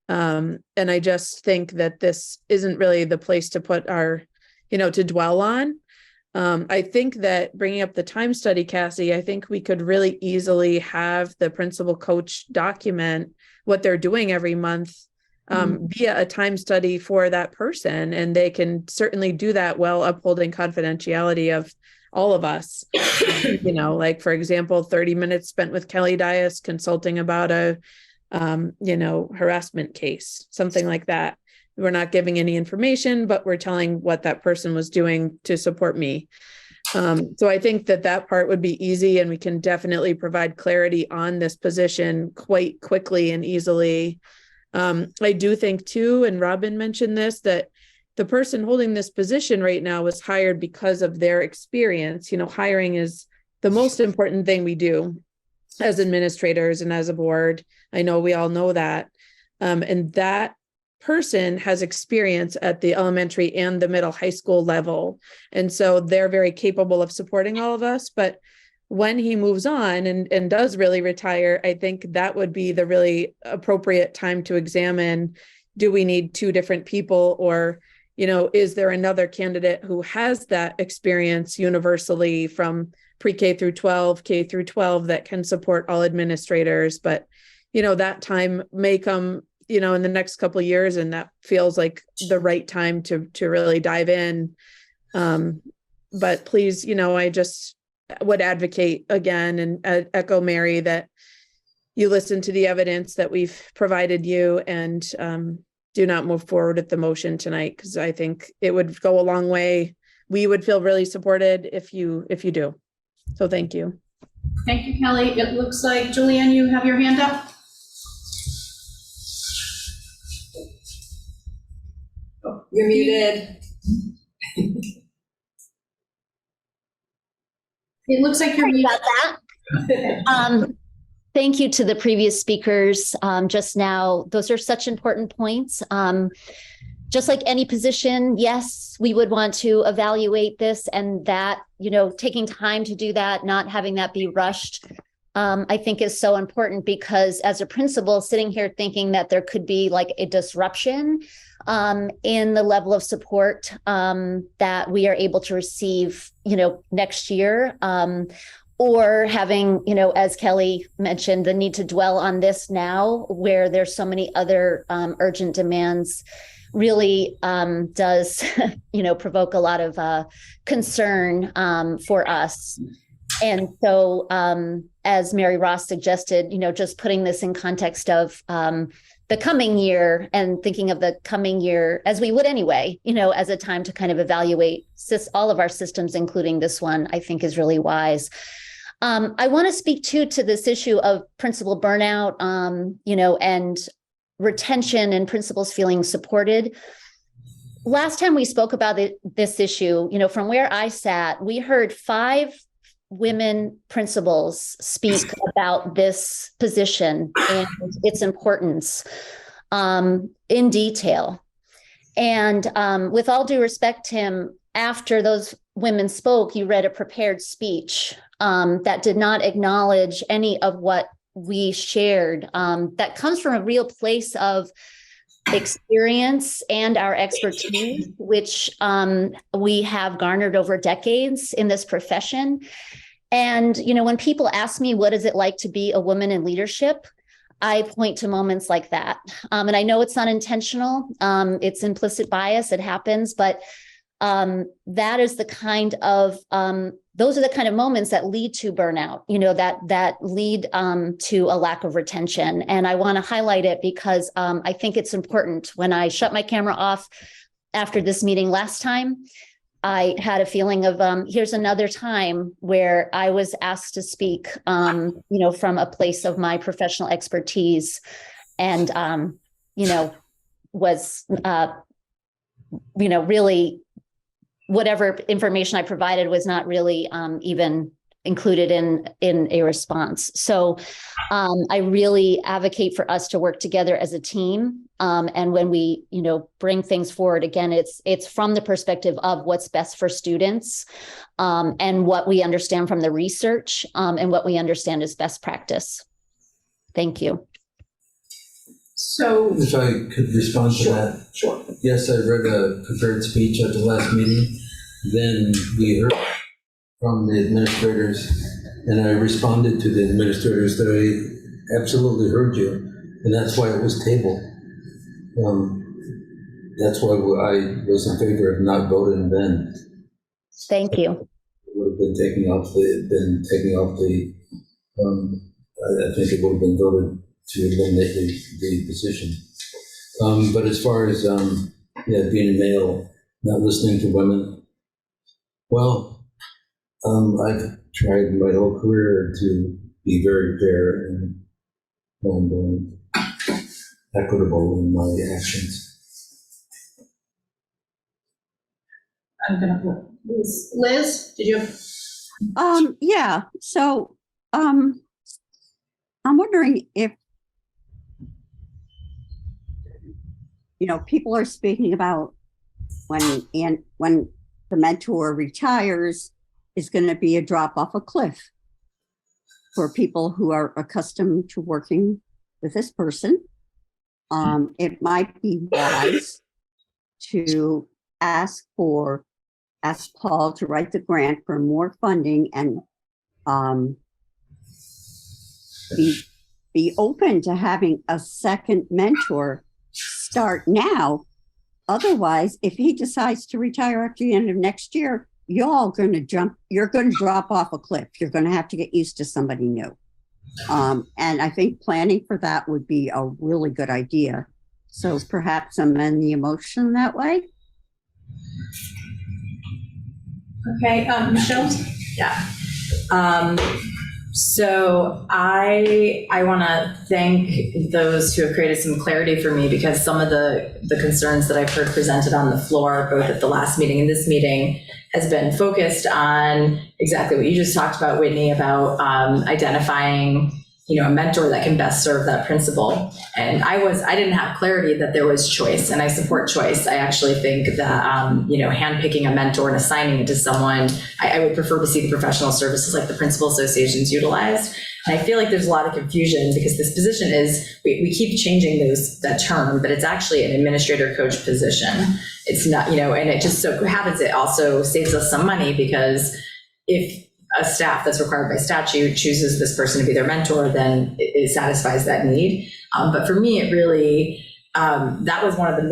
And I just think that this isn't really the place to put our, to dwell on. I think that bringing up the time study, Cassie, I think we could really easily have the principal coach document what they're doing every month via a time study for that person. And they can certainly do that while upholding confidentiality of all of us. Like, for example, 30 minutes spent with Kelly Dias consulting about a, harassment case, something like that. We're not giving any information, but we're telling what that person was doing to support me. So I think that part would be easy, and we can definitely provide clarity on this position quite quickly and easily. I do think too, and Robin mentioned this, that the person holding this position right now was hired because of their experience. Hiring is the most important thing we do. as administrators and as a board. I know we all know that. And that person has experience at the elementary and the middle high school level. And so they're very capable of supporting all of us. But when he moves on and does really retire, I think that would be the really appropriate time to examine, do we need two different people, or, is there another candidate who has that experience universally from pre-K through 12, K through 12 that can support all administrators? But, that time may come, in the next couple of years, and that feels like the right time to really dive in. But please, I just would advocate again and echo Mary that you listen to the evidence that we've provided you and do not move forward with the motion tonight, because I think it would go a long way. We would feel really supported if you do. So thank you. Thank you, Kelly. It looks like, Julianne, you have your hand up. Oh, you're muted. It looks like you're muted. About that. Thank you to the previous speakers just now. Those are such important points. Just like any position, yes, we would want to evaluate this, and that, taking time to do that, not having that be rushed, I think is so important, because as a principal sitting here thinking that there could be like a disruption in the level of support that we are able to receive, next year, or having, as Kelly mentioned, the need to dwell on this now where there's so many other urgent demands really does, provoke a lot of concern for us. And so as Mary Ross suggested, just putting this in context of the coming year and thinking of the coming year as we would anyway, as a time to kind of evaluate all of our systems, including this one, I think is really wise. I want to speak to this issue of principal burnout, and retention and principals feeling supported. Last time we spoke about this issue, from where I sat, we heard 5 women principals speak about this position and its importance in detail. And with all due respect, Tim, after those women spoke, you read a prepared speech that did not acknowledge any of what we shared, that comes from a real place of experience and our expertise, which we have garnered over decades in this profession. And, when people ask me, what is it like to be a woman in leadership? I point to moments like that. And I know it's not intentional. It's implicit bias. It happens. But that is the kind of, those are the kind of moments that lead to burnout, that lead to a lack of retention. And I want to highlight it because I think it's important. When I shut my camera off after this meeting last time, I had a feeling of here's another time where I was asked to speak, from a place of my professional expertise, and was really whatever information I provided was not really even included in a response. So I really advocate for us to work together as a team. And when we, bring things forward, again, it's from the perspective of what's best for students, and what we understand from the research, and what we understand is best practice. Thank you. So, if I could respond to that. Sure. Yes, I read a prepared speech at the last meeting. Then we heard from the administrators, and I responded to the administrators that I absolutely heard you, and that's why it was tabled. That's why I was in favor of not voting then. Thank you. It would have been taking off the. I think it would have been voted to eliminate the position. But as far as being a male, not listening to women, well, I've tried my whole career to be very fair and equitable in my actions. I'm going to put Liz, did you? Yeah. So I'm wondering if, people are speaking about when the mentor retires, is going to be a drop off a cliff for people who are accustomed to working with this person. It might be wise to ask Paul to write the grant for more funding and be open to having a second mentor start now. Otherwise, if he decides to retire after the end of next year, you're going to drop off a cliff. You're going to have to get used to somebody new. And I think planning for that would be a really good idea. So perhaps amend the motion that way. Okay, Michelle? Yeah. So I want to thank those who have created some clarity for me, because some of the concerns that I've heard presented on the floor, both at the last meeting and this meeting, has been focused on exactly what you just talked about, Whitney, about identifying, a mentor that can best serve that principal. And I didn't have clarity that there was choice, and I support choice. I actually think that, handpicking a mentor and assigning it to someone, I would prefer to see the professional services like the principal associations utilized. And I feel like there's a lot of confusion because this position is, we keep changing that term, but it's actually an administrator coach position. It's not, and it just so happens it also saves us some money, because if a staff that's required by statute chooses this person to be their mentor, then it satisfies that need. But for me, it really, that was one of the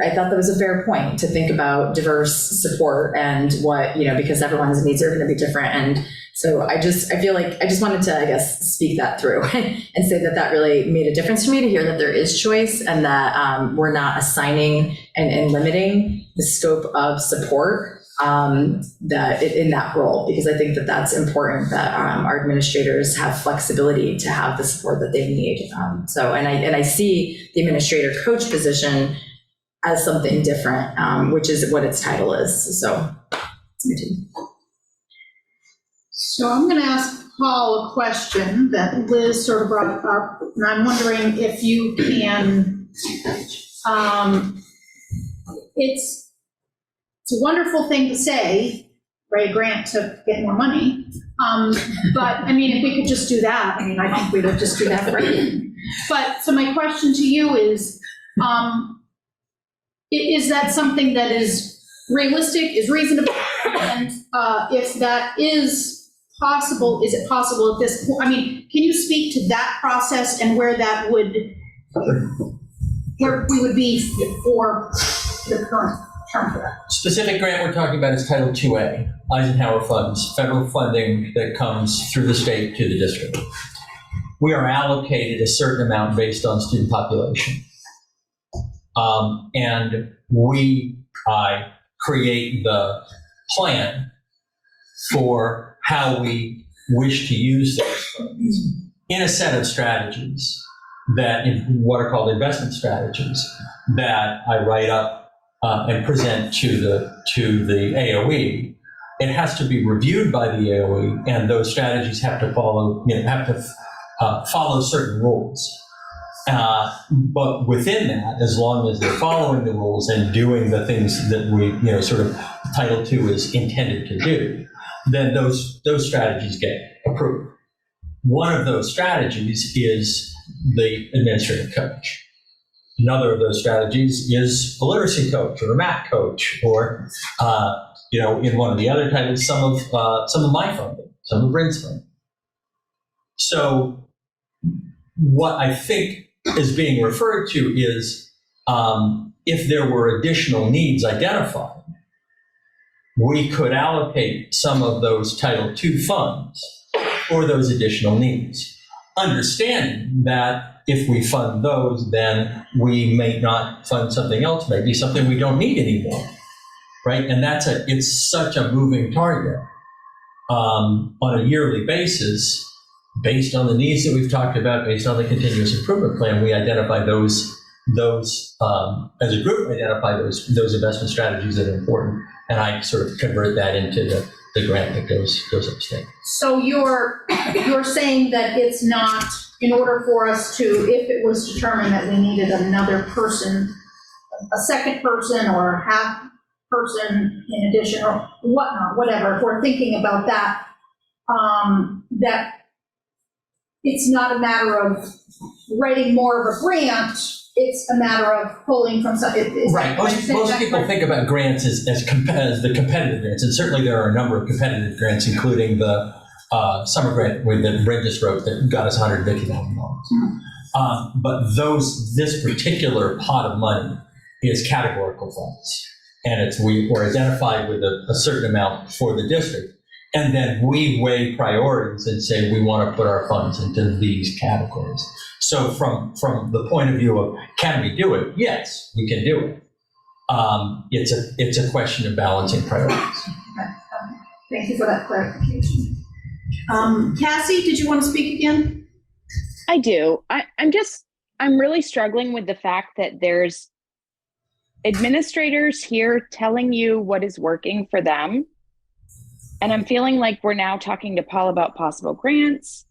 I thought that was a fair point to think about diverse support and what, because everyone's needs are going to be different. And so I feel like I just wanted to, I guess, speak that through and say that really made a difference for me to hear that there is choice, and that we're not assigning and limiting the scope of support that in that role, because I think that that's important, that our administrators have flexibility to have the support that they need. And I see the administrator coach position as something different, which is what its title is. So I'm going to ask Paul a question that Liz sort of brought up, and I'm wondering if you can, it's a wonderful thing to say, write a grant to get more money. But I mean, if we could just do that, I think we would just do that for everything. But so my question to you is that something that is realistic, is reasonable? And if that is possible, is it possible at this point? Can you speak to that process and where we would be for the current term for that? Specific grant we're talking about is Title IIA, Eisenhower funds, federal funding that comes through the state to the district. We are allocated a certain amount based on student population. And we create the plan for how we wish to use those funds in a set of strategies in what are called investment strategies that I write up and present to the AOE. It has to be reviewed by the AOE, and those strategies have to follow follow certain rules. But within that, as long as they're following the rules and doing the things that we, sort of Title II is intended to do, then those strategies get approved. One of those strategies is the administrative coach. Another of those strategies is a literacy coach or a math coach, or in one of the other titles, some of my funding, some of Bryn's funding. So what I think is being referred to is if there were additional needs identified, we could allocate some of those Title II funds for those additional needs, understanding that if we fund those, then we may not fund something else, maybe something we don't need anymore, right? And it's such a moving target on a yearly basis, based on the needs that we've talked about, based on the continuous improvement plan. We identify those as a group, identify those investment strategies that are important, and I sort of convert that into the grant that goes upstate. So you're saying that it's not, in order for us to, if it was determined that we needed another person, a second person or a half person in addition or whatnot, whatever, if we're thinking about that, that it's not a matter of writing more of a grant, it's a matter of pulling from some. Right. Most people think about grants as the competitive grants, and certainly there are a number of competitive grants, including the summer grant that Brent just wrote that got us $150,000. But this particular pot of money is categorical funds, and we're identified with a certain amount for the district, and then we weigh priorities and say we want to put our funds into these categories. So from the point of view of can we do it? Yes, we can do it. It's a question of balancing priorities. Thank you for that clarification. Cassie, did you want to speak again? I do. I'm really struggling with the fact that there's administrators here telling you what is working for them. And I'm feeling like we're now talking to Paul about possible grants.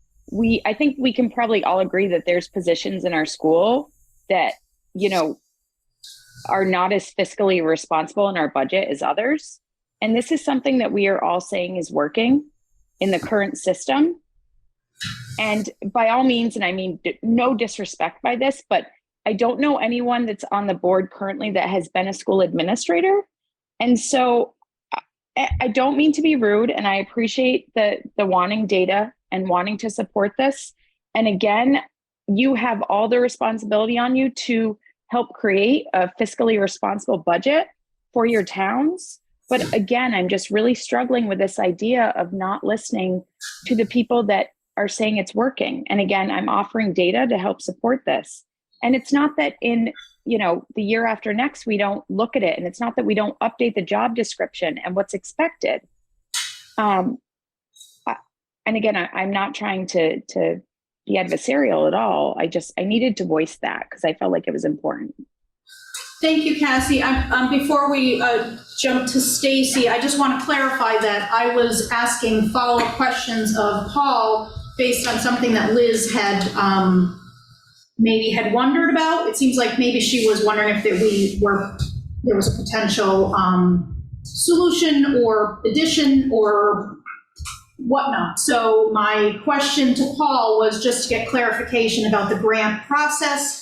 I think we can probably all agree that there's positions in our school that, are not as fiscally responsible in our budget as others. And this is something that we are all saying is working in the current system. And by all means, and I mean no disrespect by this, but I don't know anyone that's on the board currently that has been a school administrator. And so I don't mean to be rude, and I appreciate the wanting data and wanting to support this. And again, you have all the responsibility on you to help create a fiscally responsible budget for your towns. But again, I'm just really struggling with this idea of not listening to the people that are saying it's working. And again, I'm offering data to help support this. And it's not that in, the year after next, we don't look at it. And it's not that we don't update the job description and what's expected. And again, I'm not trying to be adversarial at all. I needed to voice that because I felt like it was important. Thank you, Cassie. Before we jump to Stacy, I just want to clarify that I was asking follow-up questions of Paul based on something that Liz had maybe had wondered about. It seems like maybe she was wondering if there was a potential solution or addition or whatnot. So my question to Paul was just to get clarification about the grant process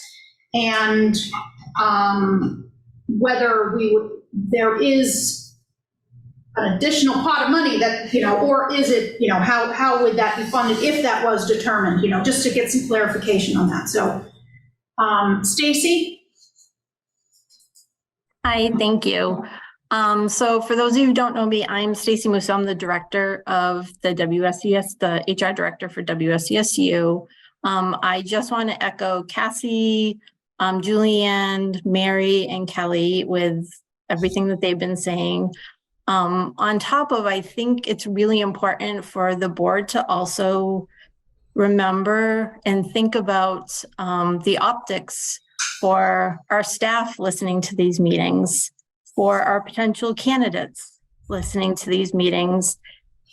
and whether there is an additional pot of money that, or is it, how would that be funded if that was determined, just to get some clarification on that. So, Stacy? Hi, thank you. So for those of you who don't know me, I'm Stacy Musso. I'm the director of the the HR director for WSESU. I just want to echo Cassie, Julianne, Mary, and Kelly with everything that they've been saying. On top of, I think it's really important for the board to also remember and think about the optics for our staff listening to these meetings, for our potential candidates listening to these meetings,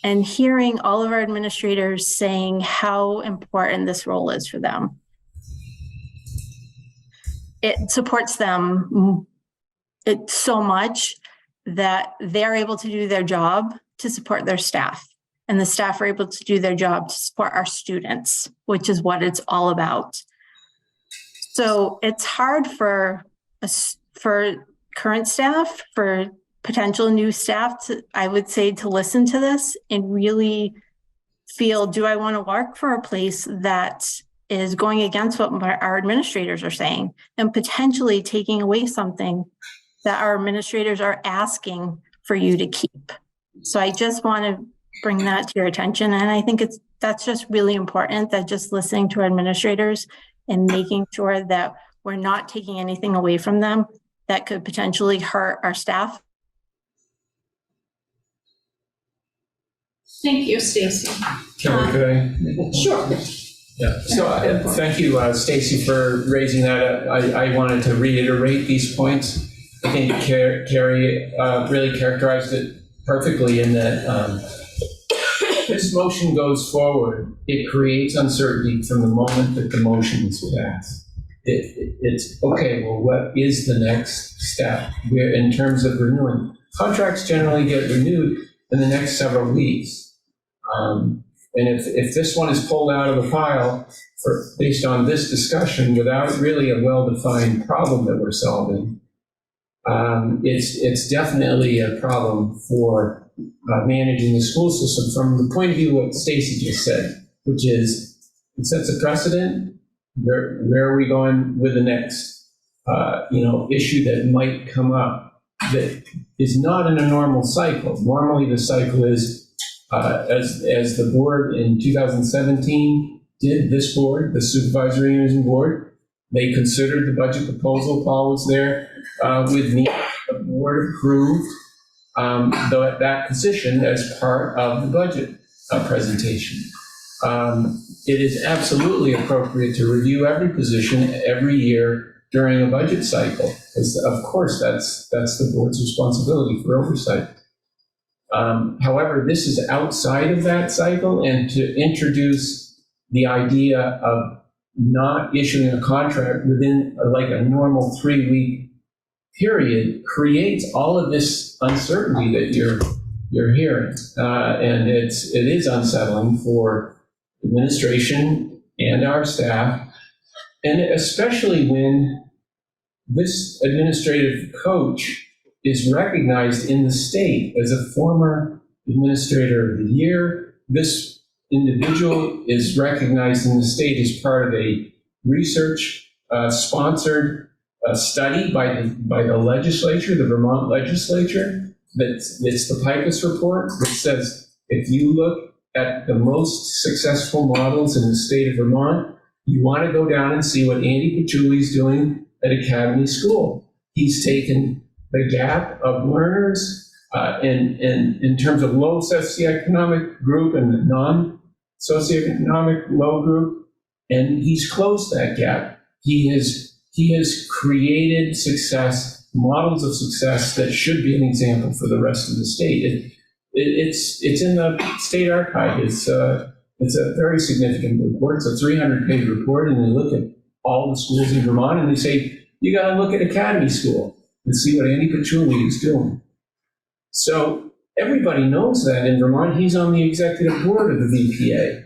and hearing all of our administrators saying how important this role is for them. It supports them so much that they're able to do their job to support their staff, and the staff are able to do their job to support our students, which is what it's all about. So it's hard for current staff, for potential new staff, I would say, to listen to this and really feel, do I want to work for a place that is going against what our administrators are saying and potentially taking away something that our administrators are asking for you to keep. So I just want to bring that to your attention. And I think that's just really important, that just listening to our administrators and making sure that we're not taking anything away from them that could potentially hurt our staff. Thank you, Stacy. Kelly, could I? Sure. Yeah. So thank you, Stacy, for raising that. I wanted to reiterate these points. I think Carrie really characterized it perfectly in that this motion goes forward, it creates uncertainty from the moment that the motion is passed. It's, okay, well, what is the next step in terms of renewing? Contracts generally get renewed in the next several weeks. And if this one is pulled out of the pile based on this discussion without really a well-defined problem that we're solving, it's definitely a problem for managing the school system from the point of view of what Stacy just said, which is it sets a precedent. Where are we going with the next issue that might come up that is not in a normal cycle? Normally the cycle is as the board in 2017 did, this board, the Supervisory Union Board, they considered the budget proposal. Paul was there with me. The board approved that position as part of the budget presentation. It is absolutely appropriate to review every position every year during a budget cycle, because of course that's the board's responsibility for oversight. However, this is outside of that cycle, and to introduce the idea of not issuing a contract within like a normal 3-week period creates all of this uncertainty that you're hearing, and it is unsettling for administration and our staff, and especially when this administrative coach is recognized in the state as a former administrator of the year. This individual is recognized in the state as part of a research sponsored study by the legislature, the Vermont legislature. It's the Picus report that says if you look at the most successful models in the state of Vermont, you want to go down and see what Andy Paciulli's doing at Academy School. He's taken the gap of learners in terms of low socioeconomic group and non-socioeconomic low group, and he's closed that gap. He has created success, models of success that should be an example for the rest of the state. It's in the state archive. It's a very significant report. It's a 300-page report, and they look at all the schools in Vermont, and they say, you got to look at Academy School and see what Andy Paciulli is doing. So everybody knows that in Vermont. He's on the executive board of the VPA.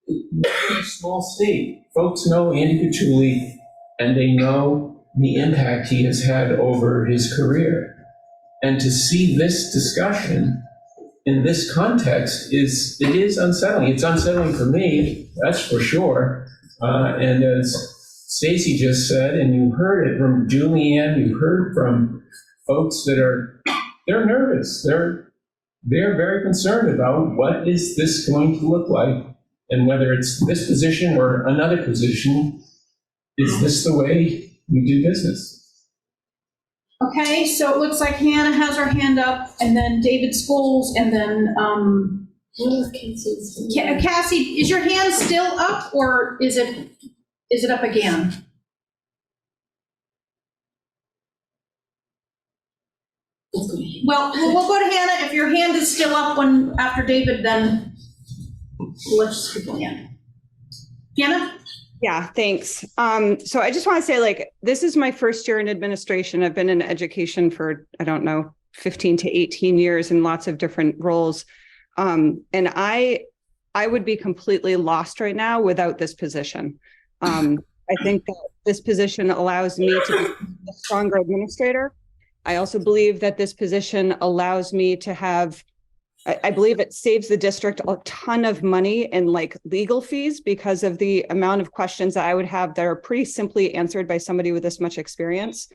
It's a small state. Folks know Andy Paciulli, and they know the impact he has had over his career. And to see this discussion in this context is unsettling. It's unsettling for me, that's for sure. And as Stacy just said, and you heard it from Julianne, you heard from folks they're nervous. They're very concerned about what is this going to look like, and whether it's this position or another position, is this the way we do business? Okay, so it looks like Hannah has her hand up, and then David Scholes, and then Cassie, is your hand still up, or is it up again? Well, we'll go to Hannah. If your hand is still up after David, then let's just keep going. Hannah? Yeah, thanks. So I just want to say, this is my first year in administration. I've been in education for, 15 to 18 years in lots of different roles. And I would be completely lost right now without this position. I think that this position allows me to be a stronger administrator. I also believe that this position allows me to have, I believe it saves the district a ton of money in legal fees because of the amount of questions that I would have that are pretty simply answered by somebody with this much experience.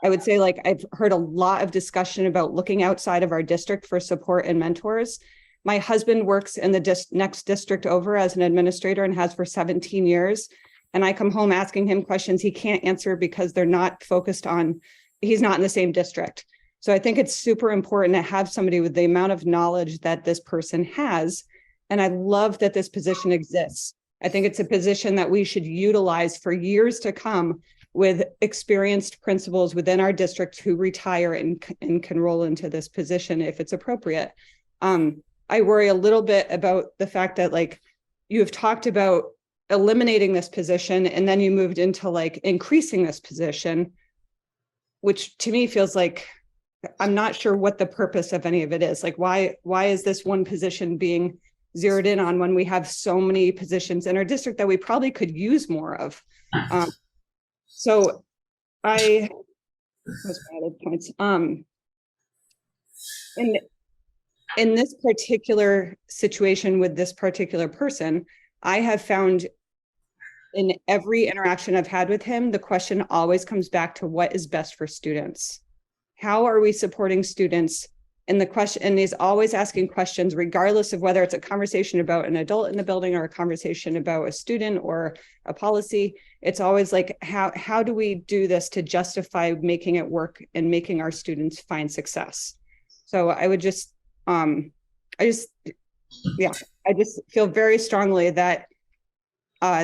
I would say I've heard a lot of discussion about looking outside of our district for support and mentors. My husband works in the next district over as an administrator and has for 17 years. And I come home asking him questions he can't answer because they're not focused on, he's not in the same district. So I think it's super important to have somebody with the amount of knowledge that this person has. And I love that this position exists. I think it's a position that we should utilize for years to come with experienced principals within our district who retire and can roll into this position if it's appropriate. I worry a little bit about the fact that like you have talked about eliminating this position and then you moved into like increasing this position, which to me feels like I'm not sure what the purpose of any of it is. Like why is this one position being zeroed in on when we have so many positions in our district that we probably could use more of? So I was added points. In this particular situation with this particular person, I have found in every interaction I've had with him, the question always comes back to what is best for students. How are we supporting students? And the question, and he's always asking questions, regardless of whether it's a conversation about an adult in the building or a conversation about a student or a policy. It's always like, how do we do this to justify making it work and making our students find success? So I would just, I just feel very strongly that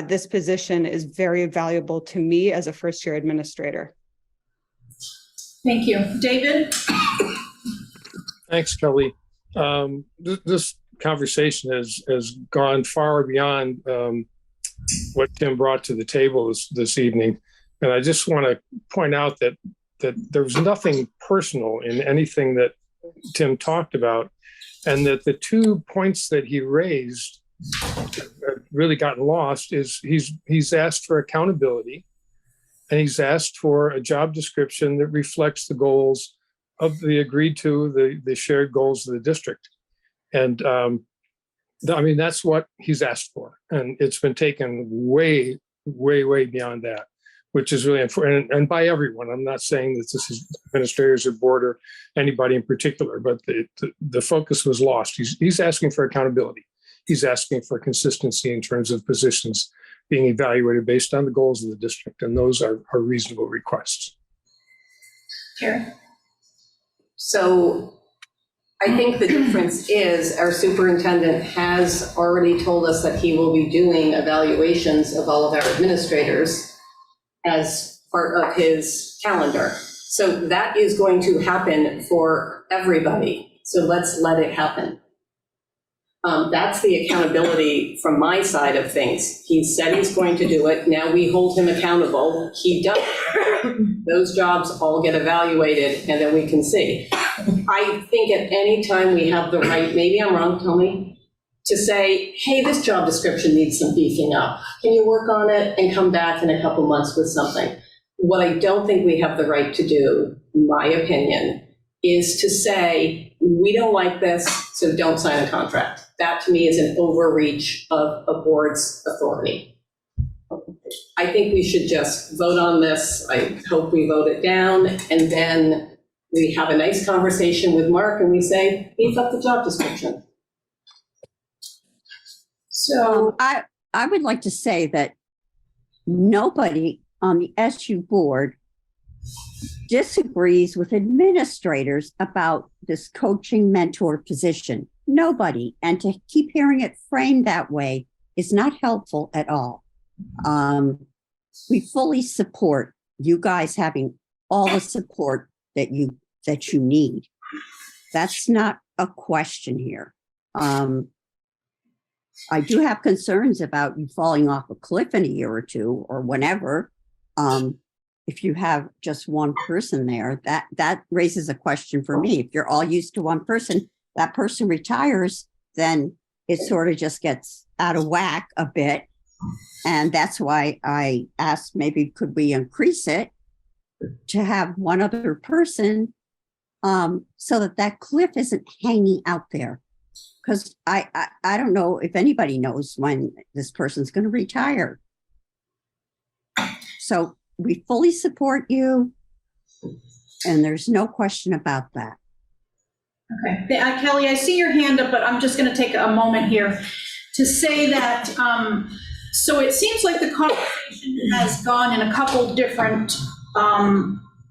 this position is very valuable to me as a first-year administrator. Thank you. David? Thanks, Kelly. This conversation has gone far beyond what Tim brought to the table this evening. And I just want to point out that there's nothing personal in anything that Tim talked about, and that the 2 points that he raised have really gotten lost is he's asked for accountability, and he's asked for a job description that reflects the goals of the shared goals of the district. And I mean, that's what he's asked for. And it's been taken way, way, way beyond that, which is really important. And by everyone, I'm not saying that this is administrators or board or anybody in particular, but the focus was lost. He's asking for accountability. He's asking for consistency in terms of positions being evaluated based on the goals of the district. And those are reasonable requests. Karen? So I think the difference is our superintendent has already told us that he will be doing evaluations of all of our administrators as part of his calendar. So that is going to happen for everybody. So let's let it happen. That's the accountability from my side of things. He said he's going to do it. Now we hold him accountable. He does. Those jobs all get evaluated, and then we can see. I think at any time we have the right, maybe I'm wrong, tell me, to say, hey, this job description needs some beefing up. Can you work on it and come back in a couple months with something? What I don't think we have the right to do, in my opinion, is to say, we don't like this, so don't sign a contract. That to me is an overreach of a board's authority. I think we should just vote on this. I hope we vote it down, and then we have a nice conversation with Mark and we say, beef up the job description. So I would like to say that nobody on the SU board disagrees with administrators about this coaching mentor position. Nobody. And to keep hearing it framed that way is not helpful at all. We fully support you guys having all the support that you need. That's not a question here. I do have concerns about you falling off a cliff in a year or two or whenever. If you have just one person there, that raises a question for me. If you're all used to one person, that person retires, then it sort of just gets out of whack a bit. And that's why I asked, maybe could we increase it to have one other person so that cliff isn't hanging out there. Because I don't know if anybody knows when this person's going to retire. So we fully support you, and there's no question about that. Okay, Kelly, I see your hand up, but I'm just going to take a moment here to say that, so it seems like the conversation has gone in a couple different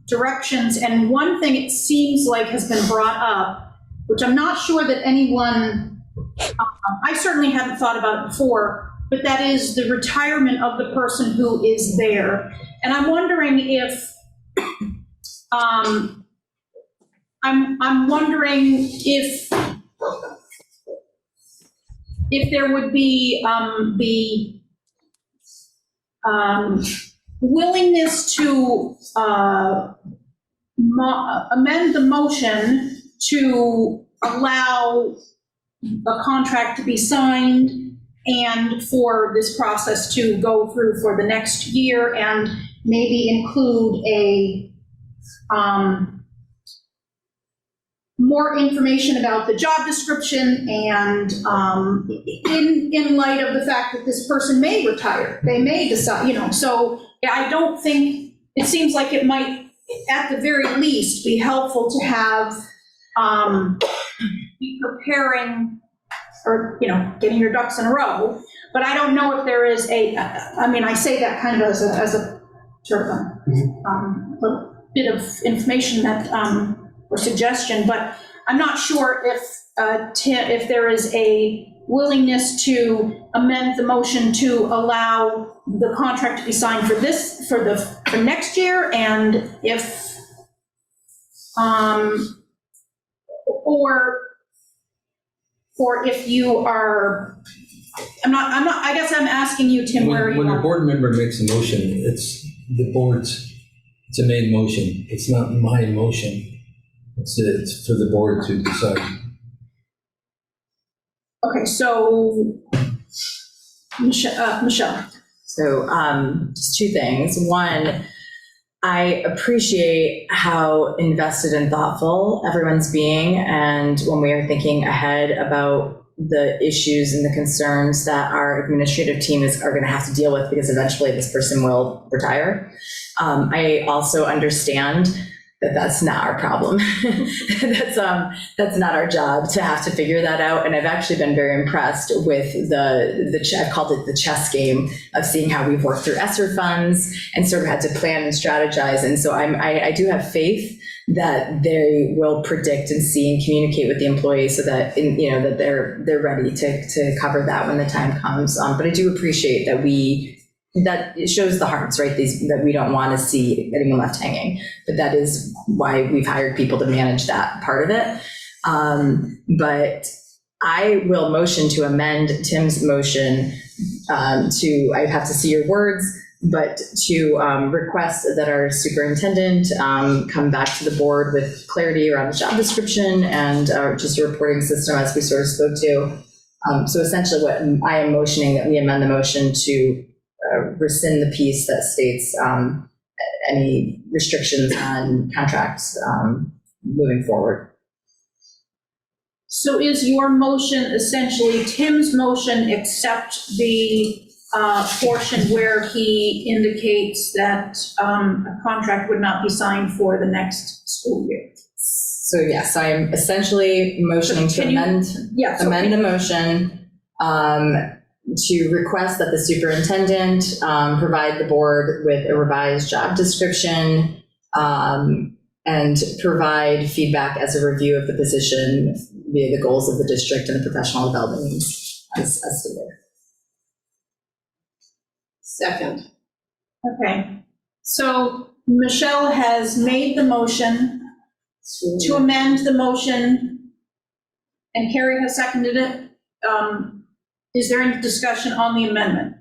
directions, and one thing it seems like has been brought up, which I'm not sure that anyone, I certainly hadn't thought about it before, but that is the retirement of the person who is there. And I'm wondering if, I'm wondering if there would be the willingness to amend the motion to allow a contract to be signed and for this process to go through for the next year, and maybe include a more information about the job description, and in light of the fact that this person may retire, they may decide, so I don't think, it seems like it might, at the very least, be helpful to have, be preparing, or, getting your ducks in a row, but I don't know if there is I say that kind of as a sort of a little bit of information that, or suggestion, but I'm not sure if there is a willingness to amend the motion to allow the contract to be signed for next year, and if, or if you are, I guess I'm asking you, Tim, where you When a are. board member makes a motion, it's the board's, it's a main motion. It's not my motion. It's for the board to decide. Okay, so, Michelle. So just two things. One, I appreciate how invested and thoughtful everyone's being, and when we are thinking ahead about the issues and the concerns that our administrative team are going to have to deal with, because eventually this person will retire. I also understand that that's not our problem. That's not our job to have to figure that out. And I've actually been very impressed with I've called it the chess game of seeing how we've worked through ESSER funds and sort of had to plan and strategize. And so I do have faith that they will predict and see and communicate with the employees so that that they're ready to cover that when the time comes. But I do appreciate that it shows the hearts, right? That we don't want to see anyone left hanging, but that is why we've hired people to manage that part of it. But I will motion to amend Tim's motion I have to see your words, but to request that our superintendent come back to the board with clarity around the job description and just a reporting system, as we sort of spoke to. So essentially what I am motioning, that we amend the motion to rescind the piece that states any restrictions on contracts moving forward. So is your motion essentially Tim's motion, except the portion where he indicates that a contract would not be signed for the next school year? So yes, I am essentially motioning to amend the motion to request that the superintendent provide the board with a revised job description and provide feedback as a review of the position via the goals of the district and the professional development needs as stated. Second. Okay, so Michelle has made the motion to amend the motion, and Carrie has seconded it. Is there any discussion on the amendment?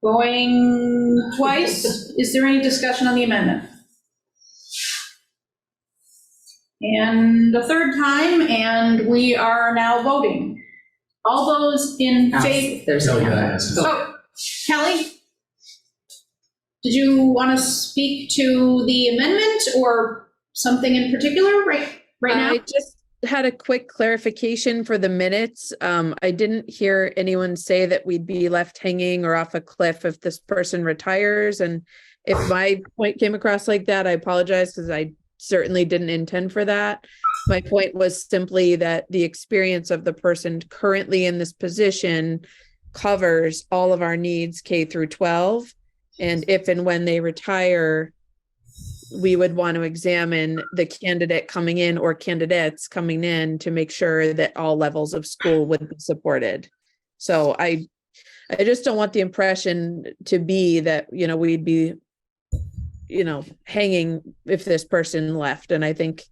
Going twice, is there any discussion on the amendment? And a third time, and we are now voting. All those in favor? There's no Oh, Kelly? Did you want to speak to the amendment or something in particular right now? I just had a quick clarification for the minutes. I didn't hear anyone say that we'd be left hanging or off a cliff if this person retires. And if my point came across like that, I apologize, because I certainly didn't intend for that. My point was simply that the experience of the person currently in this position covers all of our needs K through 12. And if and when they retire, we would want to examine the candidate coming in or candidates coming in to make sure that all levels of school would be supported. So I just don't want the impression to be that, we'd be, hanging if this person left. And I think,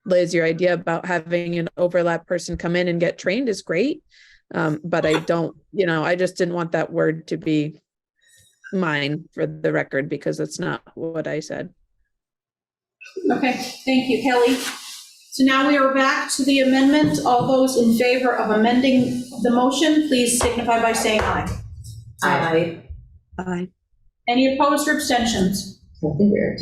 Liz, your idea about having an overlap person come in and get trained is great. But I don't, I just didn't want that word to be mine for the record, because it's not what I said. Okay, thank you, Kelly. So now we are back to the amendment. All those in favor of amending the motion, please signify by saying aye. Aye. Aye. Any opposed or abstentions? I think we're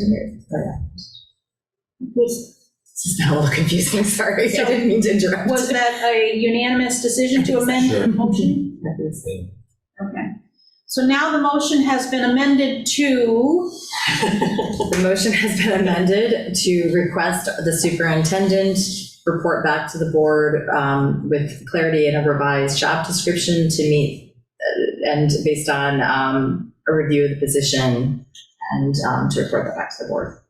Was, this is now a little confusing, sorry, I didn't mean to interrupt. was that a unanimous decision to amend the motion? Sure. Okay. So now the motion has been amended to? The motion has been amended to request the superintendent report back to the board with clarity and a revised job description to meet and based on a review of the position and to report that back to the board.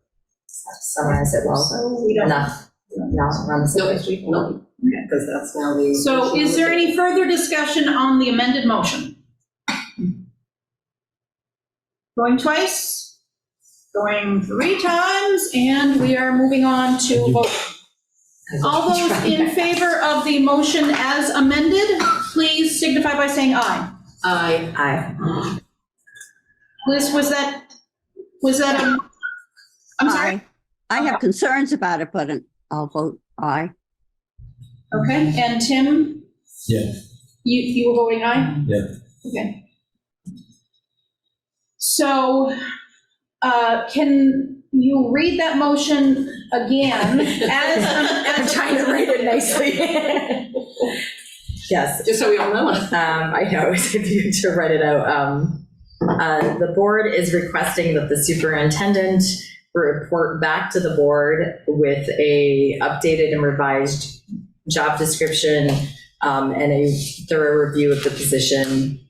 Summarize it well. So we don't. Enough. Now we're on the same page. No, because that's now the. So is there any further discussion on the amended motion? Going twice, going 3 times, and we are moving on to vote. All those in favor of the motion as amended, please signify by saying aye. Aye. Aye. Liz, was that, I'm sorry? Aye. I have concerns about it, but I'll vote aye. Okay, and Tim, Yeah, you were voting aye? yeah. Okay. So, can you read that motion again as I'm trying to write it nicely. Yes. Just so we all know it. I know, if you to write it out. The board is requesting that the superintendent report back to the board with a updated and revised job description and a thorough review of the position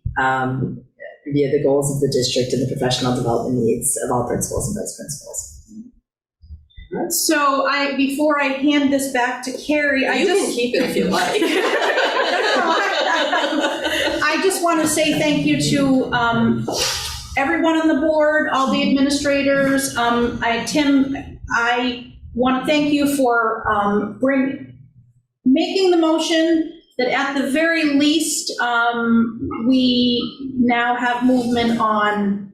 via the goals of the district and the professional development needs of all principals and vice principals. So before I hand this back to Carrie, You can keep it if you like. I just want to say thank you to everyone on the board, all the administrators. Tim, I want to thank you for making the motion that at the very least, we now have movement on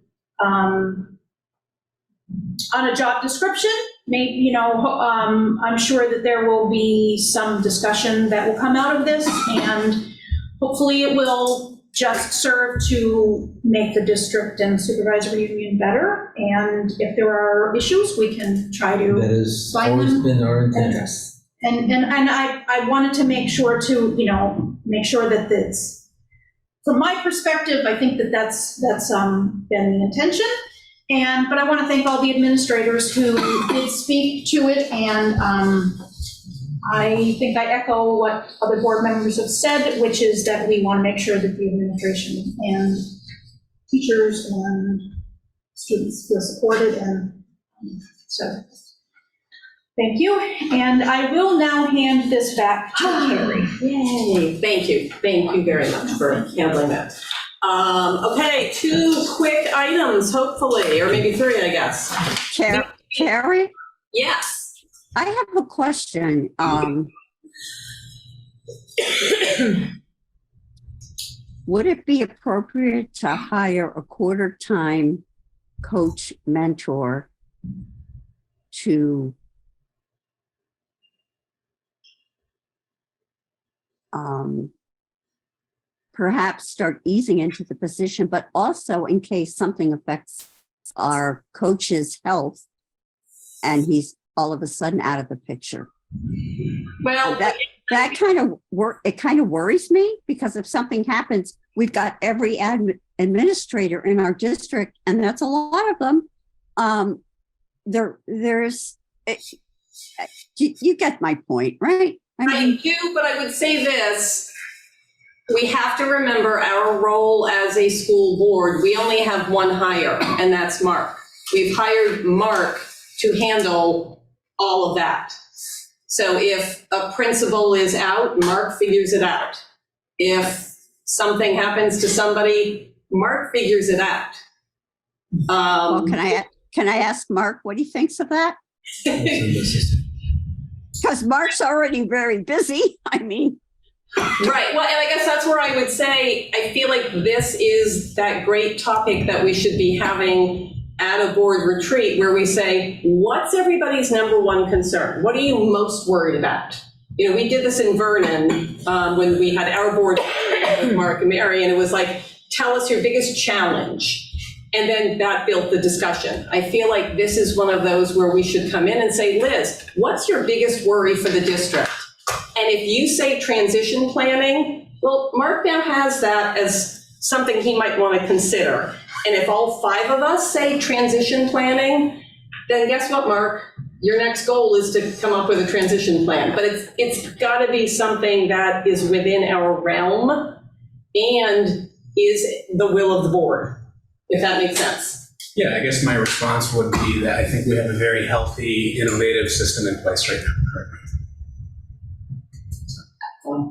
a job description. Maybe, I'm sure that there will be some discussion that will come out of this, and hopefully it will just serve to make the district and supervisory union better. And if there are issues, we can try to That has find always them been our and intent. address. And I wanted to make sure to, make sure that it's, from my perspective, I think that that's been the intention. But I want to thank all the administrators who did speak to it, and I think I echo what other board members have said, which is that we want to make sure that the administration and teachers and students feel supported, and so thank you. And I will now hand this back to Carrie. Yay, thank you very much for handling that. Okay, 2 quick items, hopefully, or maybe 3, I guess. Carrie? Yes. I have a question. Would it be appropriate to hire a quarter-time coach mentor to perhaps start easing into the position, but also in case something affects our coach's health and he's all of a sudden out of the picture? Well, that kind of worries me, because if something happens, we've got every administrator in our district, and that's a lot of them. You get my point, right? I do, but I would say this. We have to remember our role as a school board. We only have one hire, and that's Mark. We've hired Mark to handle all of that. So if a principal is out, Mark figures it out. If something happens to somebody, Mark figures it out. Well, can I ask Mark what he thinks of that? Because Mark's already very busy. I mean. Right. Well, and I guess that's where I would say, I feel like this is that great topic that we should be having at a board retreat where we say, what's everybody's number one concern? What are you most worried about? You know, we did this in Vernon when we had our board with Mark and Mary, and it was like, tell us your biggest challenge. And then that built the discussion. I feel like this is one of those where we should come in and say, Liz, what's your biggest worry for the district? And if you say transition planning, well, Mark now has that as something he might want to consider. And if all 5 of us say transition planning, then guess what, Mark? Your next goal is to come up with a transition plan. But it's got to be something that is within our realm and is the will of the board, if that makes sense. Yeah, I guess my response would be that I think we have a very healthy, innovative system in place right now.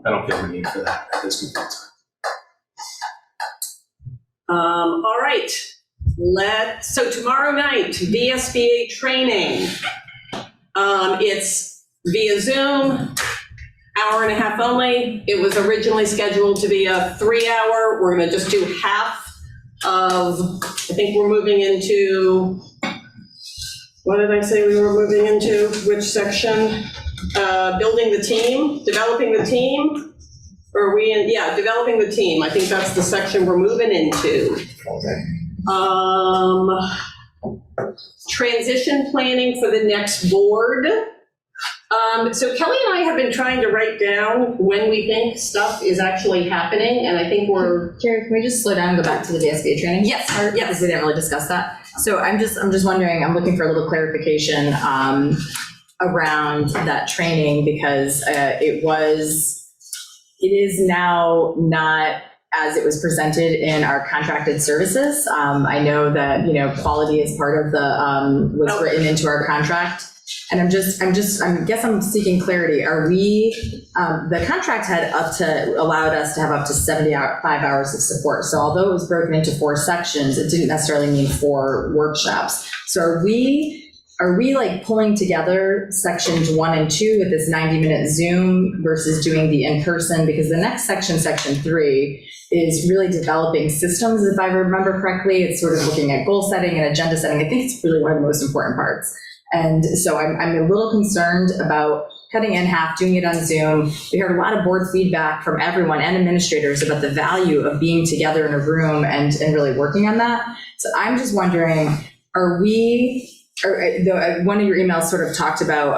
I don't feel the need for that at this point in time. All right, so tomorrow night, VSBA training. It's via Zoom, hour and a half only. It was originally scheduled to be a 3-hour. We're gonna just do half of, I think we're moving into, what did I say we were moving into? Which section? Building the team, developing the team? Or are we in, yeah, developing the team. I think that's the section we're moving into. Transition planning for the next board. So Kelly and I have been trying to write down when we think stuff is actually happening, and I think we're. Carrie, can we just slow down and go back to the VSBA training? Yes. Yes. Because we didn't really discuss that. So I'm just wondering, I'm looking for a little clarification around that training, because it is now not as it was presented in our contracted services. I know that, quality is part of the, was written into our contract. And I guess I'm seeking clarity. Are we, the contract had allowed us to have up to 75 hours of support. So although it was broken into 4 sections, it didn't necessarily mean 4 workshops. So are we like pulling together sections 1 and 2 with this 90-minute Zoom versus doing the in-person? Because the next section, section 3, is really developing systems, if I remember correctly. It's sort of looking at goal setting and agenda setting. I think it's really one of the most important parts. And so I'm a little concerned about cutting in half, doing it on Zoom. We heard a lot of board feedback from everyone and administrators about the value of being together in a room and really working on that. So I'm just wondering, one of your emails sort of talked about,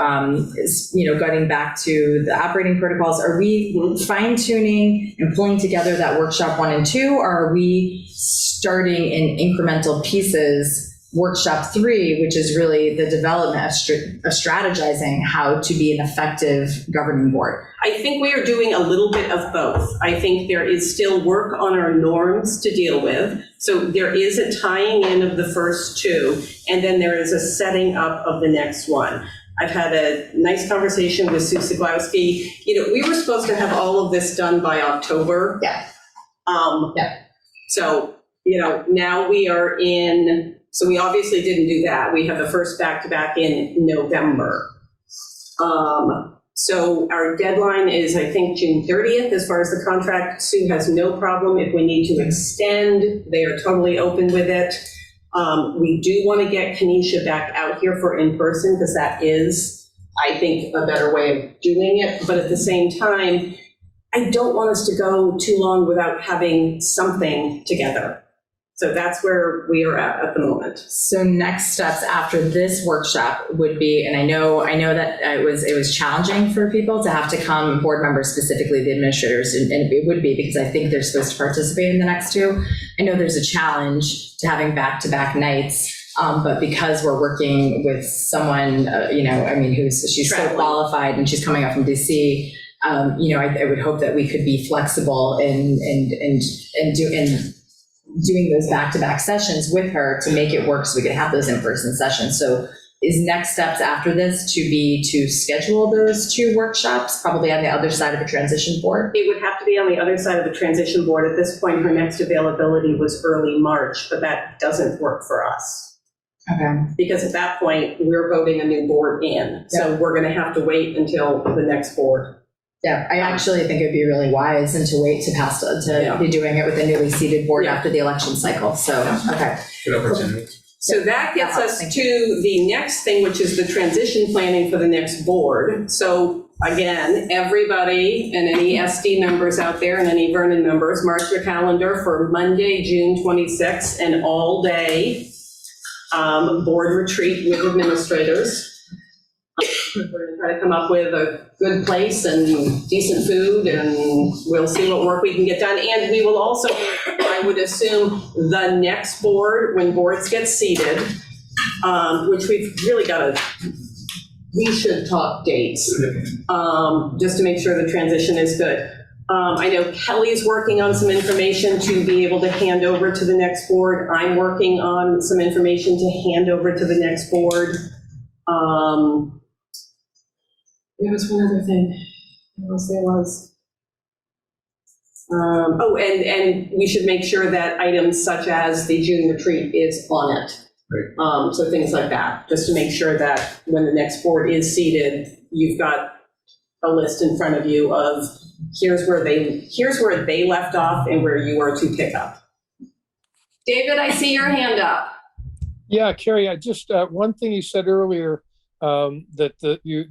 getting back to the operating protocols. Are we fine tuning and pulling together that workshop 1 and 2, or are we starting in incremental pieces? Workshop 3, which is really the development of strategizing how to be an effective governing board. I think we are doing a little bit of both. I think there is still work on our norms to deal with. So there is a tying in of the first 2, and then there is a setting up of the next one. I've had a nice conversation with Sue Siglowski. We were supposed to have all of this done by October. Yeah. So, now we are in. So we obviously didn't do that. We have the first back-to-back in November. So our deadline is, I think, June 30th as far as the contract. Sue has no problem if we need to extend. They are totally open with it. We do want to get Kanisha back out here for in-person, because that is, I think, a better way of doing it. But at the same time, I don't want us to go too long without having something together. So that's where we are at the moment. So next steps after this workshop would be, and I know that it was challenging for people to have to come, board members specifically, the administrators, and it would be because I think they're supposed to participate in the next 2. I know there's a challenge to having back-to-back nights, but because we're working with someone, she's so qualified and she's coming up from DC. I would hope that we could be flexible in doing those back-to-back sessions with her to make it work so we could have those in-person sessions. So is next steps after this to schedule those 2 workshops, probably on the other side of the transition board? It would have to be on the other side of the transition board. At this point, her next availability was early March, but that doesn't work for us. Okay. Because at that point, we're voting a new board in. So we're going to have to wait until the next board. Yeah, I actually think it'd be really wise and to wait to be doing it with a newly seated board after the election cycle. So, okay. Good opportunity. So that gets us to the next thing, which is the transition planning for the next board. So again, everybody and any SD members out there and any Vernon members, mark your calendar for Monday, June 26th, an all-day board retreat with administrators. We're going to try to come up with a good place and decent food, and we'll see what work we can get done. And we will also, I would assume, the next board, when boards get seated, which we've really got to, we should talk dates, just to make sure the transition is good. I know Kelly's working on some information to be able to hand over to the next board. I'm working on some information to hand over to the next board. There was one other thing. What else there was? And we should make sure that items such as the June retreat is on it. Right. So things like that, just to make sure that when the next board is seated, you've got a list in front of you of here's where they left off and where you are to pick up. David, I see your hand up. Yeah, Carrie, I just, one thing you said earlier, that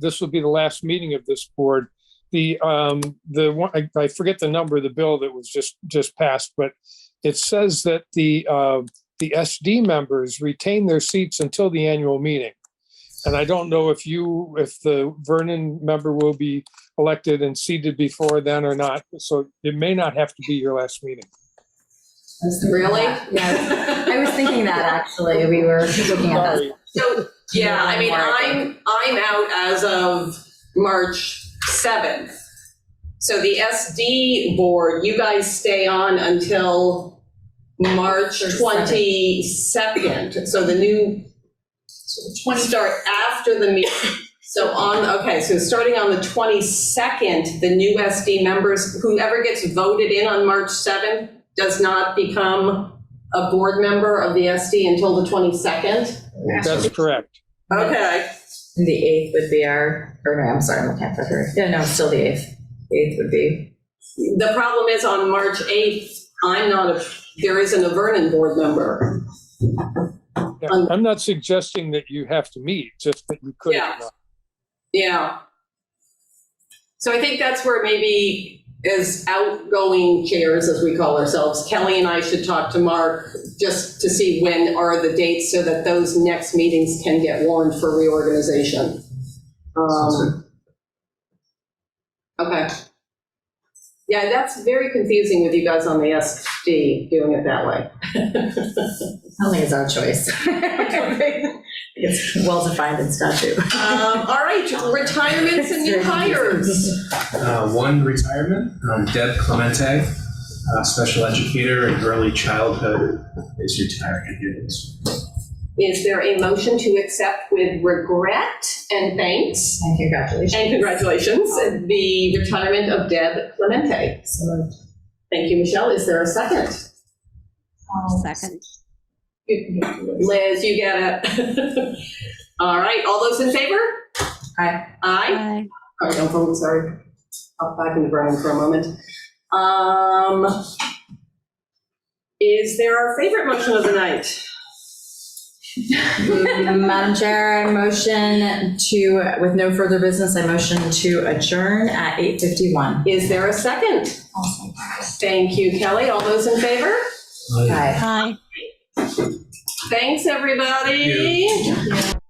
this will be the last meeting of this board. The one, I forget the number of the bill that was just passed, but it says that the SD members retain their seats until the annual meeting. And I don't know if the Vernon member will be elected and seated before then or not. So it may not have to be your last meeting. Really? Yeah, I was thinking that actually. We were looking at that. So, yeah, I mean, I'm out as of March 7th. So the SD board, you guys stay on until March 22nd. So the new start after the meeting. So so starting on the 22nd, the new SD members, whoever gets voted in on March 7th does not become a board member of the SD until the 22nd. That's correct. Okay. And the 8th would be I'm sorry, I'm looking at her. Yeah, no, still the 8th. The 8th would be. The problem is on March 8th, there isn't a Vernon board member. Yeah, I'm not suggesting that you have to meet, just that you could. Yeah. So I think that's where maybe as outgoing chairs, as we call ourselves, Kelly and I should talk to Mark just to see when are the dates so that those next meetings can get warned for reorganization. Okay. Yeah, that's very confusing with you guys on the SD doing it that way. I don't think it's our choice. It's well-defined in statute. All right, retirements and new hires. One retirement, Deb Clemente, special educator in early childhood, is retiring. Is there a motion to accept with regret and thanks? And congratulations. The retirement of Deb Clemente. So, thank you, Michelle. Is there a second? Second. Liz, you get it. All right, all those in favor? Aye. Aye. All right, don't vote, sorry. I'll back in the ground for a moment. Is there a favorite motion of the night? Madam Chair, I motion with no further business, I motion to adjourn at 8:51. Is there a second? Thank you, Kelly. All those in favor? Aye. Thanks, everybody. Thank you.